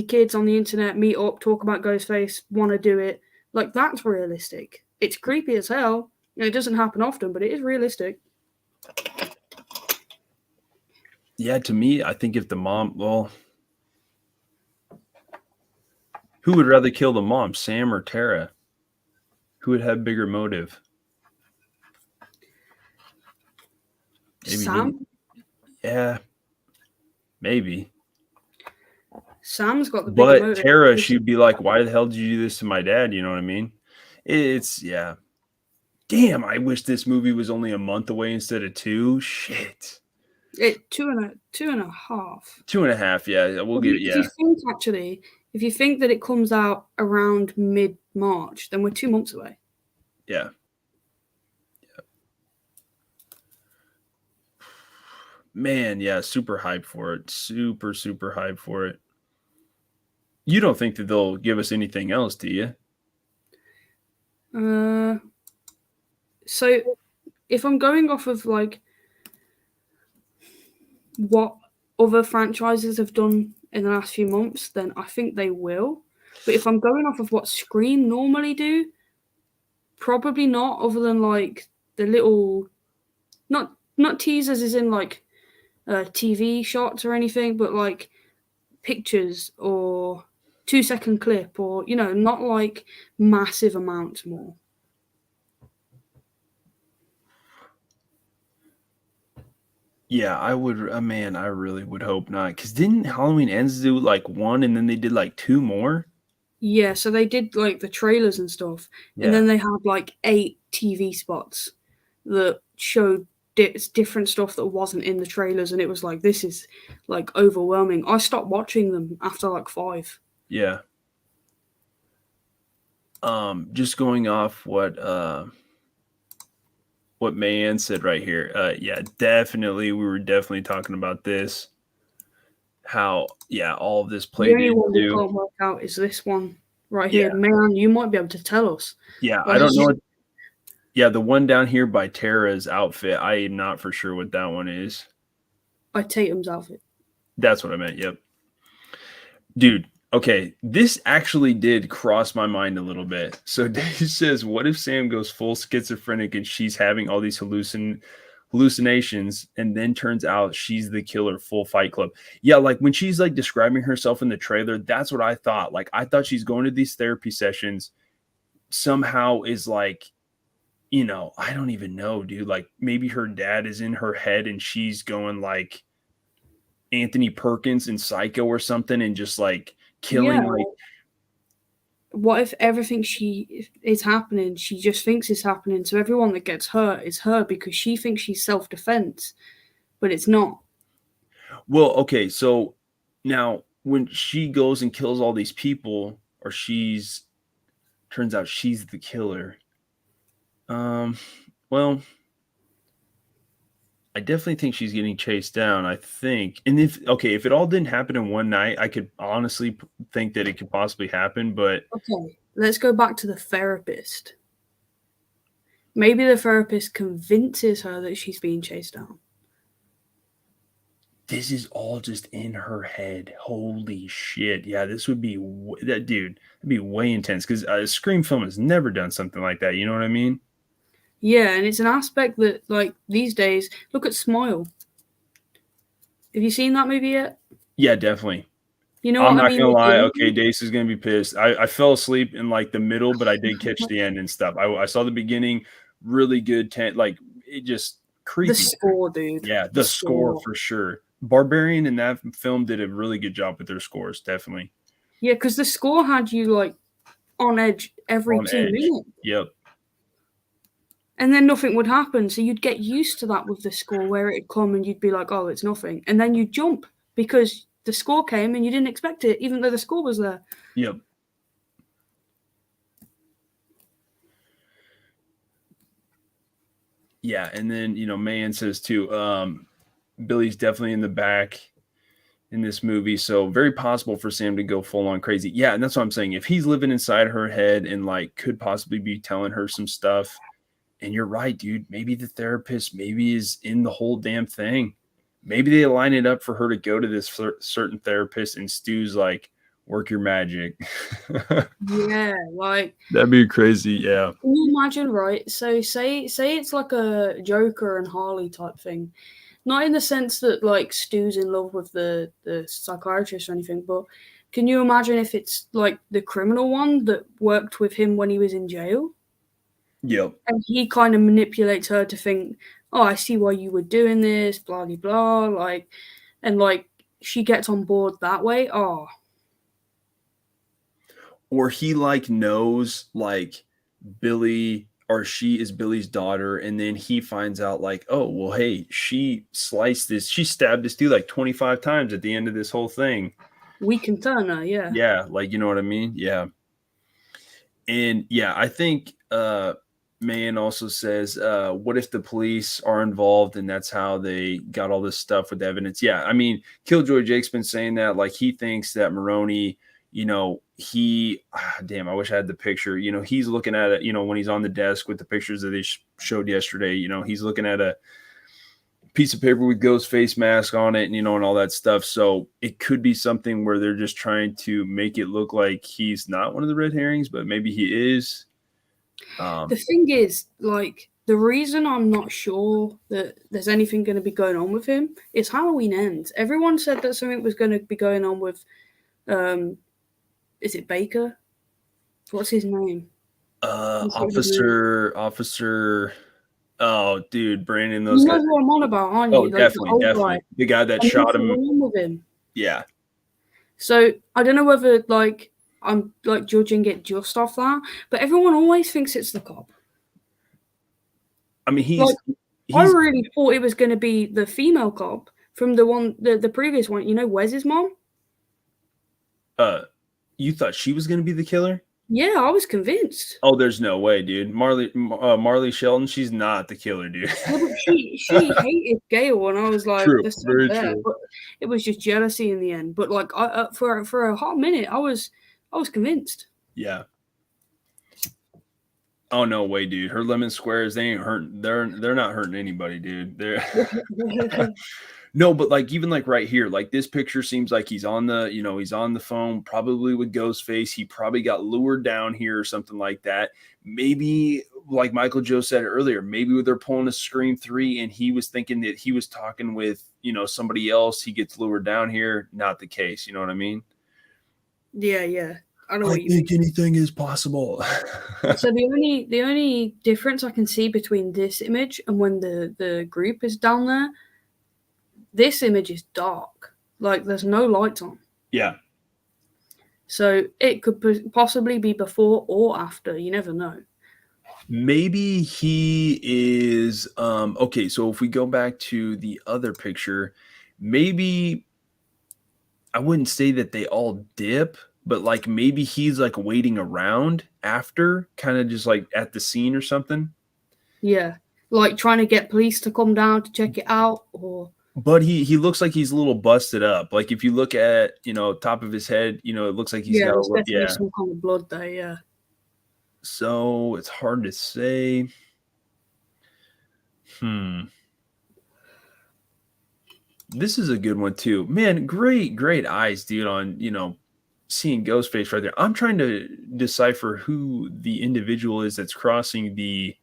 kids on the internet meet up, talk about Ghostface, want to do it, like that's realistic. It's creepy as hell. It doesn't happen often, but it is realistic. Yeah, to me, I think if the mom, well, who would rather kill the mom, Sam or Tara? Who would have bigger motive? Maybe Sam? Yeah, maybe. Sam's got the bigger But motive. Tara, she'd be like, why the hell did you do this to my dad? You know what I mean? It's, yeah. Damn, I wish this movie was only a month away instead of 2. Shit. Two and a half. 2.5, yeah. We'll give it, yeah. If you think that it comes out around mid-March, then we're 2 months away. Yeah. Man, yeah, super hyped for it. Super, super hyped for it. You don't think that they'll give us anything else, do you? So if I'm going off of like what other franchises have done in the last few months, then I think they will. But if I'm going off of what Scream normally do, probably not, other than like the little not teasers as in like TV shots or anything, but like pictures or 2-second clip, or not like massive amounts more. Yeah, I would. Man, I really would hope not. Because didn't Halloween Ends do like 1 and then they did like 2 more? Yeah, so they did like the trailers and stuff, and Yeah. then they had like 8 TV spots that showed different stuff that wasn't in the trailers, and it was like, this is like overwhelming. I stopped watching them after like 5. Yeah. Just going off what Mayan said right here. Yeah, definitely. We were definitely talking about this. How, yeah, all of this The played only one we into. can't work out is this one right Yeah. here. Man, you might be able to tell us. Yeah, Like, I don't know. Yeah, the one down here by Tara's outfit, I am not for sure what that one is. by Tatum's outfit. That's what I meant. Yep. Dude, okay, this actually did cross my mind a little bit. So Dave says, what if Sam goes full schizophrenic and she's having all these hallucinations, and then turns out she's the killer, full Fight Club? Yeah, like when she's like describing herself in the trailer, that's what I thought. Like, I thought she's going to these therapy sessions, somehow is like, I don't even know, dude. Like, maybe her dad is in her head and she's going like Anthony Perkins in Psycho or something, and just like killing, Yeah. like, what if everything she is happening, she just thinks is happening? So everyone that gets hurt is her because she thinks she's self-defense, but it's not. Well, okay, so now when she goes and kills all these people, or turns out she's the killer. Well, I definitely think she's getting chased down. I think, and if it all didn't happen in one night, I could honestly think that it could possibly happen. But Okay, let's go back to the therapist. Maybe the therapist convinces her that she's being chased down. this is all just in her head. Holy shit! Yeah, this would be that dude. That'd be way intense because a Scream film has never done something like that. You know what I mean? Yeah, and it's an aspect that, like, these days, look at Smile. Have you seen that movie yet? Yeah, definitely. You know I'm what I not mean gonna with the lie. Okay, ending? Dace is gonna be pissed. I fell asleep in like the middle, but I did catch the end and stuff. I saw the beginning, really good. Like it just The creepy. score, dude. Yeah, The the score score. for sure. Barbarian in that film did a really good job with their scores, definitely. Yeah, because the score had you, like, on edge every On 2 minutes. edge. Yep. And then nothing would happen. So you'd get used to that with the score where it'd come and you'd be like, oh, it's nothing. And then you'd jump because the score came and you didn't expect it, even though the score was there. Yep. Yeah, and then Mayan says too, Billy's definitely in the back in this movie, so very possible for Sam to go full on crazy. Yeah, and that's what I'm saying. If he's living inside her head and like could possibly be telling her some stuff, and you're right, dude, maybe the therapist maybe is in the whole damn thing. Maybe they line it up for her to go to this certain therapist, and Stu's like, work your magic. Yeah, like That'd be crazy. Yeah. can you imagine, right? So say it's like a Joker and Harley type thing. Not in the sense that like Stu's in love with the psychiatrist or anything, but can you imagine if it's like the criminal one that worked with him when he was in jail? Yep. And he kind of manipulates her to think, oh, I see why you were doing this, blah blah blah, like, and like she gets on board that way. Oh, Or he like knows like Billy or she is Billy's daughter, and then he finds out like, oh well, hey, she stabbed this dude like 25 times at the end of this whole thing. we can turn her, yeah. Yeah, like you know what I mean? Yeah. And yeah, I think Mayan also says, what if the police are involved and that's how they got all this stuff with evidence? Yeah, I mean, Killjoy Jake's been saying that, like he thinks that Maroney, damn, I wish I had the picture. He's looking at it, when he's on the desk with the pictures that they showed yesterday, he's looking at a piece of paper with ghost face mask on it, and all that stuff. So it could be something where they're just trying to make it look like he's not one of the red herrings, but maybe he is. The thing is, like, the reason I'm not sure that there's anything going to be going on with him is Halloween ends. Everyone said that something was going to be going on with, is it Baker? What's his name? Officer. Oh, dude, Brandon, You those know guys. who I'm on about, aren't you? Oh, Like the definitely, old definitely. guy. The guy that And shot nothing him. went on with him. Yeah. So I don't know whether like I'm like judging it just off that, but everyone always thinks it's the cop. I mean, I he's really thought it was going to be the female cop from the previous one. You know, Wes's mom. you thought she was going to be the killer? Yeah, I was convinced. Oh, there's no way, dude. Marley Shelton, she's not the killer, dude. Yeah, but she hated Gail, and I was like, True, "That's very there." true. But it was just jealousy in the end. But like, for a hot minute, I was convinced. Yeah. Oh no way, dude. Her lemon squares, they ain't hurting. They're not hurting anybody, dude. They're no, but like even like right here, like this picture seems like he's on the phone, probably with Ghostface. He probably got lured down here or something like that. Maybe like Michael Joe said earlier, maybe they're pulling a Scream 3 and he was thinking that he was talking with somebody else. He gets lured down here. Not the case. You know what I mean? Yeah. I know I what you think mean. anything is possible. So the only difference I can see between this image and when the group is down there, this image is dark. Like there's no lights on. Yeah. So it could possibly be before or after. You never know. Maybe he is okay, so if we go back to the other picture, maybe I wouldn't say that they all dip, but like maybe he's like waiting around after, kind of just like at the scene or something. Yeah, like trying to get police to come down to check it out, or But he looks like he's a little busted up. Like if you look at, top of his head, it looks like he's yeah, got a there's little, definitely yeah. some kind of blood there. Yeah. So it's hard to say. Hmm. This is a good one too. Man, great eyes, dude, on, seeing Ghostface right there. I'm trying to decipher who the individual is that's crossing the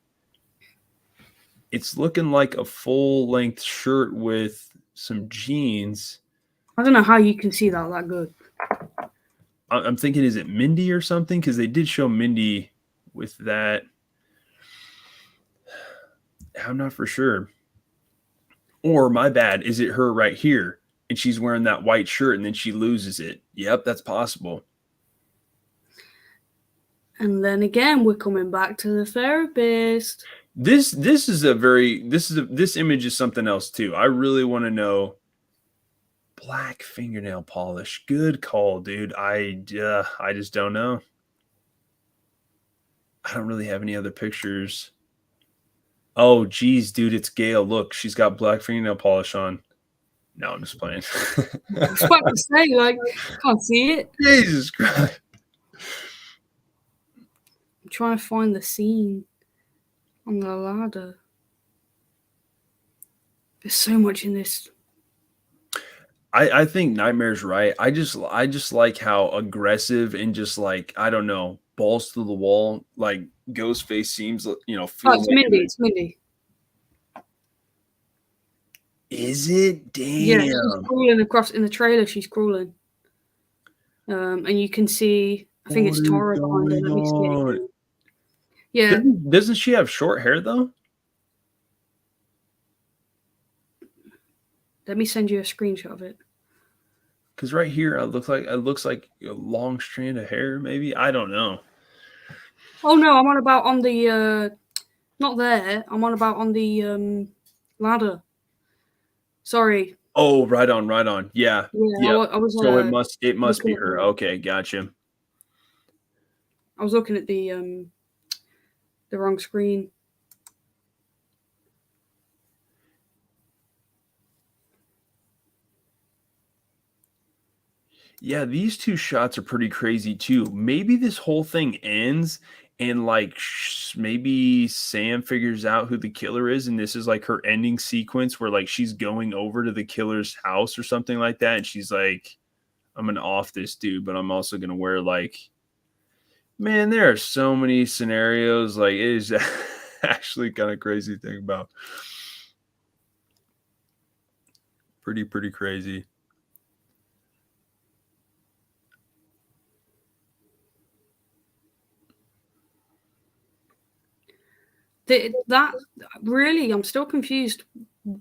it's looking like a full-length shirt with some jeans. I don't know how you can see that good. I'm thinking, is it Mindy or something? Because they did show Mindy with that. I'm not for sure. Or my bad, is it her right here? And she's wearing that white shirt and then she loses it. Yep, that's possible. And then again, we're coming back to the therapist. This image is something else too. I really want to know. Black fingernail polish. Good call, dude. I just don't know. I don't really have any other pictures. Oh, geez, dude, it's Gail. Look, she's got black fingernail polish on. No, I'm just playing. I was about to say, like, can't see it. Jesus Christ. I'm trying to find the scene on the ladder. There's so much in this. I think Nightmare's right. I just like how aggressive and just like, I don't know, balls to the wall, like Ghostface seems, Oh, feels it's like. Mindy. It's Mindy. Is it? Yeah, she's Damn. crawling across in the trailer. She's crawling, and you can see. I think What it's is Tara behind her. going Let me see it on? again. Yeah, Doesn't she have short hair though? let me send you a screenshot of it. Because right here, it looks like a long strand of hair. Maybe, I don't know. Oh no, I'm on about on the not there. I'm on about on the ladder. Sorry. Oh, right on, right on. Yeah, Yeah, yeah. I was So it must looking be at her. the Okay, gotcha. I was looking at the wrong screen. Yeah, these two shots are pretty crazy too. Maybe this whole thing ends and like maybe Sam figures out who the killer is and this is like her ending sequence where like she's going over to the killer's house or something like that and she's like, I'm gonna off this dude, but I'm also gonna wear like, man, there are so many scenarios. Like, it is actually kind of crazy to think about. Pretty crazy. That really, I'm still confused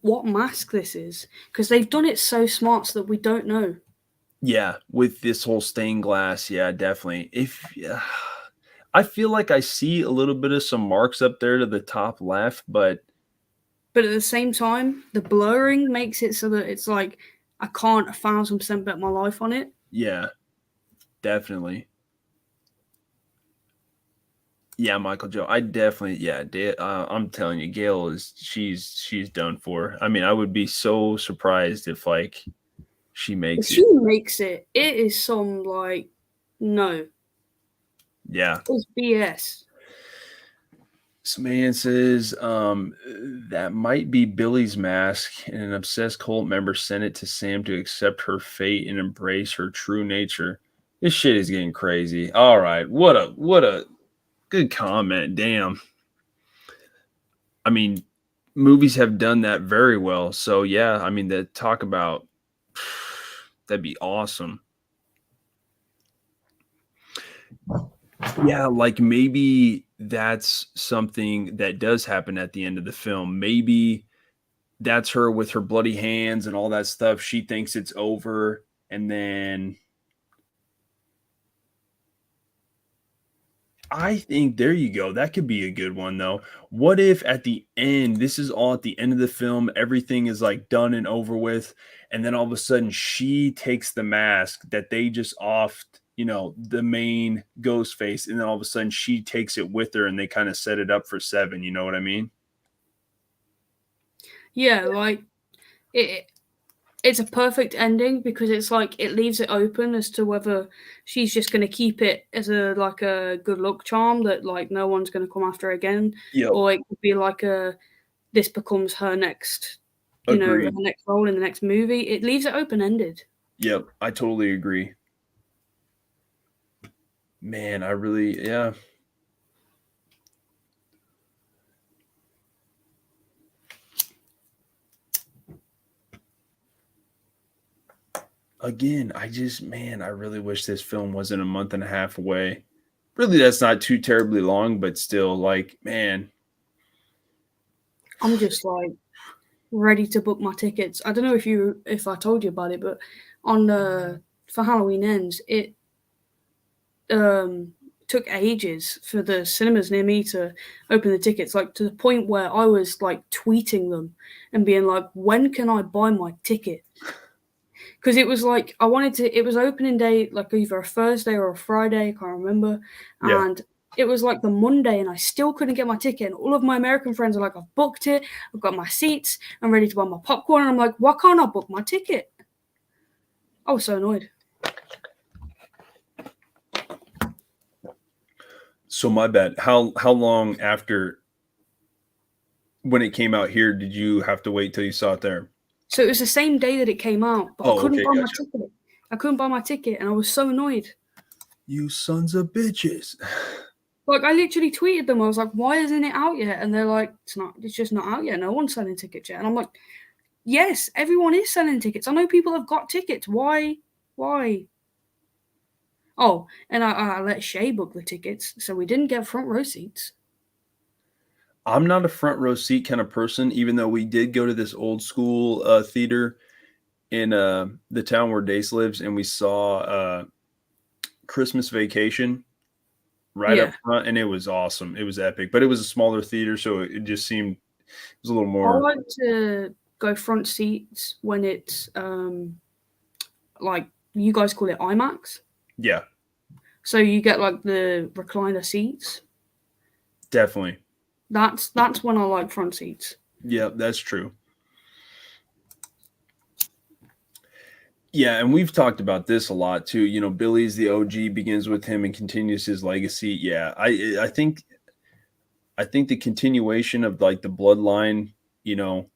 what mask this is because they've done it so smart so that we don't know. Yeah, with this whole stained glass, yeah, definitely. I feel like I see a little bit of some marks up there to the top left, but But at the same time, the blurring makes it so that it's like I can't 1,000% bet my life on it. yeah, definitely. Yeah, Michael Joe. I definitely, yeah. I'm telling you, Gail she's done for. I mean, I would be so surprised if like she If makes she it. makes it, it is some like no, Yeah. it's BS. This man says that might be Billy's mask, and an obsessed cult member sent it to Sam to accept her fate and embrace her true nature. This shit is getting crazy. All right, what a good comment. Damn. I mean, movies have done that very well. So yeah, I mean, the talk about that'd be awesome. Yeah, like maybe that's something that does happen at the end of the film. Maybe that's her with her bloody hands and all that stuff. She thinks it's over, and then I think there you go. That could be a good one though. What if at the end, this is all at the end of the film, everything is like done and over with, and then all of a sudden she takes the mask that they just offed, the main ghost face, and then all of a sudden she takes it with her and they kind of set it up for seven, you know what I mean? Yeah, like it. It's a perfect ending because it's like it leaves it open as to whether she's just going to keep it as a good luck charm that like no one's going to come after her again, Yep. or it could be like this becomes her next, her Agreed. next role in the next movie. It leaves it open ended. Yep. I totally agree. Man, yeah. Again, I really wish this film wasn't a month and a half away. Really, that's not too terribly long, but still, like, man, I'm just like ready to book my tickets. I don't know if I told you about it, but on for Halloween Ends, it took ages for the cinemas near me to open the tickets, like to the point where I was like tweeting them and being like, when can I buy my ticket? Because it was like it was opening day like either a Thursday or a Friday, I can't remember. yeah. And it was like the Monday and I still couldn't get my ticket. And all of my American friends are like, I've booked it, I've got my seats, I'm ready to buy my popcorn. And I'm like, why can't I book my ticket? I was so annoyed. So my bad. How long after when it came out here did you have to wait till you saw it there? So it was the same day that it came out, but I Oh, couldn't okay, buy my gotcha. ticket. I couldn't buy my ticket and I was so annoyed. You sons of bitches. Like I literally tweeted them. I was like, "Why isn't it out yet?" And they're like, It's just not out yet. No one's selling tickets yet." And I'm like, "Yes, everyone is selling tickets. I know people have got tickets. Why? Why?" Oh, and I let Shay book the tickets, so we didn't get front row seats. I'm not a front row seat kind of person, even though we did go to this old school theater in the town where Dace lives, and we saw Christmas Vacation right up Yeah, front, and it was awesome. It was epic, but it was a smaller theater, so it just seemed it was a little I more. like to go front seats when it's like you guys call it IMAX. Yeah, So you get like the recliner seats. definitely. That's when I like front seats. Yeah, that's true. Yeah, and we've talked about this a lot too. Billy's the OG, begins with him and continues his legacy. Yeah, I think the continuation of like the bloodline, you know,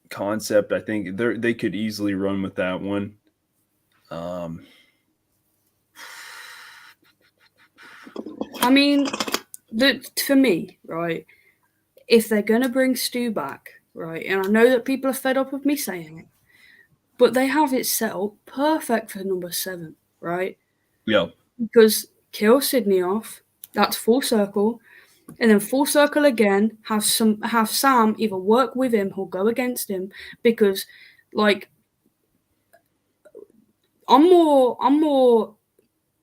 concept. I think they could easily run with that one. Um, I mean, for me, right? If they're gonna bring Stu back, right, and I know that people are fed up of me saying it, but they have it set up perfect for number 7, right? yeah, Because kill Sydney off, that's full circle, and then full circle again. Have Sam either work with him or go against him because, like, I'm more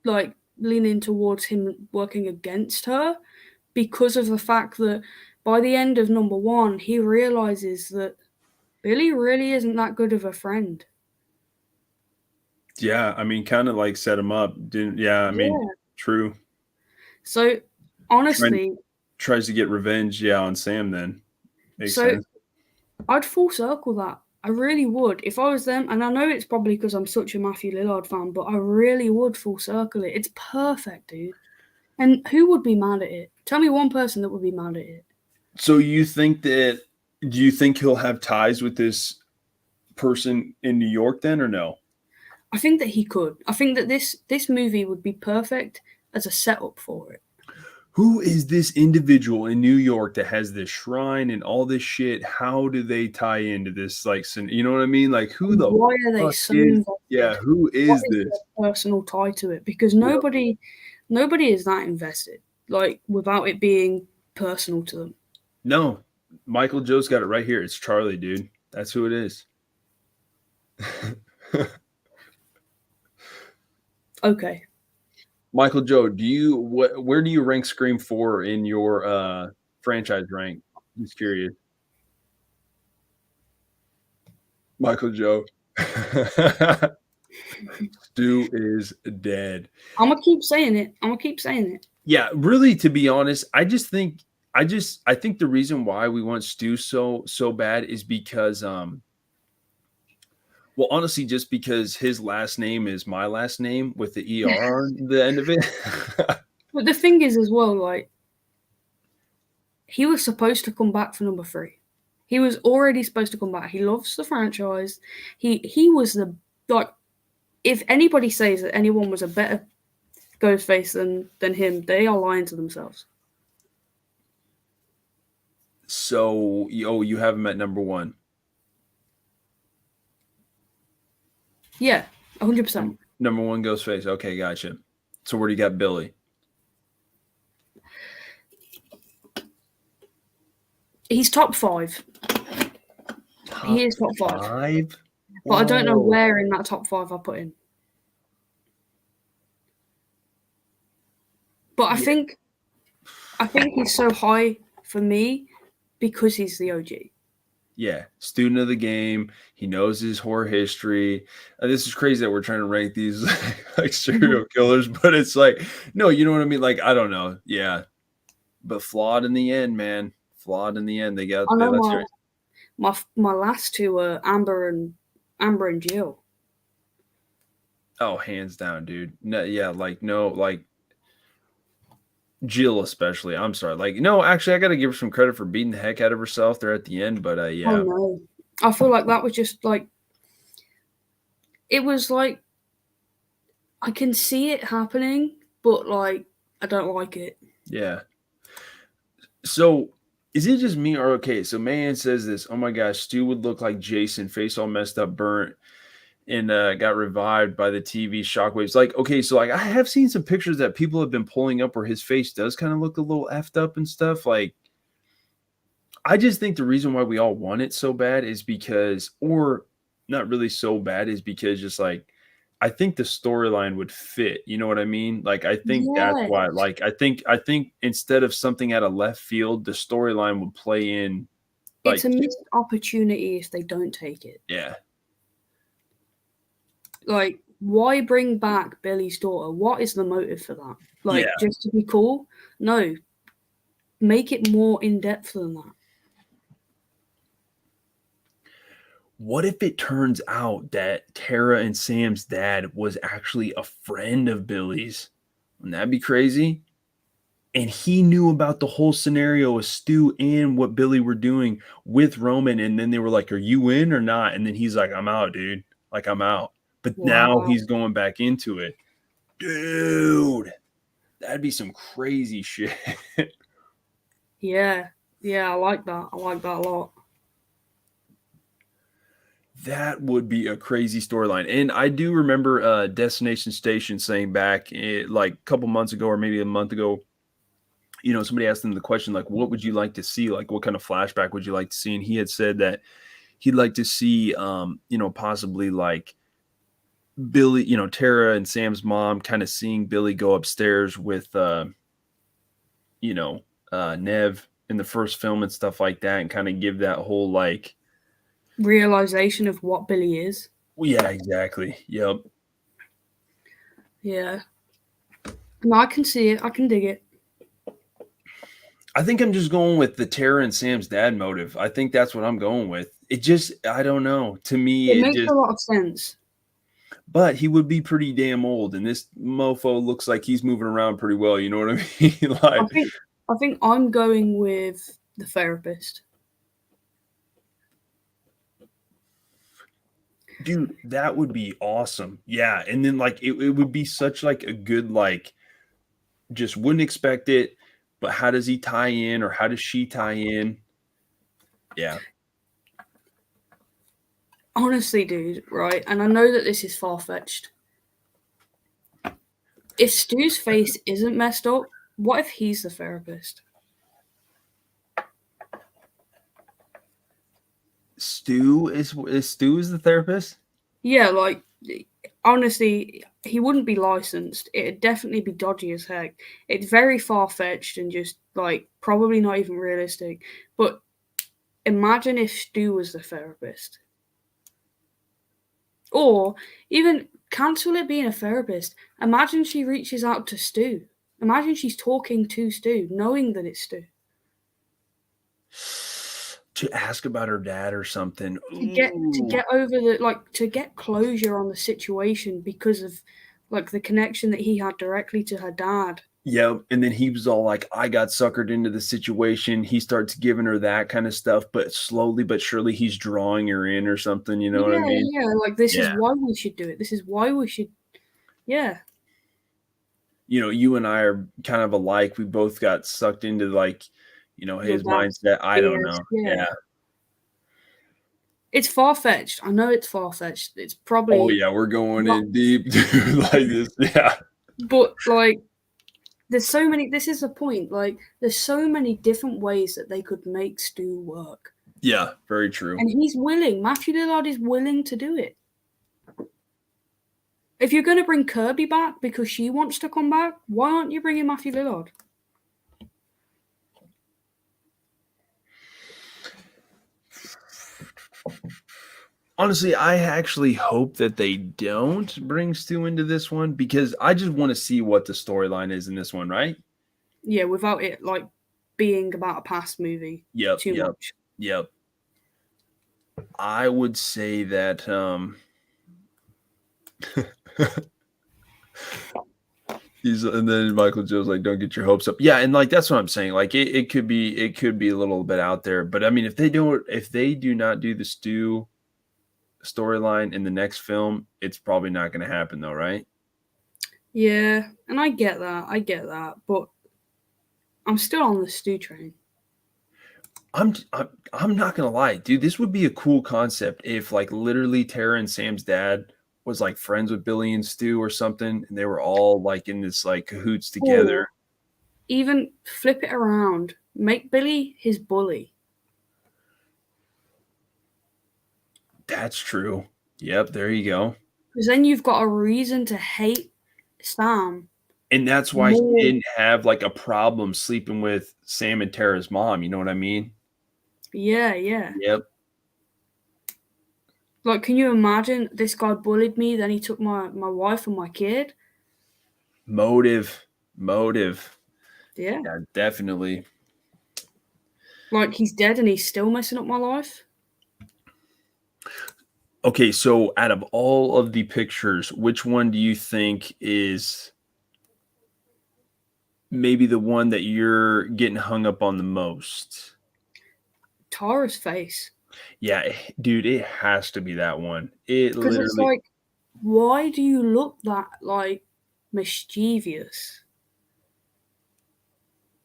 like leaning towards him working against her because of the fact that by the end of number 1, he realizes that Billy really isn't that good of a friend. yeah. I mean, kind of like set him up. Didn't? Yeah, I mean, Yeah. true. So Trying honestly, tries to get revenge. Yeah, on Sam. Then makes so sense. I'd full circle that. I really would. If I was them, and I know it's probably because I'm such a Matthew Lillard fan, but I really would full circle it. It's perfect, dude. And who would be mad at it? Tell me one person that would be mad at it. So you think that? Do you think he'll have ties with this person in New York then, or no? I think that he could. I think that this movie would be perfect as a setup for it. Who is this individual in New York that has this shrine and all this shit? How do they tie into this? Like, you know what I mean? Like, who And the why are they fuck so is? Yeah, invested? who What is is this? their personal tie to it? Because Yeah. nobody is that invested, like without it being personal to them. No, Michael Joe's got it right here. It's Charlie, dude. That's who it is. Okay. Michael Joe, where do you rank Scream 4 in your franchise rank? Just curious. Michael Joe. Stu is dead. I'm gonna keep saying it. I'm gonna keep saying it. Yeah, really, to be honest, I think the reason why we want Stu so bad is because well, honestly, just because his last name is my last name with the ER on the end of it. But the thing is, as well, like he was supposed to come back for number 3. He was already supposed to come back. He loves the franchise. He was the like. If anybody says that anyone was a better Ghostface than him, they are lying to themselves. So, you have him at number 1. Yeah, 100%. Number 1 Ghostface. Okay, gotcha. So where do you got Billy? He's top 5. He is top 5. 5? But I don't know where in that top 5 I put him. But I think he's so high for me because he's the OG. Yeah, student of the game. He knows his horror history. This is crazy that we're trying to rank these like serial killers, but it's like, no, you know what I mean? Like, I don't know. Yeah. But flawed in the end, man. Flawed in the end. They got I know that's my last two were Amber and Jill. Oh, hands down, dude. No, yeah, like no, like Jill especially. I'm sorry. Like, no, actually, I got to give her some credit for beating the heck out of herself there at the end. But yeah, Oh no, I feel like that was just like it was like I can see it happening, but like I don't like it. yeah. So is it just me or okay? So man says this. Oh my gosh, Stu would look like Jason, face all messed up, burnt, and got revived by the TV shockwaves. Like, okay, so like I have seen some pictures that people have been pulling up where his face does kind of look a little effed up and stuff. Like, I just think the reason why we all want it so bad is because, or not really so bad, is because just like I think the storyline would fit. You know what I mean? Like I think that's Yeah, why. Like I think instead of something out of left field, the storyline would play in. it's Like, a missed opportunity if they don't take it. yeah, Like, why bring back Billy's daughter? What is the motive for that? Like, yeah. just to be cool? No, make it more in depth than that. What if it turns out that Tara and Sam's dad was actually a friend of Billy's? Wouldn't that be crazy? And he knew about the whole scenario with Stu and what Billy were doing with Roman. And then they were like, "Are you in or not?" And then he's like, "I'm out, dude. Like, I'm out." But now Wow. he's going back into it. Dude, that'd be some crazy shit. Yeah, I like that. I like that a lot. That would be a crazy storyline. And I do remember Destination Station saying back like a couple months ago or maybe a month ago, somebody asked him the question, like, what would you like to see? Like, what kind of flashback would you like to see? And he had said that he'd like to see, possibly like Billy, Tara and Sam's mom kind of seeing Billy go upstairs with, Nev in the first film and stuff like that and kind of give that whole like, Realization of what Billy is. well, yeah, exactly. Yep. Yeah. No, I can see it. I can dig it. I think I'm just going with the Tara and Sam's dad motive. I think that's what I'm going with. It just, I don't know. To me, It it makes just, a lot of sense. but he would be pretty damn old, and this mofo looks like he's moving around pretty well. You know what I mean? I Like, think I'm going with the therapist. dude, that would be awesome. Yeah, and then like it would be such like a good like, just wouldn't expect it, but how does he tie in, or how does she tie in? Yeah, Honestly, dude, right? And I know that this is far fetched. If Stu's face isn't messed up, what if he's the therapist? Stu is the therapist. Yeah, like honestly, he wouldn't be licensed. It'd definitely be dodgy as heck. It's very far fetched and just like probably not even realistic. But imagine if Stu was the therapist, or even cancel it being a therapist. Imagine she reaches out to Stu. Imagine she's talking to Stu, knowing that it's Stu. To ask about her dad or something. To Ooh. get over the to get closure on the situation because of like the connection that he had directly to her dad. Yep, and then he was all like, "I got suckered into the situation." He starts giving her that kind of stuff, but slowly but surely he's drawing her in or something, you know what I Yeah, mean? yeah, like this is Yeah. why we should do it. This is why we should. Yeah, You know, you and I are kind of alike. We both got sucked into, like, your his dad's mindset. I don't BS. know. Yeah, Yeah. it's far fetched. I know it's far fetched. It's Oh, probably yeah, we're going not, in deep, dude, like this. Yeah. but like there's so many. This is the point. Like there's so many different ways that they could make Stu work, Yeah, very true. and he's willing. Matthew Lillard is willing to do it. If you're going to bring Kirby back because she wants to come back, why aren't you bringing Matthew Lillard? Honestly, I actually hope that they don't bring Stu into this one because I just wanna see what the storyline is in this one, right? Yeah, without it like being about a past movie Yep, too yep, much. yep. I would say that, he's and then Michael Joe's like, "Don't get your hopes up." Yeah, and, like, that's what I'm saying, like, it could be a little bit out there, but, I mean, if they do not do the Stu storyline in the next film, it's probably not gonna happen though, right? Yeah, and I get that. I get that, but I'm still on the Stu train. I'm not gonna lie, dude. This would be a cool concept if, like, literally Tara and Sam's dad was like friends with Billy and Stu or something, and they were all like in this like cahoots together. Or even flip it around. Make Billy his bully. That's true. Yep, there you go. Because then you've got a reason to hate Sam And that's why he more. didn't have like a problem sleeping with Sam and Tara's mom. You know what I mean? Yeah, yeah. Yep. Like, can you imagine this guy bullied me, then he took my wife and my kid? Motive. Motive. Yeah. Yeah, definitely. Like, he's dead and he's still messing up my life? Okay, so out of all of the pictures, which one do you think is maybe the one that you're getting hung up on the most? Tara's face. Yeah, dude, it has to be that one. It Because it's literally like, why do you look that, like, mischievous?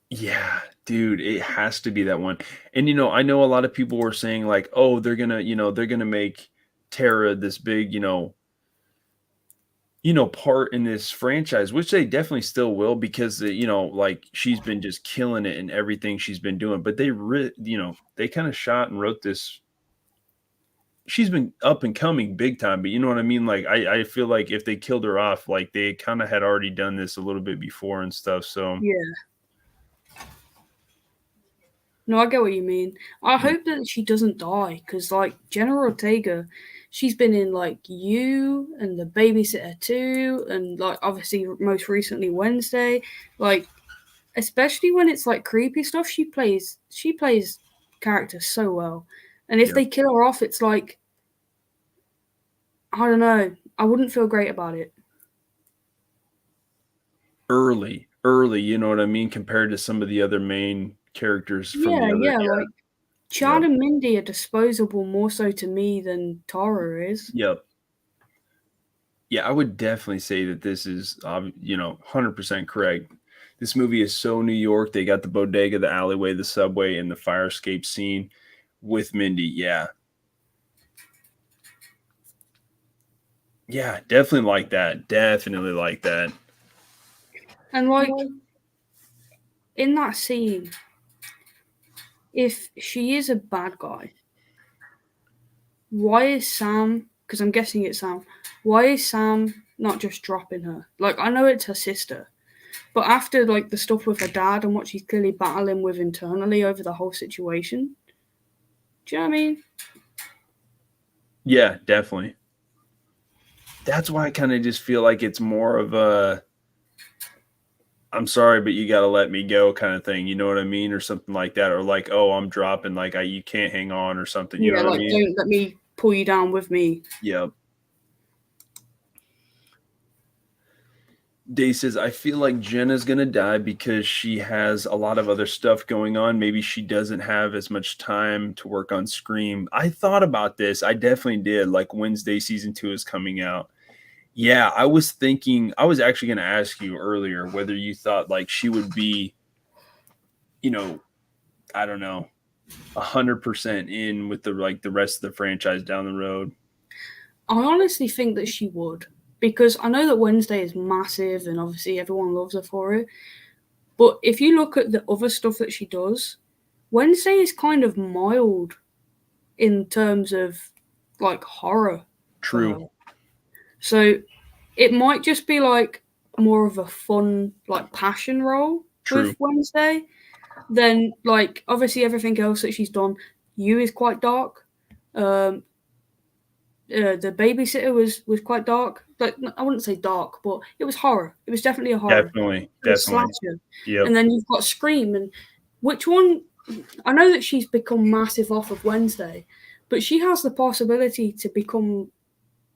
yeah, dude, it has to be that one. And, I know a lot of people were saying like, "Oh, they're gonna make Tara this big, part in this franchise," which they definitely still will because, like, she's been just killing it in everything she's been doing, but they kinda shot and wrote this. She's been up and coming big time, but you know what I mean? Like, I feel like if they killed her off, like, they kinda had already done this a little bit before and stuff, so Yeah. No, I get what you mean. I yeah. hope that she doesn't die because, like, Jenna Ortega, she's been in, like, You and The Babysitter 2 and, like, obviously most recently Wednesday. Like, especially when it's, like, creepy stuff, she plays characters so well. And if Yep. they kill her off, it's like, I don't know. I wouldn't feel great about it. Early, you know what I mean, compared to some of the other main characters from Yeah, the other yeah, yeah, like, Chad yep, and Mindy are disposable more so to me than Tara is. yep. Yeah, I would definitely say that this is, 100% correct. This movie is so New York. They got the bodega, the alleyway, the subway, and the fire escape scene with Mindy. Yeah. Yeah, definitely like that. Definitely like that. And, like, in that scene, if she is a bad guy, why is Sam because I'm guessing it's Sam. Why is Sam not just dropping her? Like, I know it's her sister, but after like the stuff with her dad and what she's clearly battling with internally over the whole situation, do you know what I mean? Yeah, definitely. That's why I kind of just feel like it's more of a I'm sorry, but you got to let me go kind of thing. You know what I mean? Or something like that. Or like, oh, I'm dropping, like you can't hang on or something. You know Yeah, what I like mean? don't let me pull you down with me. Yep. Day says, I feel like Jenna's going to die because she has a lot of other stuff going on. Maybe she doesn't have as much time to work on Scream. I thought about this. I definitely did. Like Wednesday season 2 is coming out. Yeah, I was thinking, I was actually going to ask you earlier whether you thought like she would be, you know, I don't know, 100% in with the rest of the franchise down the road. I honestly think that she would, because I know that Wednesday is massive and obviously everyone loves her for it. But if you look at the other stuff that she does, Wednesday is kind of mild in terms of like horror for her. True. So it might just be like more of a fun, like passion role True. with Wednesday than like obviously everything else that she's done. You is quite dark. The babysitter was quite dark. Like I wouldn't say dark, but it was horror. It was definitely a horror. Definitely. It was Definitely. slasher. Yep. And then you've got Scream. And which one? I know that she's become massive off of Wednesday, but she has the possibility to become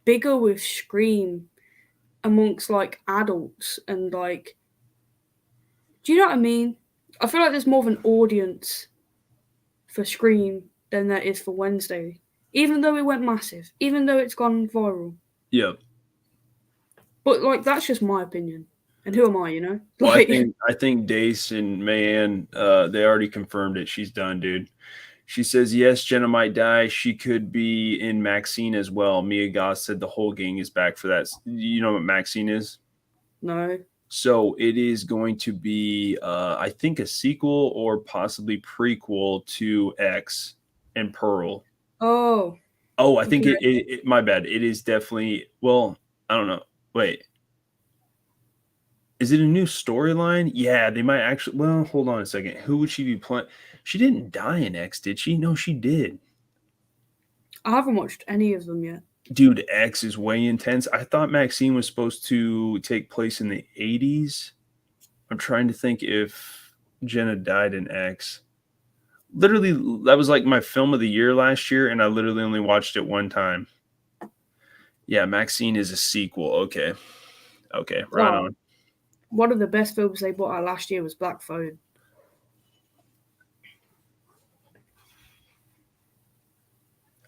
bigger with Scream amongst like adults and like. Do you know what I mean? I feel like there's more of an audience for Scream than there is for Wednesday. Even though it went massive, even though it's gone viral. Yep. But like that's just my opinion. And who am I, you know? Well, Like, I think Dace and Mayanne, they already confirmed it. She's done, dude. She says, yes, Jenna might die. She could be in Maxine as well. Mia Goth said the whole gang is back for that. You know what Maxine is? no. So it is going to be, I think, a sequel or possibly prequel to X and Pearl. Oh. Oh, I think okay. my bad. It is definitely, well, I don't know. Wait. Is it a new storyline? Yeah, they might actually. Well, hold on a second. Who would she be playing? She didn't die in X, did she? No, she did. I haven't watched any of them yet. Dude, X is way intense. I thought Maxine was supposed to take place in the 80s. I'm trying to think if Jenna died in X. Literally, that was like my film of the year last year, and I literally only watched it one time. Yeah, Maxine is a sequel. Okay. Okay, right on. One of the best films they brought out last year was Black Phone.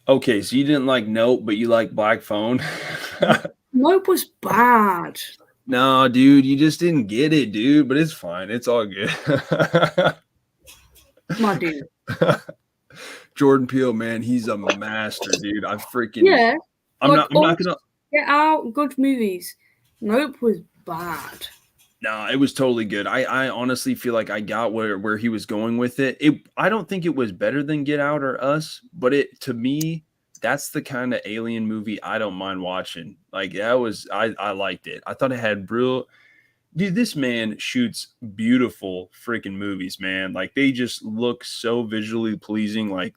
Okay, so you didn't like Nope, but you like Black Phone. Nope was bad. No, dude, you just didn't get it, dude. But it's fine. It's all good. My dude. Jordan Peele, man, he's a master, dude. I freaking Yeah. I'm not gonna. Get out, good movies. Nope was bad. No, it was totally good. I honestly feel like I got where he was going with it. I don't think it was better than Get Out or Us, but it to me, that's the kind of alien movie I don't mind watching. Like that was I liked it. I thought it had real dude, this man shoots beautiful freaking movies, man. Like they just look so visually pleasing. Like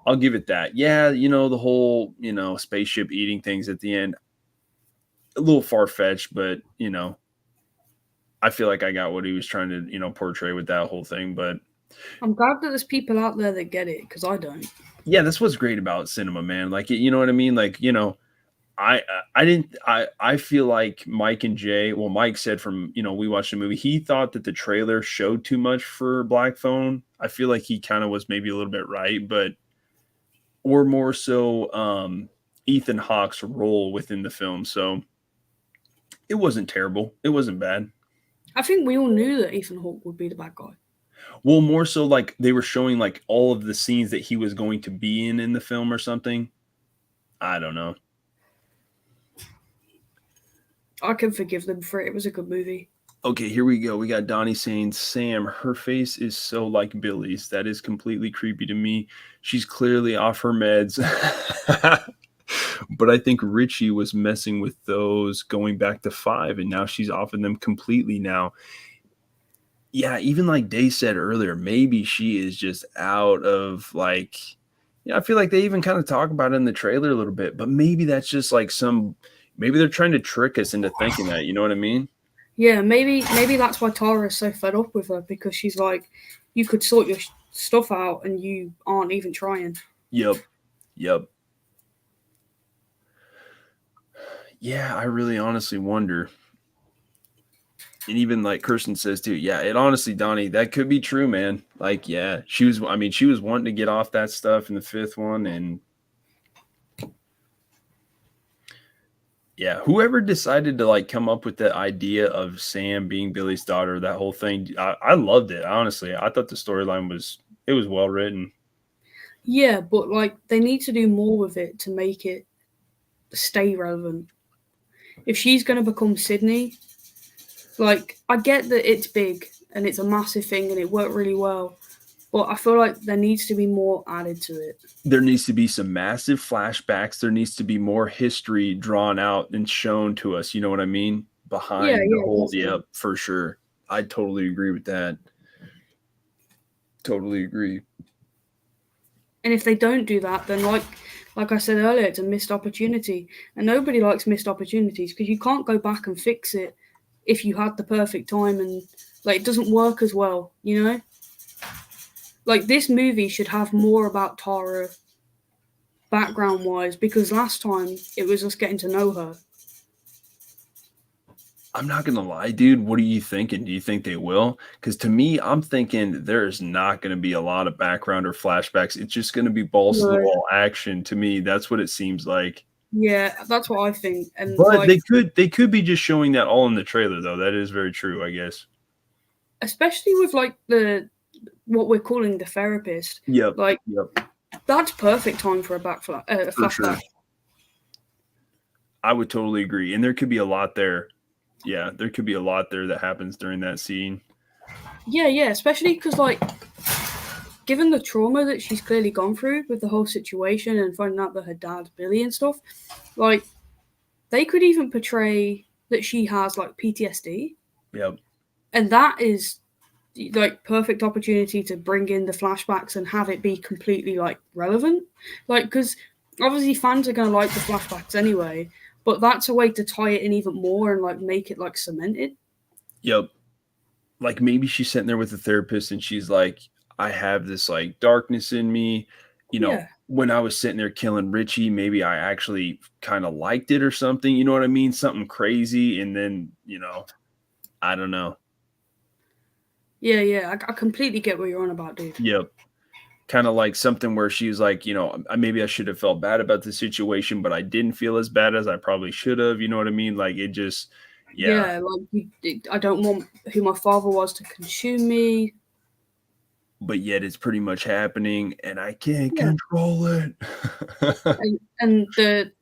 I'll give it that. Yeah, the whole, spaceship eating things at the end, a little far-fetched, but I feel like I got what he was trying to, portray with that whole thing. But I'm glad that there's people out there that get it, because I don't. yeah, that's what's great about cinema, man. Like, you know what I mean? Like, I feel like Mike and Jay, well, Mike said from, we watched the movie, he thought that the trailer showed too much for Black Phone. I feel like he kind of was maybe a little bit right, or more so Ethan Hawke's role within the film. So it wasn't terrible. It wasn't bad. I think we all knew that Ethan Hawke would be the bad guy. Well, more so like they were showing like all of the scenes that he was going to be in the film or something. I don't know. I can forgive them for it. It was a good movie. Okay, here we go. We got Donnie saying, Sam, her face is so like Billy's. That is completely creepy to me. She's clearly off her meds. But I think Richie was messing with those going back to 5, and now she's off of them completely now. Yeah, even like Day said earlier, maybe she is just out of like, yeah, I feel like they even kind of talk about it in the trailer a little bit, but maybe that's just like maybe they're trying to trick us into thinking that, you know what I mean? Yeah, maybe that's why Tara's so fed up with her, because she's like, you could sort your stuff out and you aren't even trying. Yep. Yep. Yeah, I really honestly wonder. And even like Kirsten says too, yeah, it honestly, Donnie, that could be true, man. Like, yeah, she was wanting to get off that stuff in the 5th one. And yeah, whoever decided to like come up with the idea of Sam being Billy's daughter, that whole thing, I loved it. Honestly, I thought the storyline was well written. Yeah, but like they need to do more with it to make it stay relevant. If she's going to become Sydney, like I get that it's big and it's a massive thing and it worked really well, but I feel like there needs to be more added to it. There needs to be some massive flashbacks. There needs to be more history drawn out and shown to us. You know what I mean? Behind the whole, definitely. yep, for sure. I totally agree with that. Totally agree. And if they don't do that, then like I said earlier, it's a missed opportunity. And nobody likes missed opportunities because you can't go back and fix it if you had the perfect time, and like it doesn't work as well, you know? Like this movie should have more about Tara background wise, because last time it was us getting to know her. I'm not gonna lie, dude. What are you thinking? Do you think they will? Because to me, I'm thinking there's not going to be a lot of background or flashbacks. It's just going to be balls to the No. wall action. To me, that's what it seems like. Yeah, that's what I think. And But like, they could be just showing that all in the trailer, though. That is very true, I guess. especially with like what we're calling the therapist, Yep. like Yep. that's perfect time for a For flashback. sure. I would totally agree, and there could be a lot there. Yeah, there could be a lot there that happens during that scene. Yeah, especially because like, given the trauma that she's clearly gone through with the whole situation and finding out that her dad's Billy and stuff, like they could even portray that she has like PTSD. Yep. And that is like perfect opportunity to bring in the flashbacks and have it be completely like relevant. Like, because obviously fans are going to like the flashbacks anyway, but that's a way to tie it in even more and like make it like cemented. Yep. Like maybe she's sitting there with a therapist and she's like, I have this like darkness in me. You know, Yeah. when I was sitting there killing Richie, maybe I actually kind of liked it or something. You know what I mean? Something crazy. And then, I don't know. Yeah. I completely get what you're on about, dude. Yep. Kind of like something where she's like, maybe I should have felt bad about the situation, but I didn't feel as bad as I probably should have. You know what I mean? Like it just, yeah. Like I don't want who my father was to consume me. But yet it's pretty much happening and I can't control it. and the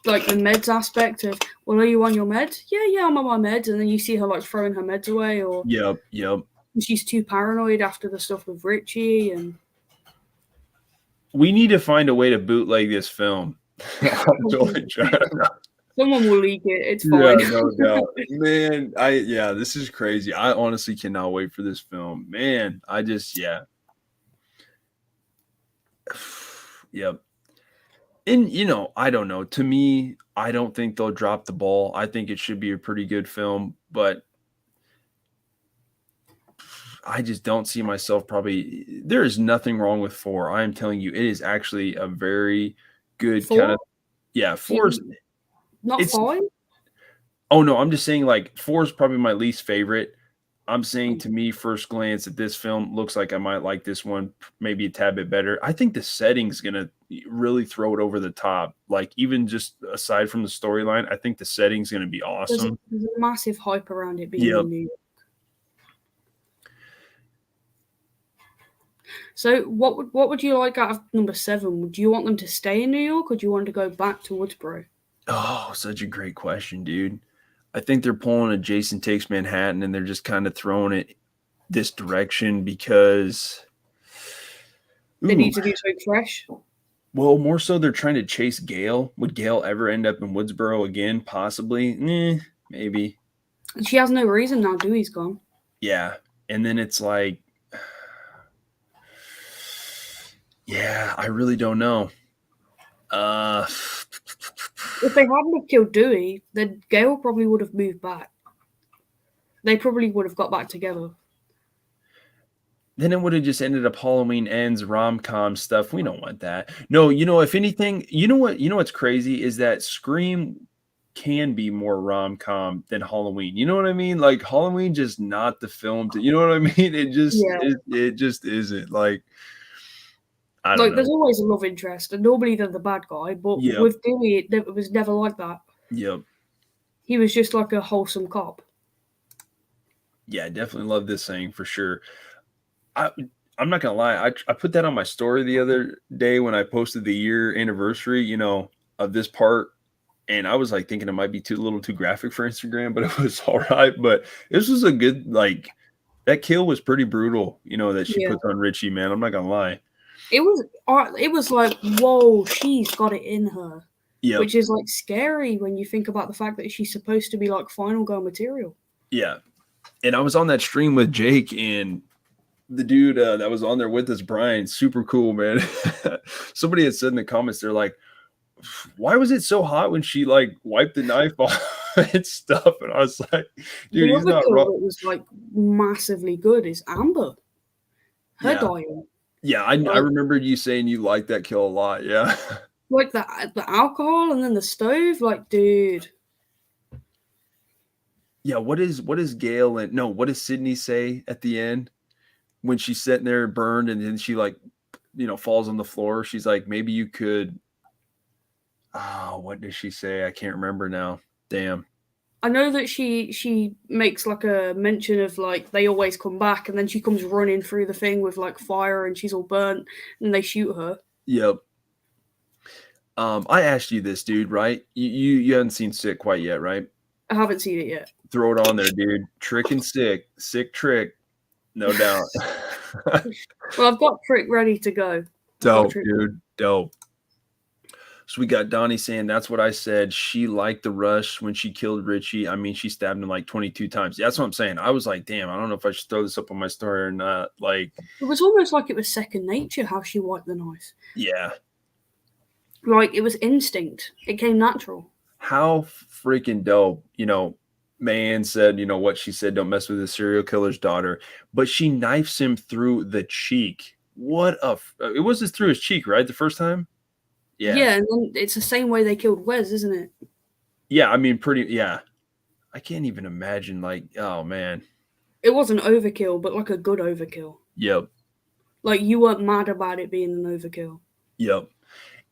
meds aspect of, well, are you on your meds? Yeah, I'm on my meds. And then you see her like throwing her meds away, or Yep. she's too paranoid after the stuff with Richie. And we need to find a way to bootleg this film. Someone will leak it. It's fine. Yeah, no doubt. Man, this is crazy. I honestly cannot wait for this film. Man, Yep. And I don't know. To me, I don't think they'll drop the ball. I think it should be a pretty good film, but I just don't see myself there is nothing wrong with 4. I am telling you, it is actually a very good 4? kind of, 4 not 5. Oh no, I'm just saying like 4 is probably my least favorite. I'm saying to me, first glance at this film, looks like I might like this one maybe a tad bit better. I think the setting's going to really throw it over the top. Like even just aside from the storyline, I think the setting's going to be awesome. There's a massive hype around it being in New York. So what would you like out of number 7? Would you want them to stay in New York, or do you want to go back to Woodsboro? Oh, such a great question, dude. I think they're pulling a Jason Takes Manhattan and they're just kind of throwing it this direction because they need to do something fresh. Well, more so they're trying to chase Gale. Would Gale ever end up in Woodsboro again? Possibly. Maybe. And she has no reason now. Dewey's gone. Yeah. And then it's like, yeah, I really don't know. If they hadn't have killed Dewey, then Gale probably would have moved back. They probably would have got back together. Then it would have just ended up Halloween Ends, rom-com stuff. We don't want that. No, if anything, what's crazy is that Scream can be more rom-com than Halloween. You know what I mean? Like Halloween just not the film to, you know what I mean? It just isn't. Like I don't know. There's always a love interest, and normally they're the bad guy, but with Dewey, it was never like that. Yep. He was just like a wholesome cop. Yeah, I definitely love this saying for sure. I'm not gonna lie. I put that on my story the other day when I posted the year anniversary, of this part, and I was like thinking it might be a little too graphic for Instagram, but it was all right. But this was a good that kill was pretty brutal. That she puts on Richie, man. I'm not gonna lie. It was like, whoa, she's got it in her. Yeah, which is like scary when you think about the fact that she's supposed to be like final girl material. Yeah, and I was on that stream with Jake and the dude that was on there with us, Brian, super cool, man. Somebody had said in the comments, they're like, why was it so hot when she like wiped the knife off and stuff? And I was like, dude, he's not wrong. It was like massively good is Amber. Her dying. Yeah, I remember you saying you liked that kill a lot. Yeah. Like the alcohol and then the stove, like, dude. Yeah, what does Gale and what does Sydney say at the end? When she's sitting there burned and then she falls on the floor, she's like, maybe you could. Oh, what does she say? I can't remember now. Damn. I know that she makes like a mention of like they always come back, and then she comes running through the thing with like fire and she's all burnt and they shoot her. Yep. I asked you this, dude, right? You haven't seen Sick quite yet, right? I haven't seen it yet. Throw it on there, dude. Trick and Sick Trick. No doubt. Well, I've got Trick ready to go. Dope, dude. Dope. So we got Donnie saying, that's what I said. She liked the rush when she killed Richie. I mean, she stabbed him like 22 times. That's what I'm saying. I was like, damn, I don't know if I should throw this up on my story or not. Like, it was almost like it was second nature how she wiped the knife. Yeah. Like, it was instinct. It came natural. How freaking dope, Man said, what she said, don't mess with the serial killer's daughter, but she knifes him through the cheek. It was just through his cheek, right? The first time? Yeah. Yeah, and then it's the same way they killed Wes, isn't it? Yeah, I mean, I can't even imagine, like, oh, man. It wasn't overkill, but like a good overkill. Yep. Like, you weren't mad about it being an overkill. Yep.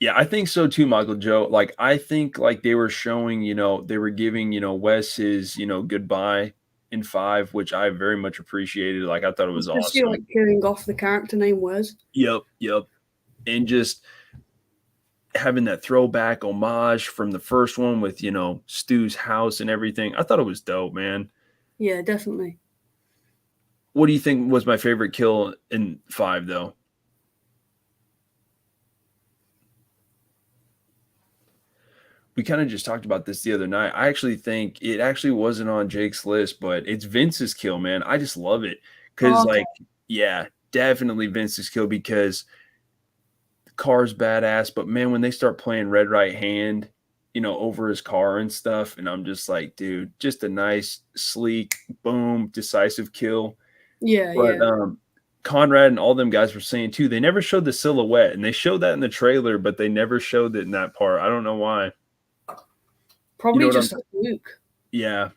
Yeah, I think so too, Michael Joe. Like, I think like they were showing, they were giving, Wes his, goodbye in 5, which I very much appreciated. Like, I thought it was awesome. Like killing off the character named Wes. Yep. And just having that throwback homage from the first one with, Stu's house and everything. I thought it was dope, man. Yeah, definitely. What do you think was my favorite kill in 5, though? We kind of just talked about this the other night. I actually think it actually wasn't on Jake's list, but it's Vince's kill, man. I just love it. Because, definitely Vince's kill because the car's badass. But, man, when they start playing Red Right Hand, over his car and stuff, and I'm just like, dude, just a nice, sleek, boom, decisive kill. Yeah, Conrad and all them guys were saying, too, they never showed the silhouette. And they showed that in the trailer, but they never showed it in that part. I don't know why. Probably just a fluke. Yeah.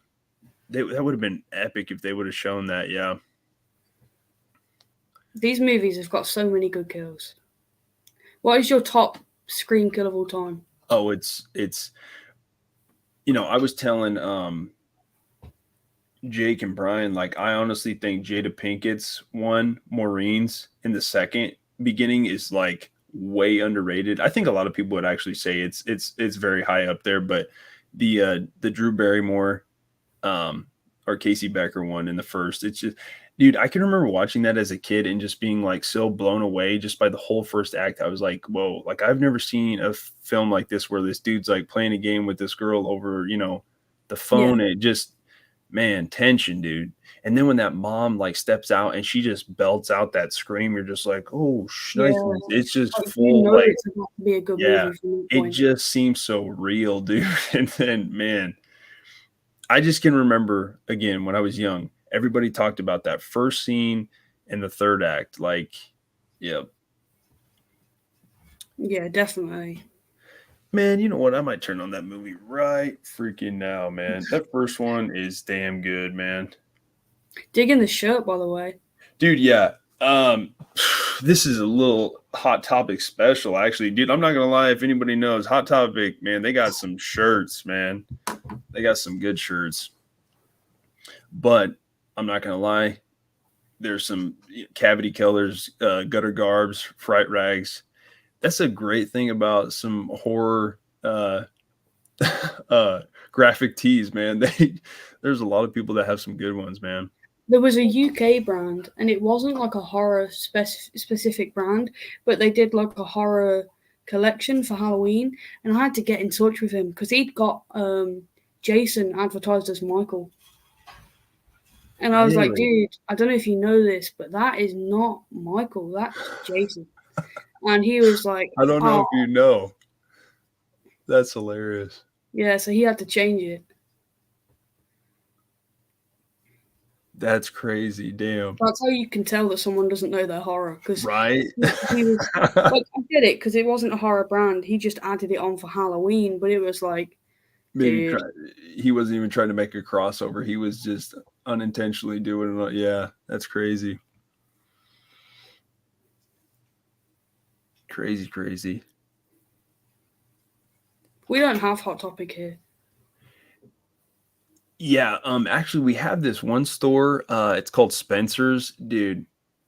That would have been epic if they would have shown that, yeah. These movies have got so many good kills. What is your top Scream kill of all time? Oh, it's I was telling Jake and Brian, like, I honestly think Jada Pinkett's one, Maureen's in the second beginning is like way underrated. I think a lot of people would actually say it's very high up there, but the Drew Barrymore or Casey Becker one in the first, it's just Dude, I can remember watching that as a kid and just being like so blown away just by the whole first act. I was like, whoa, like I've never seen a film like this where this dude's like playing a game with this girl over, the Yeah, phone. It just, man, tension, dude. And then when that mom like steps out and she just belts out that scream, you're just like, oh, yeah. shnikes. It's just Like you full, know like, it's about to be a good yeah, movie from that it point. just seems so real, dude. And then, man, I just can remember again when I was young, everybody talked about that first scene in the third act. Like, yeah, Yeah, definitely. man, you know what? I might turn on that movie right freaking now, man. That first one is damn good, man. Digging the shirt, by the way. Dude, yeah. This is a little hot topic special, actually. Dude, I'm not gonna lie, if anybody knows, Hot Topic, man, they got some shirts, man. They got some good shirts. But I'm not gonna lie, there's some cavity killers, gutter garbs, fright rags. That's a great thing about some horror uh graphic tees, man. There's a lot of people that have some good ones, man. There was a UK brand, and it wasn't like a horror specific brand, but they did like a horror collection for Halloween, and I had to get in touch with him because he'd got Jason advertised as Michael, and I was like, Really? dude, I don't know if you know this, but that is not Michael, that's Jason. And he was like, I don't know oh if you know. That's hilarious. yeah, so he had to change it. That's crazy. Damn. That's how you can tell that someone doesn't know their horror because Right? he was like, I get it because it wasn't a horror brand. He just added it on for Halloween, but it was like, Maybe dude, he wasn't even trying to make a crossover. He was just unintentionally doing it. Yeah, that's crazy. Crazy, crazy. we don't have Hot Topic here. Yeah, actually we have this one store. It's called Spencer's. I've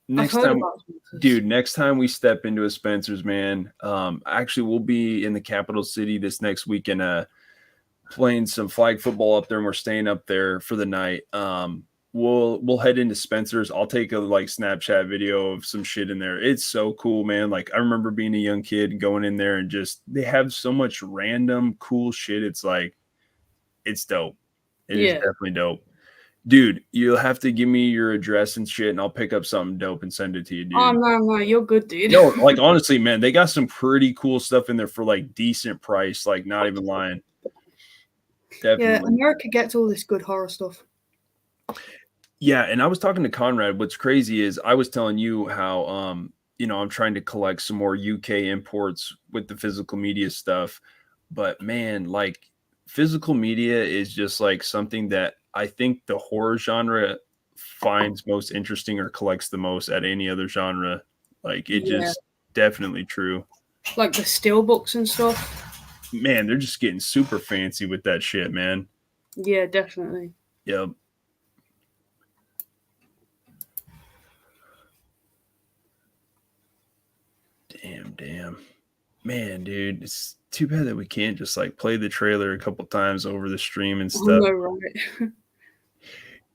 Next heard time about this. dude, next time we step into a Spencer's, man, actually we'll be in the capital city this next weekend, playing some flag football up there, and we're staying up there for the night. We'll head into Spencer's. I'll take a like Snapchat video of some shit in there. It's so cool, man. Like I remember being a young kid and going in there and just they have so much random cool shit. It's like it's dope. It is Yeah. definitely dope. Dude, you'll have to give me your address and shit, and I'll pick up something dope and send it to you, Oh dude. no, no, you're good, dude. No, like honestly, man, they got some pretty cool stuff in there for like decent price. Like, not even lying. Yeah, Definitely. America gets all this good horror stuff. Yeah, and I was talking to Conrad. What's crazy is I was telling you how I'm trying to collect some more UK imports with the physical media stuff. But man, like physical media is just like something that I think the horror genre finds most interesting or collects the most at any other genre. Like it Yeah, just definitely true. like the still books and stuff. Man, they're just getting super fancy with that shit, man. Yeah, definitely. Yep. Damn. Man, dude, it's too bad that we can't just like play the trailer a couple times over the stream and I stuff. know, right?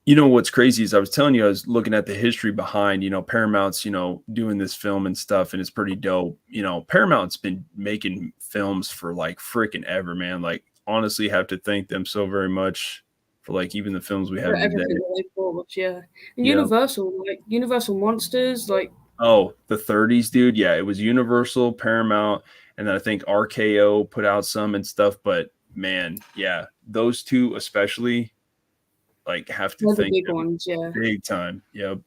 You know what's crazy is I was telling you I was looking at the history behind, Paramount's, doing this film and stuff, and it's pretty dope. Paramount's been making films for like freaking ever, man. Like honestly have to thank them so very much for like even the films we For have everything today. that they brought us, yeah. And Yeah. Universal, like Universal Monsters, like Oh, the 30s, dude. Yeah, it was Universal, Paramount, and then I think RKO put out some and stuff. But man, yeah, those two especially like have to they're the thank big them ones, yeah. big time. Yep.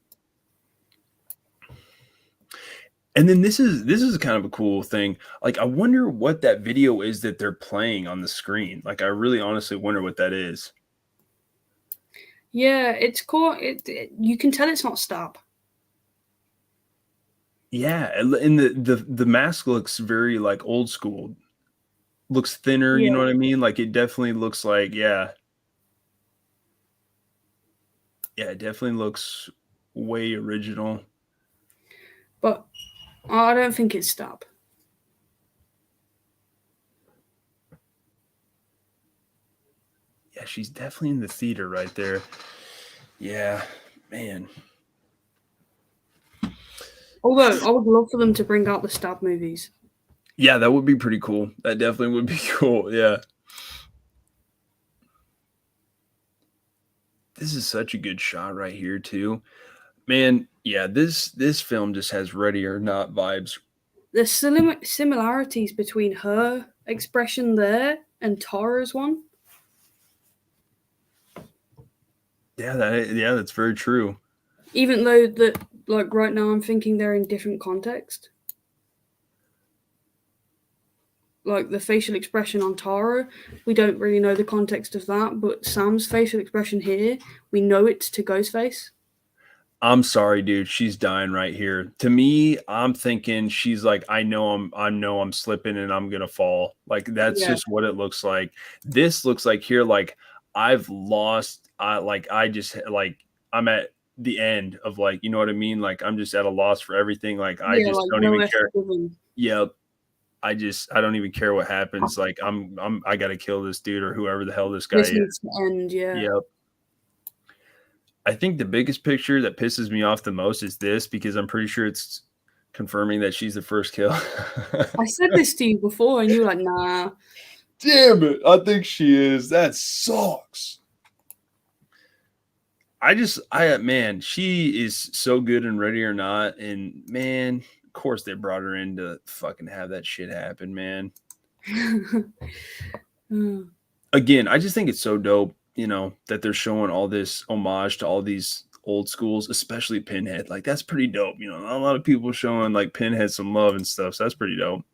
And then this is kind of a cool thing. Like I wonder what that video is that they're playing on the screen. Like I really honestly wonder what that is. Yeah, it's cool. You can tell it's not Stab. Yeah, and the mask looks very like old school. Looks thinner, you know Yeah, what I mean? Like it definitely looks like, yeah. Yeah, it definitely looks way original. but I don't think it's Stab. Yeah, she's definitely in the theater right there. Yeah, man. Although I would love for them to bring out the stab movies. Yeah, that would be pretty cool. That definitely would be cool. Yeah. This is such a good shot right here too. Man, yeah, this film just has Ready or Not vibes. There's similarities between her expression there and Tara's one. Yeah, that's very true. Even though that, like right now, I'm thinking they're in different context. Like the facial expression on Tara, we don't really know the context of that, but Sam's facial expression here, we know it's to Ghostface. I'm sorry, dude. She's dying right here. To me, I'm thinking she's like, I know I'm slipping and I'm gonna fall. Like that's Yeah, just what it looks like. This looks like here, like I've lost. I just like I'm at the end of like, you know what I mean? Like I'm just at a loss for everything. Like I yeah, just like don't no even effort care. given. Yep. I don't even care what happens. Like I gotta kill this dude or whoever the hell this guy This is. needs to end. Yeah, Yep. I think the biggest picture that pisses me off the most is this because I'm pretty sure it's confirming that she's the first kill. I said this to you before, and you were like, "Nah." Damn it. I think she is. That sucks. Man, she is so good in Ready or Not. And man, of course they brought her in to fucking have that shit happen, man. Hmm. Again, I just think it's so dope, that they're showing all this homage to all these old schools, especially Pinhead. Like that's pretty dope. A lot of people showing like Pinhead some love and stuff. So that's pretty dope.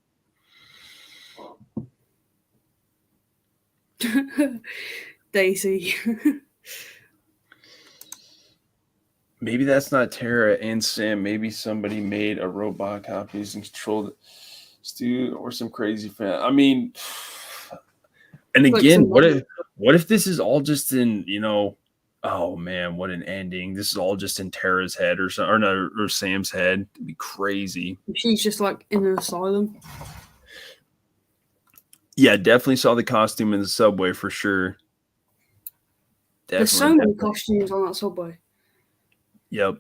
Daisy. Maybe that's not Tara and Sam. Maybe somebody made a robot copies and controlled Stu or some crazy fan. I mean, and Like again, some what if this is all just in, oh man, what an ending. This is all just in Tara's head or something, or no, or Sam's head. It'd be crazy. she's just like in an asylum. Yeah, definitely saw the costume in the subway for sure. There's so many costumes on that subway. Yep.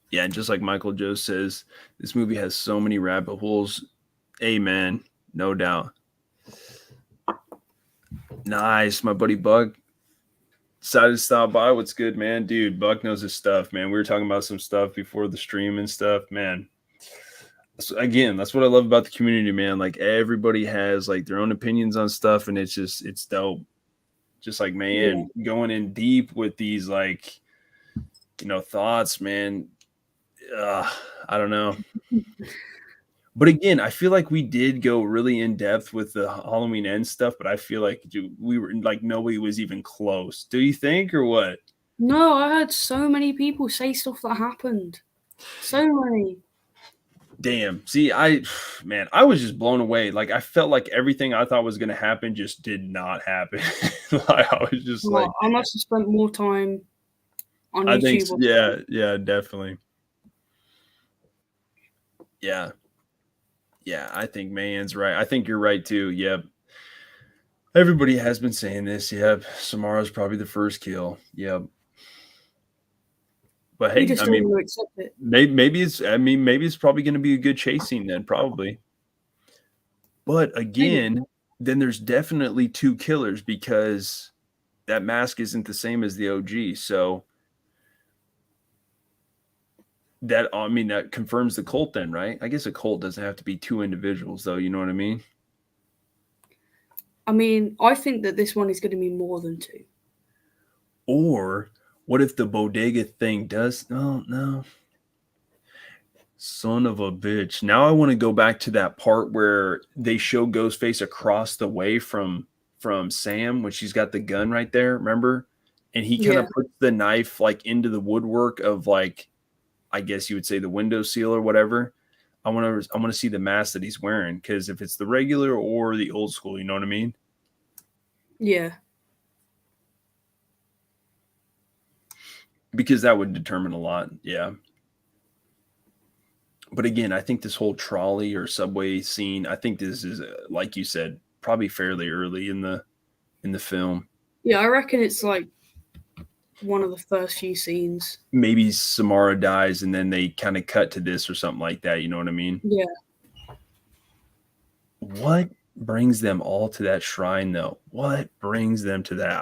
Yeah, and just like Michael Joe says, this movie has so many rabbit holes. Amen. No doubt. Nice, my buddy Buck. Decided to stop by. What's good, man? Dude, Buck knows his stuff, man. We were talking about some stuff before the stream and stuff, man. So again, that's what I love about the community, man. Like everybody has like their own opinions on stuff, and it's dope. Just like, man, going in deep with these like, thoughts, man. I don't know. But again, I feel like we did go really in depth with the Halloween End stuff, but I feel like we were like nobody was even close. Do you think or what? No, I heard so many people say stuff that happened. So many. Damn. See, I was just blown away. Like I felt like everything I thought was going to happen just did not happen. Like I was just Well, like, I must have spent more time on I think, YouTube. yeah, definitely. Yeah. Yeah, I think Mayann's right. I think you're right too. Yep. Everybody has been saying this. Yep. Samara's probably the first kill. Yep. But We hey, just I don't mean, want to accept it. maybe it's probably going to be a good chase scene then, probably. But again, then there's definitely two killers because that mask isn't the same as the OG. So that confirms the cult then, right? I guess a cult doesn't have to be two individuals though. You know what I mean? I mean, I think that this one is going to be more than two. Or what if the bodega thing does? Oh, no. Son of a bitch. Now I want to go back to that part where they show Ghostface across the way from Sam when she's got the gun right there, remember? And he kind of puts the knife like into the woodwork of like, I guess you would say the window seal or whatever. I want to see the mask that he's wearing because if it's the regular or the old school, you know what I mean? Yeah. Because that would determine a lot. Yeah. But again, I think this whole trolley or subway scene, I think this is like you said, probably fairly early in the film. Yeah, I reckon it's like one of the first few scenes. Maybe Samara dies and then they kind of cut to this or something like that. You know what I mean? Yeah. What brings them all to that shrine, though? What brings them to that?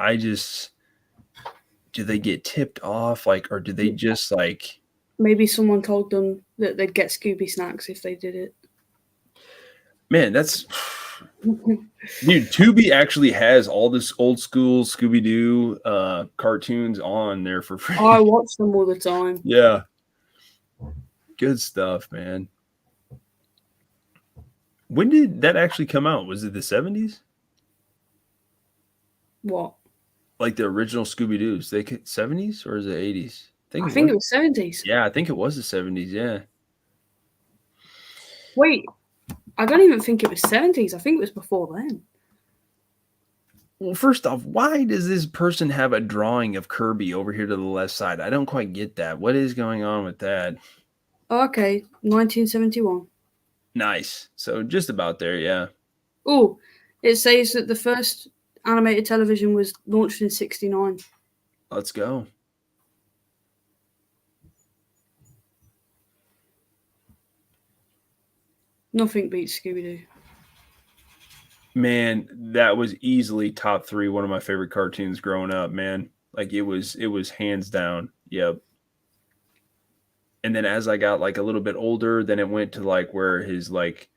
Do they get tipped off, like, or do they just like? Maybe someone told them that they'd get Scooby snacks if they did it. Man, that's dude. Tubi actually has all this old school Scooby Doo cartoons on there for free. I watch them all the time. Yeah, good stuff, man. When did that actually come out? Was it the 70s? What? Like the original Scooby Doo's? They 70s or is it 80s? I think it was 70s. Yeah, I think it was the 70s. Yeah. Wait, I don't even think it was 70s. I think it was before then. Well, first off, why does this person have a drawing of Kirby over here to the left side? I don't quite get that. What is going on with that? Okay, 1971. Nice. So just about there, yeah. Oh, it says that the first animated television was launched in 69. Let's go. Nothing beats Scooby-Doo. Man, that was easily top 3 one of my favorite cartoons growing up, man. Like it was hands down. Yep. And then as I got like a little bit older, then it went to like where his like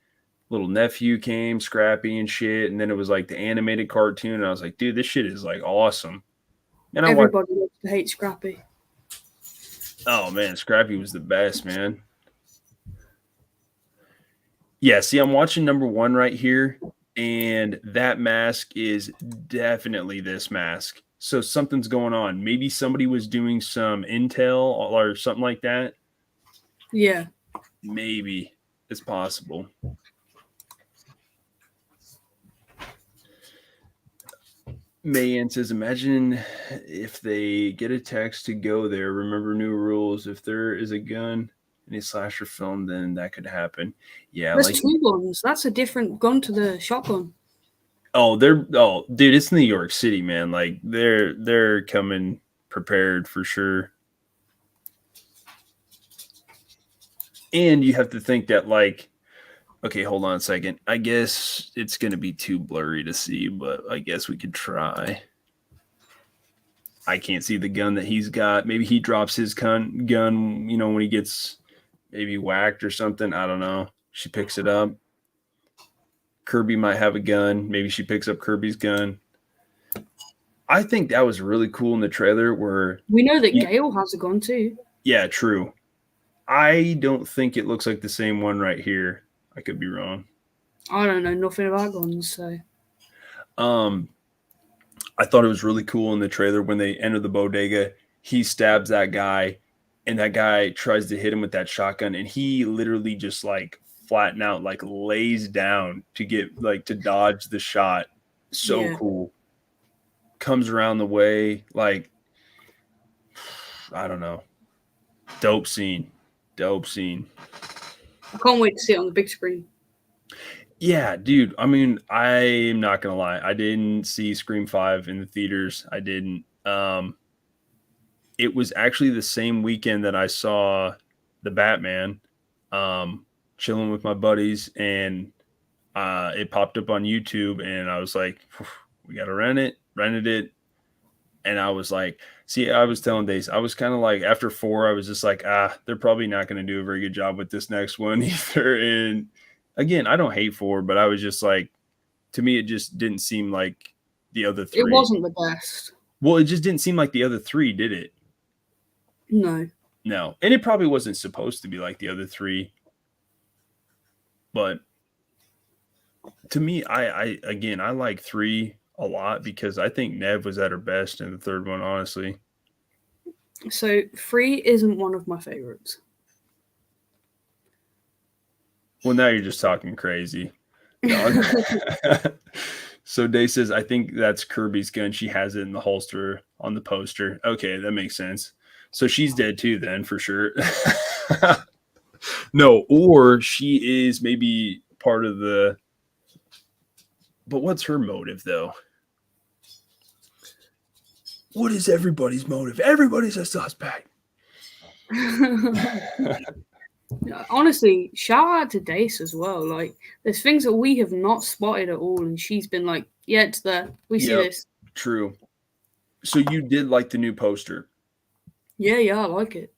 little nephew came, Scrappy and shit, and then it was like the animated cartoon and I was like, dude, this shit is like awesome. And Everybody loves to hate Scrappy. Oh man, Scrappy was the best, man. Yeah, see, I'm watching number 1 right here, and that mask is definitely this mask. So something's going on. Maybe somebody was doing some intel or something like that. Yeah. Maybe it's possible. Mayan says, imagine if they get a text to go there, remember new rules. If there is a gun in a slasher film, then that could happen. Yeah, there's 2 guns. That's a different gun to the shotgun. Dude, it's New York City, man. Like they're coming prepared for sure. And you have to think that like, okay, hold on a second. I guess it's gonna be too blurry to see, but I guess we could try. I can't see the gun that he's got. Maybe he drops his gun, you know, when he gets maybe whacked or something. I don't know. She picks it up. Kirby might have a gun. Maybe she picks up Kirby's gun. I think that was really cool in the trailer where we know that Gale has a gun too. Yeah, true. I don't think it looks like the same one right here. I could be wrong. I don't know nothing about guns, so. I thought it was really cool in the trailer when they enter the bodega. He stabs that guy, and that guy tries to hit him with that shotgun, and he literally just like flatten out, like lays down to get like to dodge the shot. So cool. Comes around the way, like I don't know. Dope scene. I can't wait to see it on the big screen. Yeah, dude. I mean, I'm not gonna lie. I didn't see Scream 5 in the theaters. I didn't. It was actually the same weekend that I saw the Batman. Chilling with my buddies, and it popped up on YouTube, and I was like, "We gotta rent it." Rented it, and I was like, "See," I was telling Dace, I was kind of like, after 4, I was just like, they're probably not going to do a very good job with this next one either. And again, I don't hate 4, but I was just like, to me, it just didn't seem like the other 3. It wasn't the best. Well, it just didn't seem like the other 3, did it? No. And it probably wasn't supposed to be like the other 3. But to me, I like 3 a lot because I think Nev was at her best in the third one, honestly. So 3 isn't one of my favorites. Well, now you're just talking crazy. So Day says, I think that's Kirby's gun. She has it in the holster on the poster. Okay, that makes sense. So she's dead too then, for sure. No, or she is maybe part of the... But what's her motive, though? What is everybody's motive? Everybody's a suspect. Honestly, shout out to Dace as well. Like, there's things that we have not spotted at all, and she's been like, "Yeah, it's there. We see this." True. So you did like the new poster? Yeah, I like it.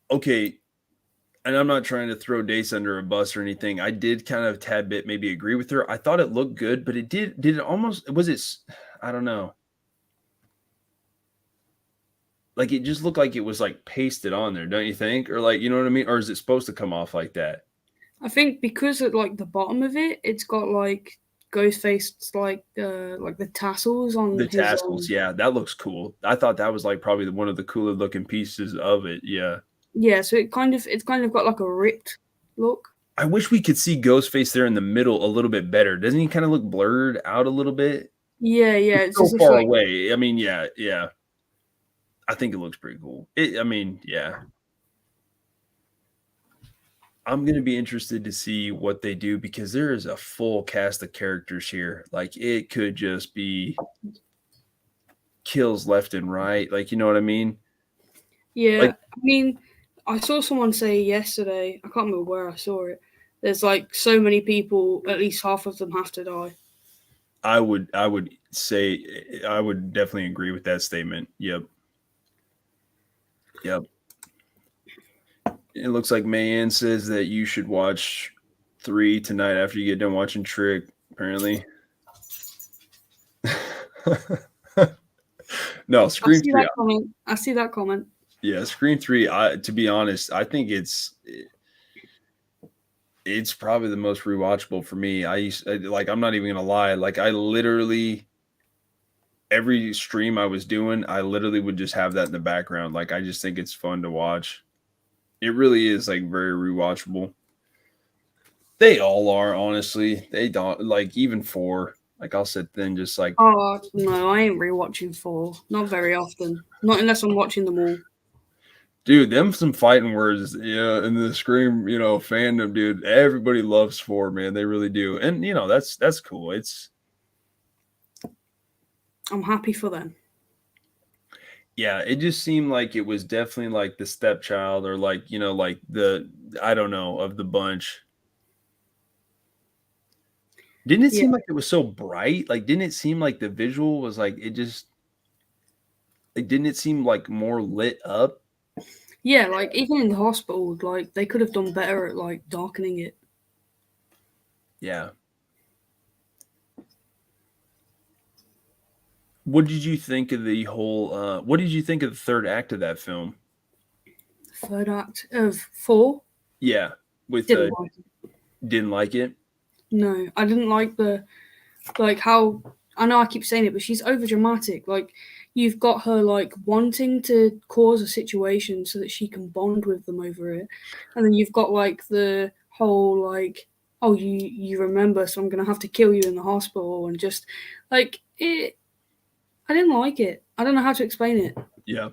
Okay, and I'm not trying to throw Dace under a bus or anything. I did kind of tad bit maybe agree with her. I thought it looked good, but did it almost was it? I don't know. Like it just looked like it was like pasted on there, don't you think? Or like, you know what I mean? Or is it supposed to come off like that? I think because at like the bottom of it, it's got like Ghostface's like the tassels on The his tassels, yeah, that looks cool. I thought that was like probably one of the cooler looking pieces of it. Yeah. Yeah, so it's kind of got like a ripped look. I wish we could see Ghostface there in the middle a little bit better. Doesn't he kind of look blurred out a little bit? Yeah, It's it's so as if far like away. I mean, yeah. I think it looks pretty cool. I mean, yeah. I'm gonna be interested to see what they do because there is a full cast of characters here. Like it could just be kills left and right. Like, you know what I mean? yeah. Like I mean, I saw someone say yesterday. I can't remember where I saw it. There's like so many people. At least half of them have to die. I would say I would definitely agree with that statement. Yep. It looks like Mayan says that you should watch 3 tonight after you get done watching Trick, apparently. No, Scream 3. I see that comment. Yeah, Scream 3, to be honest, I think it's probably the most rewatchable for me. I'm not even gonna lie. Like I literally every stream I was doing, I literally would just have that in the background. Like I just think it's fun to watch. It really is like very rewatchable. They all are, honestly. They don't like even 4. Like I'll sit then just like Oh no, I ain't rewatching 4. Not very often. Not unless I'm watching them all. dude, them some fighting words, yeah, in the Scream, fandom, dude. Everybody loves 4, man. They really do. And that's cool. I'm happy for them. Yeah, it just seemed like it was definitely like the stepchild or like, like the I don't know, of the bunch. Didn't it Yeah. seem like it was so bright? Like didn't it seem like the visual was like didn't it seem like more lit up? Yeah, like even in the hospital, like they could have done better at like darkening it. Yeah. What did you think of the whole what did you think of the third act of that film? Third act of 4. Yeah, with Didn't like it. didn't like it. No, I didn't like how I know I keep saying it, but she's over dramatic. Like you've got her like wanting to cause a situation so that she can bond with them over it, and then you've got like the whole like, oh, you remember, so I'm gonna have to kill you in the hospital, and just like it. I didn't like it. I don't know how to explain it. Yeah.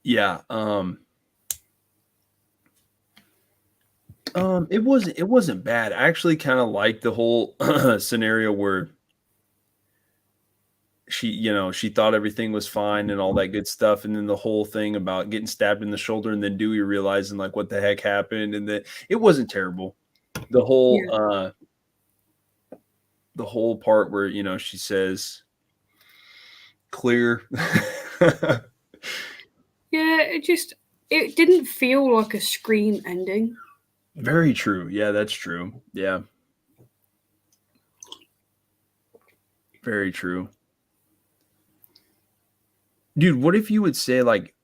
Yeah. It wasn't bad. I actually kind of liked the whole scenario where she thought everything was fine and all that good stuff, and then the whole thing about getting stabbed in the shoulder, and then Dewey realizing like what the heck happened, and that it wasn't terrible. The whole part where she says clear. Yeah, it didn't feel like a Scream ending. Very true. Yeah, that's true. Yeah. Very true. Dude, what if you would say like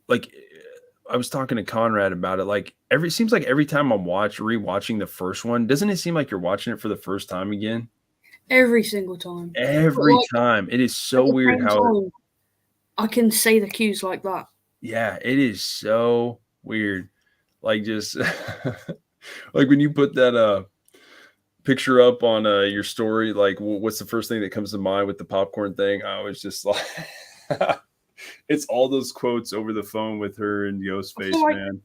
I was talking to Conrad about it. Like seems like every time I'm rewatching the first one, doesn't it seem like you're watching it for the first time again? Every single time. Every Like, time. It is at so the weird same how time, I can say the cues like that. yeah, it is so weird. Like just like when you put that picture up on your story, like what's the first thing that comes to mind with the popcorn thing? I was just like it's all those quotes over the phone with her and Ghostface, like man.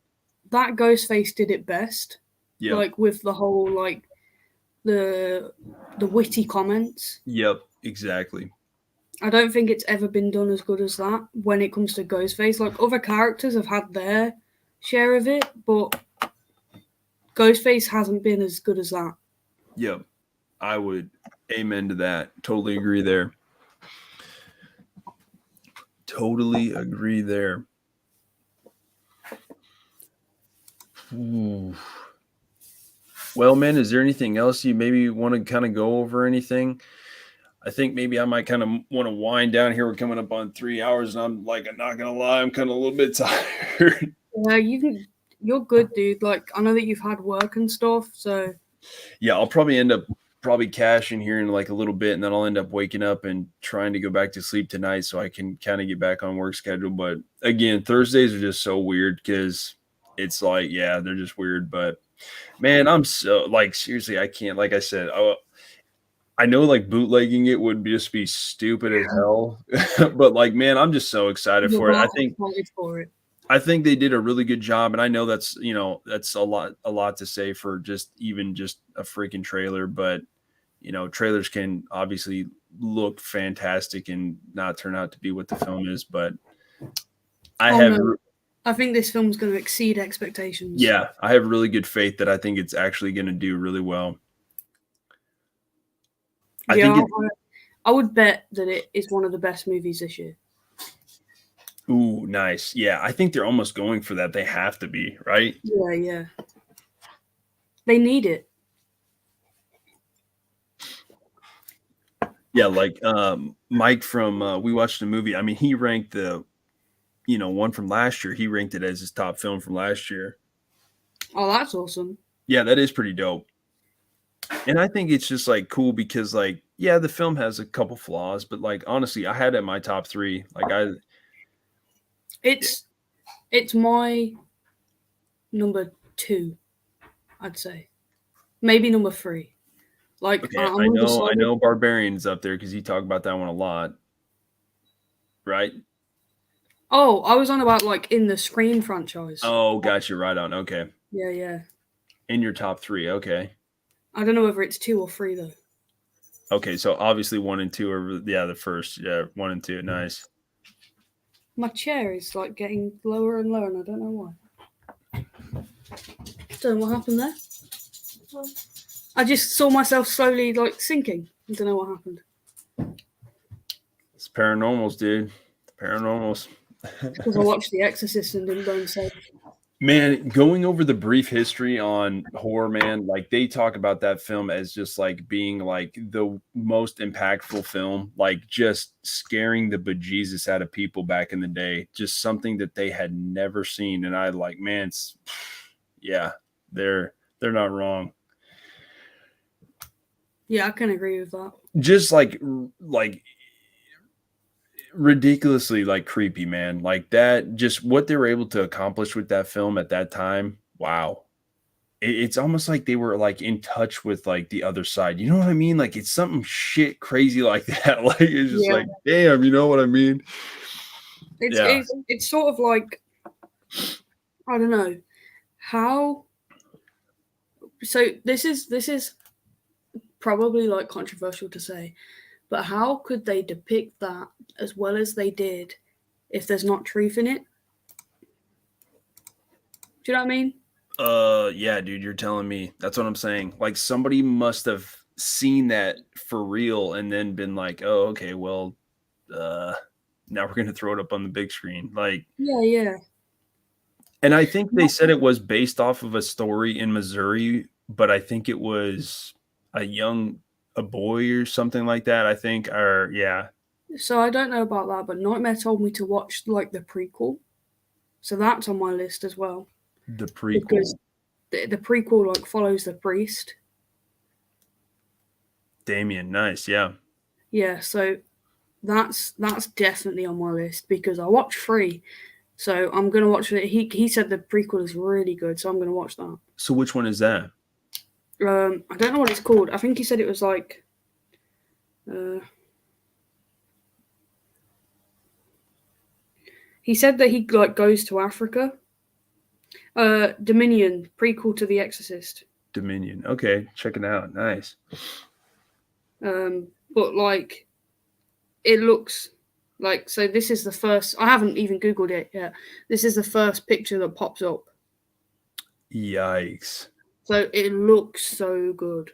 That Ghostface did it best. Yeah. Like with the whole like the witty comments. Yep, exactly. I don't think it's ever been done as good as that when it comes to Ghostface. Like, other characters have had their share of it, but Ghostface hasn't been as good as that. Yep. I would amen to that. Totally agree there. Totally agree there. Ooh. Well, man, is there anything else you maybe want to kind of go over? Anything? I think maybe I might kind of want to wind down here. We're coming up on 3 hours, and I'm not gonna lie, I'm kind of a little bit tired. Yeah, you're good, dude. Like, I know that you've had work and stuff, so Yeah, I'll probably end up cashing here in like a little bit, and then I'll end up waking up and trying to go back to sleep tonight so I can kind of get back on work schedule. But again, Thursdays are just so weird because it's like, yeah, they're just weird. But man, I'm so like seriously, I can't. Like I said, I know like bootlegging it would just be stupid as hell, but like, man, I'm just so excited you're for it. right excited for it. I think they did a really good job, and I know that's a lot to say for just a freaking trailer, but trailers can obviously look fantastic and not turn out to be what the film is. But I think this film's going to exceed expectations. Yeah, I have really good faith that I think it's actually going to do really well. I would bet that it is one of the best movies this year. Ooh, nice. Yeah, I think they're almost going for that. They have to be, right? Yeah. They need it. Yeah, like Mike from We Watched a Movie. I mean, he ranked the one from last year. He ranked it as his top film from last year. Oh, that's awesome. Yeah, that is pretty dope. And I think it's just like cool because like, yeah, the film has a couple flaws, but like honestly, I had it in my top 3. Like it's my number 2, I'd say. Maybe number 3. Like, okay, I know Barbarian's up there because you talk about that one a lot, right? Oh, I was on about like in the Scream franchise. Oh, got you right on. Okay. Yeah. In your top 3, okay. I don't know whether it's 2 or 3 though. Okay, so obviously 1 and 2 are the first. Yeah, 1 and 2. Nice. My chair is like getting lower and lower, and I don't know why. Don't know what happened there. Well, I just saw myself slowly like sinking. I don't know what happened. It's paranormals, dude. Paranormals. Because I watched The Exorcist and didn't go insane. Man, going over the brief history on Horror Man, like they talk about that film as just like being like the most impactful film, like just scaring the bejesus out of people back in the day, just something that they had never seen. And I like, man, yeah, they're not wrong. Yeah, I can agree with that. Just like ridiculously like creepy, man. Like that, just what they were able to accomplish with that film at that time. Wow. It's almost like they were like in touch with like the other side. You know what I mean? Like it's something shit crazy like that. Like it's just like, damn, you know what I mean? It's sort of like, I don't know how. So this is probably like controversial to say, but how could they depict that as well as they did if there's not truth in it? Do you know what I mean? Yeah, dude, you're telling me. That's what I'm saying. Like somebody must have seen that for real and then been like, oh, okay, well, now we're gonna throw it up on the big screen. Like, yeah. And I think they said it was based off of a story in Missouri, but I think it was a boy or something like that. I think, or yeah. So I don't know about that, but Nightmare told me to watch like the prequel, so that's on my list as well. The prequel. Because the prequel like follows the priest. Damien, nice, yeah. Yeah, so that's definitely on my list because I watched 3, so I'm gonna watch it. He said the prequel is really good, so I'm gonna watch that. So which one is that? I don't know what it's called. I think he said it was like. He said that he like goes to Africa. Dominion, prequel to The Exorcist. Dominion. Okay, check it out. Nice. But like, it looks like, so this is the first, I haven't even Googled it yet. This is the first picture that pops up. Yikes. So it looks so good.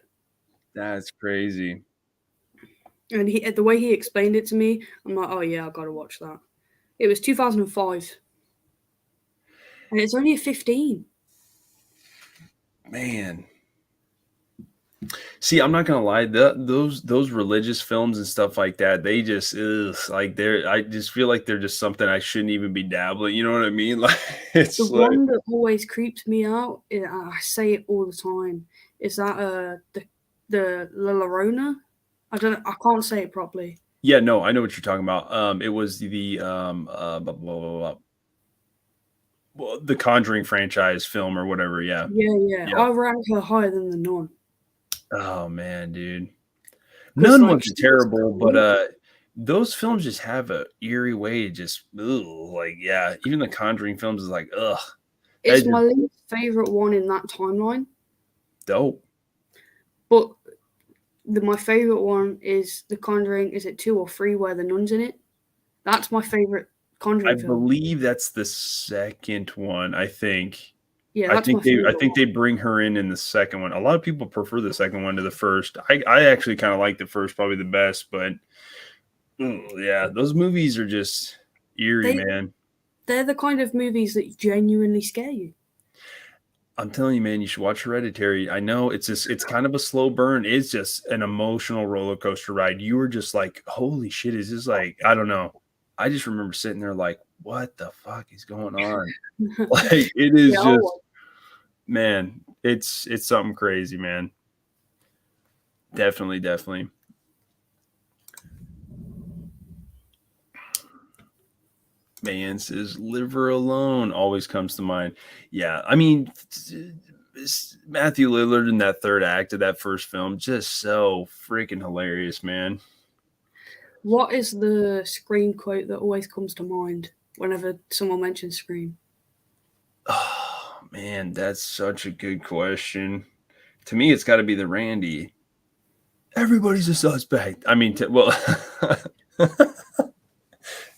That's crazy. And the way he explained it to me, I'm like, oh yeah, I gotta watch that. It was 2005. And it's only a 15. Man. See, I'm not gonna lie. Those religious films and stuff like that, they just like they're. I just feel like they're just something I shouldn't even be dabbling. You know what I mean? Like it's The like one that always creeps me out, I say it all the time, is that the La Llorona. I can't say it properly. yeah, no, I know what you're talking about. It was the blah, blah, blah, blah. Well, the Conjuring franchise film or whatever. Yeah. Yeah. I rank her higher than the Nun. Oh man, dude. 'Cause, None like, was she was terrible, cool. but those films just have a eerie way to just like yeah. Even the Conjuring films is like ugh. It's my least favorite one in that timeline. Dope. But my favorite one is The Conjuring. Is it 2 or 3 where the nun's in it? That's my favorite Conjuring I film. believe that's the second one. I think. Yeah, that's I my favorite. think they bring her in the second one. A lot of people prefer the second one to the first. I actually kind of like the first, probably the best. But yeah, those movies are just eerie, man. They're the kind of movies that genuinely scare you. I'm telling you, man, you should watch Hereditary. I know it's kind of a slow burn. It's just an emotional roller coaster ride. You were just like, holy shit, is this like, I don't know. I just remember sitting there like, what the fuck is going on? Like it is just man, it's something crazy, man. Definitely. Man says liver alone always comes to mind. Yeah, I mean Matthew Lillard in that third act of that first film, just so freaking hilarious, man. What is the Scream quote that always comes to mind whenever someone mentions Scream? Oh man, that's such a good question. To me, it's got to be the Randy. Everybody's a suspect. I mean, well,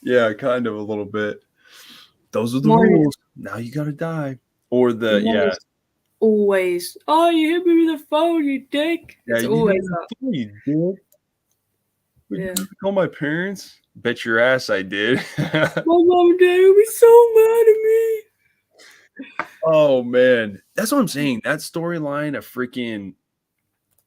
yeah, kind of a little bit. Those are the rules. Now you got to die. Or always, oh, you hit me with the phone, you dick. Yeah, it's always that. You did. Would you call my parents? Bet your ass I did. My mom and dad will be so mad at me. Oh man, that's what I'm saying. That storyline of freaking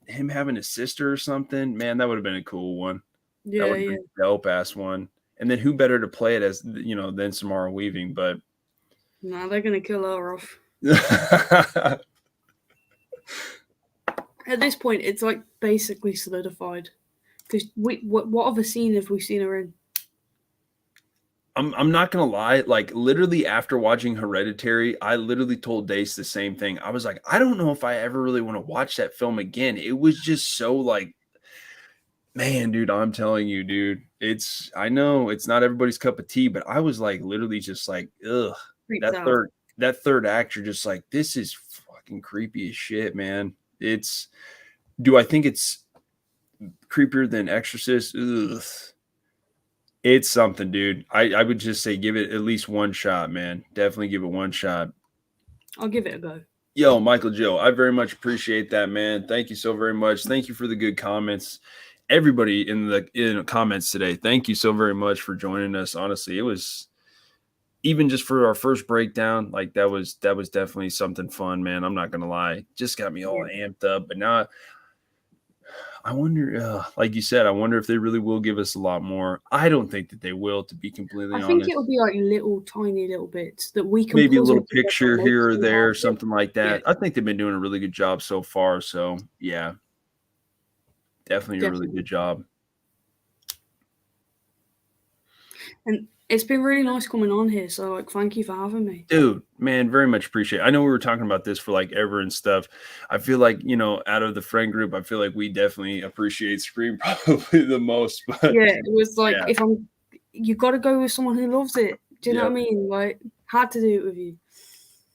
him having a sister or something, man, that would have been a cool one. Yeah, that would have been a dope ass one. And then who better to play it as than Samara Weaving? But no, they're gonna kill her off. At this point, it's like basically solidified. Because what other scene have we seen her in? I'm not gonna lie, like literally after watching Hereditary, I literally told Dace the same thing. I was like, I don't know if I ever really want to watch that film again. It was just so like, man, dude, I'm telling you, dude, I know it's not everybody's cup of tea, but I was like literally just like, ugh, that third act, you're just like, this is fucking creepy as shit, man. Do I think it's creepier than Exorcist? Ugh. It's something, dude. I would just say give it at least one shot, man. Definitely give it one shot. I'll give it a go. Yo, Michael Joe, I very much appreciate that, man. Thank you so very much. Thank you for the good comments. Everybody in the comments today, thank you so very much for joining us. Honestly, it was even just for our first breakdown, like that was definitely something fun, man. I'm not gonna lie. Just got me all amped up. But now I wonder, like you said, I wonder if they really will give us a lot more. I don't think that they will, to be completely honest. I think it'll be like tiny little bits that we can maybe a little picture here or there, something like that. Yeah. I think they've been doing a really good job so far. So yeah, definitely a really good job. And it's been really nice coming on here. So like, thank you for having me. Dude, man, very much appreciate it. I know we were talking about this for like ever and stuff. I feel like, out of the friend group, I feel like we definitely appreciate Scream probably the most. But yeah, it was like, you got to go with someone who loves it. Do you know what I mean? Like, had to do it with you.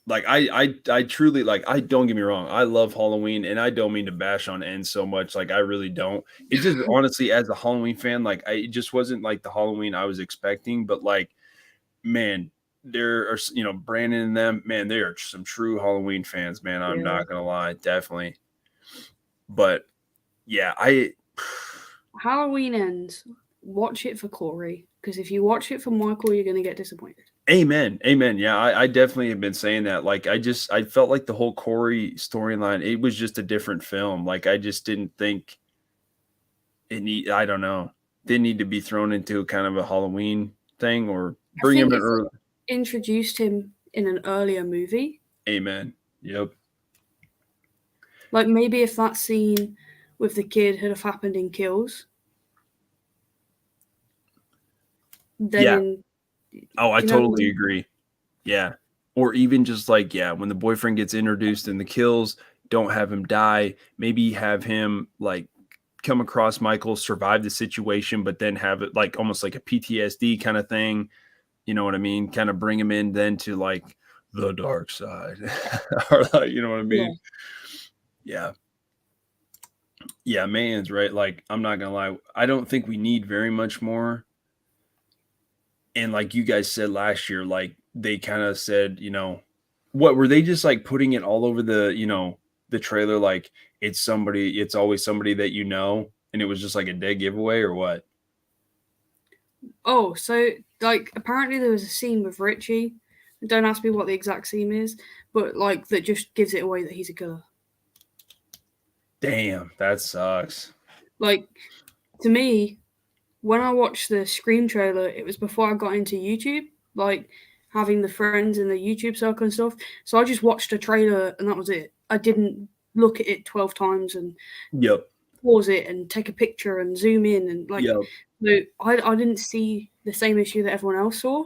like I truly like I don't get me wrong, I love Halloween and I don't mean to bash on Ends so much, like I really don't. It just honestly as a Halloween fan, like it just wasn't like the Halloween I was expecting, but like man, there are Brandon and them, man, they are some true Halloween fans, man. I'm Yeah. not gonna lie, definitely. But yeah, I Halloween Ends. Watch it for Corey, because if you watch it for Michael, you're gonna get disappointed. Amen. Amen. Yeah, I definitely have been saying that. Like, I felt like the whole Corey storyline, it was just a different film. Like, I just didn't think I don't know, didn't need to be thrown into kind of a Halloween thing or I bring him think in if early. they introduced him in an earlier movie, Amen. Yep. like maybe if that scene with the kid had have happened in Kills, then Yeah. in Oh, I you know what I totally mean? agree. Yeah. Or even just like, yeah, when the boyfriend gets introduced in the kills, don't have him die. Maybe have him like come across Michael, survive the situation, but then have it like almost like a PTSD kind of thing. You know what I mean? Kind of bring him in then to like the dark side. Or like, you know what I Yeah. mean? Yeah. Yeah, man's right. Like, I'm not gonna lie, I don't think we need very much more. And like you guys said last year, like they kind of said, what were they just like putting it all over the trailer? Like it's always somebody that you know, and it was just like a dead giveaway or what? Oh, so like apparently there was a scene with Richie. Don't ask me what the exact scene is, but like that just gives it away that he's a killer. Damn, that sucks. Like to me, when I watched the Scream trailer, it was before I got into YouTube, like having the friends in the YouTube circle and stuff. So I just watched a trailer and that was it. I didn't look at it 12 times and Yep. pause it and take a picture and zoom in and like Yep. so I didn't see the same issue that everyone else saw.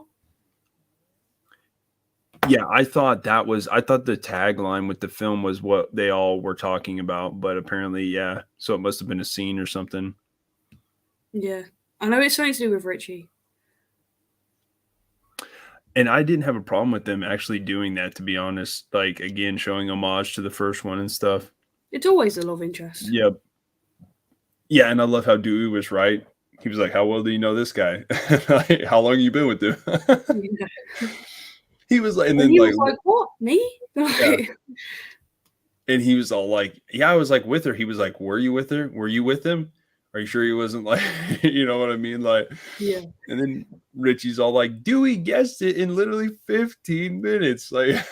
Yeah, I thought the tagline with the film was what they all were talking about, but apparently, yeah. So it must have been a scene or something. Yeah. I know it's something to do with Richie. And I didn't have a problem with them actually doing that, to be honest. Like again, showing homage to the first one and stuff. It's always a love interest. Yep. Yeah, and I love how Dewey was right. He was like, "How well do you know this guy? Like, how long you been with him?" Yeah. He was like, and And then he like, was like, "What? Me?" yeah, and he was all like, "Yeah, I was like with her." He was like, "Were you with her? Were you with him? Are you sure he wasn't like, you know what I mean?" Like, Yeah. and then Richie's all like, "Dewey guessed it in literally 15 minutes." Like,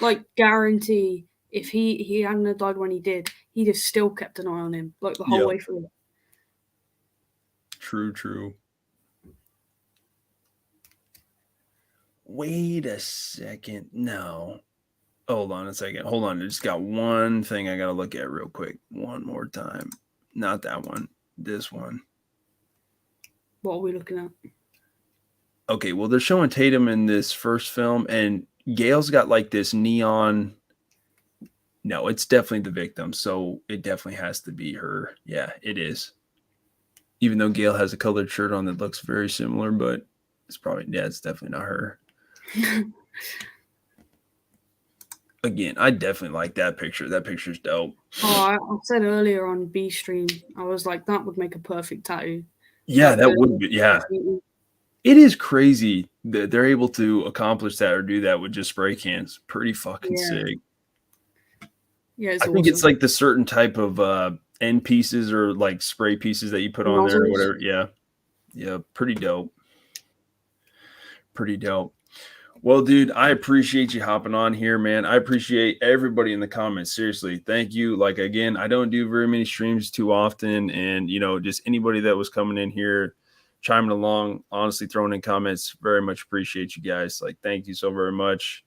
Like guarantee if he hadn't died when he did, he'd have still kept an eye on him like the whole yep, way through. true. Wait a second. No. Hold on a second. Hold on. I just got one thing I got to look at real quick. One more time. Not that one. This one. What are we looking at? Okay. Well, they're showing Tatum in this first film, and Gail's got like this neon. No, it's definitely the victim. So it definitely has to be her. Yeah, it is. Even though Gail has a colored shirt on that looks very similar, but it's probably, yeah, it's definitely not her. Again, I definitely like that picture. That picture's dope. Oh, I said earlier on B stream, I was like, that would make a perfect tattoo. Yeah, Like that the would be. Yeah, graffiti. it is crazy that they're able to accomplish that or do that with just spray cans. Pretty fucking Yeah. sick. Yeah, it's I think it's awesome. like the certain type of end pieces or like spray pieces that you put on there or Nozzles. whatever. Yeah. Yeah, pretty dope. Pretty dope. Well, dude, I appreciate you hopping on here, man. I appreciate everybody in the comments. Seriously, thank you. Like, again, I don't do very many streams too often. And, just anybody that was coming in here, chiming along, honestly, throwing in comments, very much appreciate you guys. Like, thank you so very much.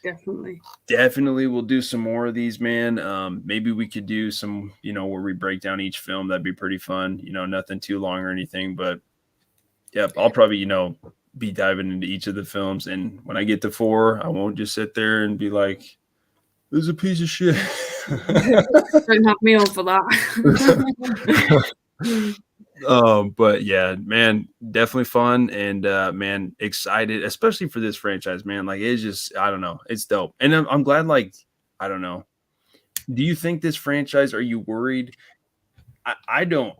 Definitely. Definitely we'll do some more of these, man. Maybe we could do some, where we break down each film. That'd be pretty fun. Nothing too long or anything. But, yep, I'll probably, be diving into each of the films, and when I get to 4, I won't just sit there and be like, "This is a piece of shit." Don't have me on for that. But yeah, man, definitely fun and man, excited, especially for this franchise, man. Like it's just, I don't know, it's dope, and I'm glad. Like, I don't know. Do you think this franchise? Are you worried? I don't.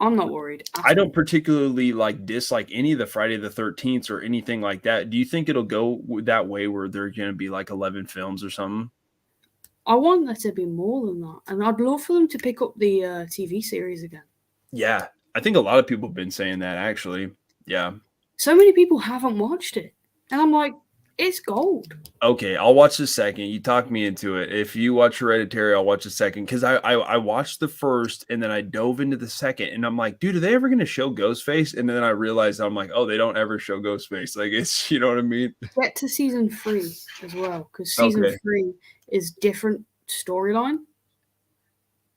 I'm not worried I at don't all. particularly like dislike any of the Friday the 13th or anything like that. Do you think it'll go that way where they're going to be like 11 films or something? I want there to be more than that, and I'd love for them to pick up the TV series again. Yeah, I think a lot of people have been saying that actually. Yeah. So many people haven't watched it, and I'm like, it's gold. Okay, I'll watch the second. You talked me into it. If you watch Hereditary, I'll watch the second because I watched the first and then I dove into the second and I'm like, dude, are they ever going to show Ghostface? And then I realized I'm like, oh, they don't ever show Ghostface. Like it's, you know what I mean? Get to season 3 as well, because season Okay. 3 is different storyline.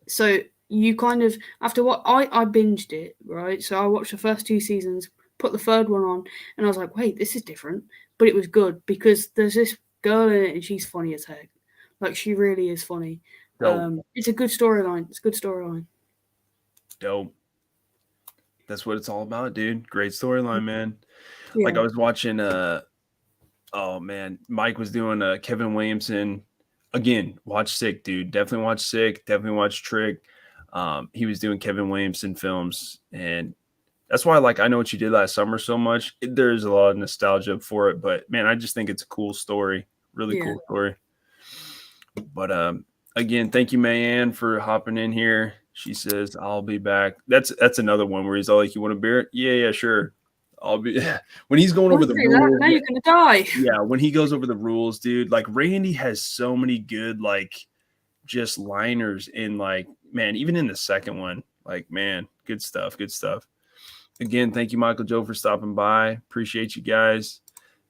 So you kind of after what I binged it, right? So I watched the first 2 seasons, put the third one on, and I was like, wait, this is different. But it was good because there's this girl in it and she's funny as heck. Like she really is funny. Dope. It's a good storyline. It's a good storyline. Dope. That's what it's all about, dude. Great storyline, man. Like Yeah. I was watching oh man, Mike was doing Kevin Williamson again. Watch Sick, dude. Definitely watch Sick. Definitely watch Trick. He was doing Kevin Williamson films, and that's why like I Know What You Did Last Summer so much. There's a lot of nostalgia for it, but man, I just think it's a cool story. Really Yeah. cool story. But again, thank you, Mayanne, for hopping in here. She says, I'll be back. That's another one where he's all like, you want a beer? Yeah, yeah, sure. I'll be when he's going over Don't the say that. rules. Now you're gonna die. Yeah, when he goes over the rules, dude, like Randy has so many good like just liners in like, man, even in the second one, like, man, good stuff, good stuff. Again, thank you, Michael Joe, for stopping by. Appreciate you guys.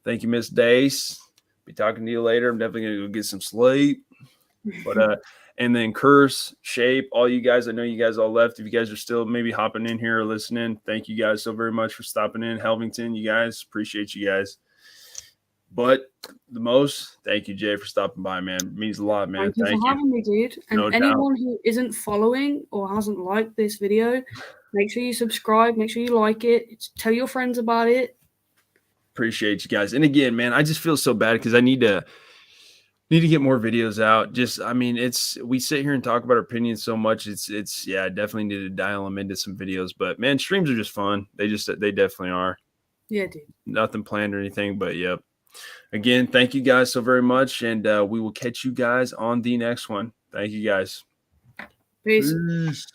Thank you, Miss Dace. Be talking to you later. I'm definitely gonna go get some sleep. But and then Curse, Shape, all you guys. I know you guys all left. If you guys are still maybe hopping in here or listening, thank you guys so very much for stopping in. Helvington, you guys, appreciate you guys. But the most, thank you, Jay, for stopping by, man. It means a lot, man. Thank you Thank for you. having me, dude. And No doubt. anyone who isn't following or hasn't liked this video, make sure you subscribe. Make sure you like it. Tell your friends about it. Appreciate you guys. And again, man, I just feel so bad because I need to get more videos out. Just, I mean, it's we sit here and talk about our opinions so much. It's yeah, I definitely need to dial them into some videos. But man, streams are just fun. They definitely are. Yeah, dude. Nothing planned or anything, but yep. Again, thank you guys so very much, and we will catch you guys on the next one. Thank you guys. Peace. Peace.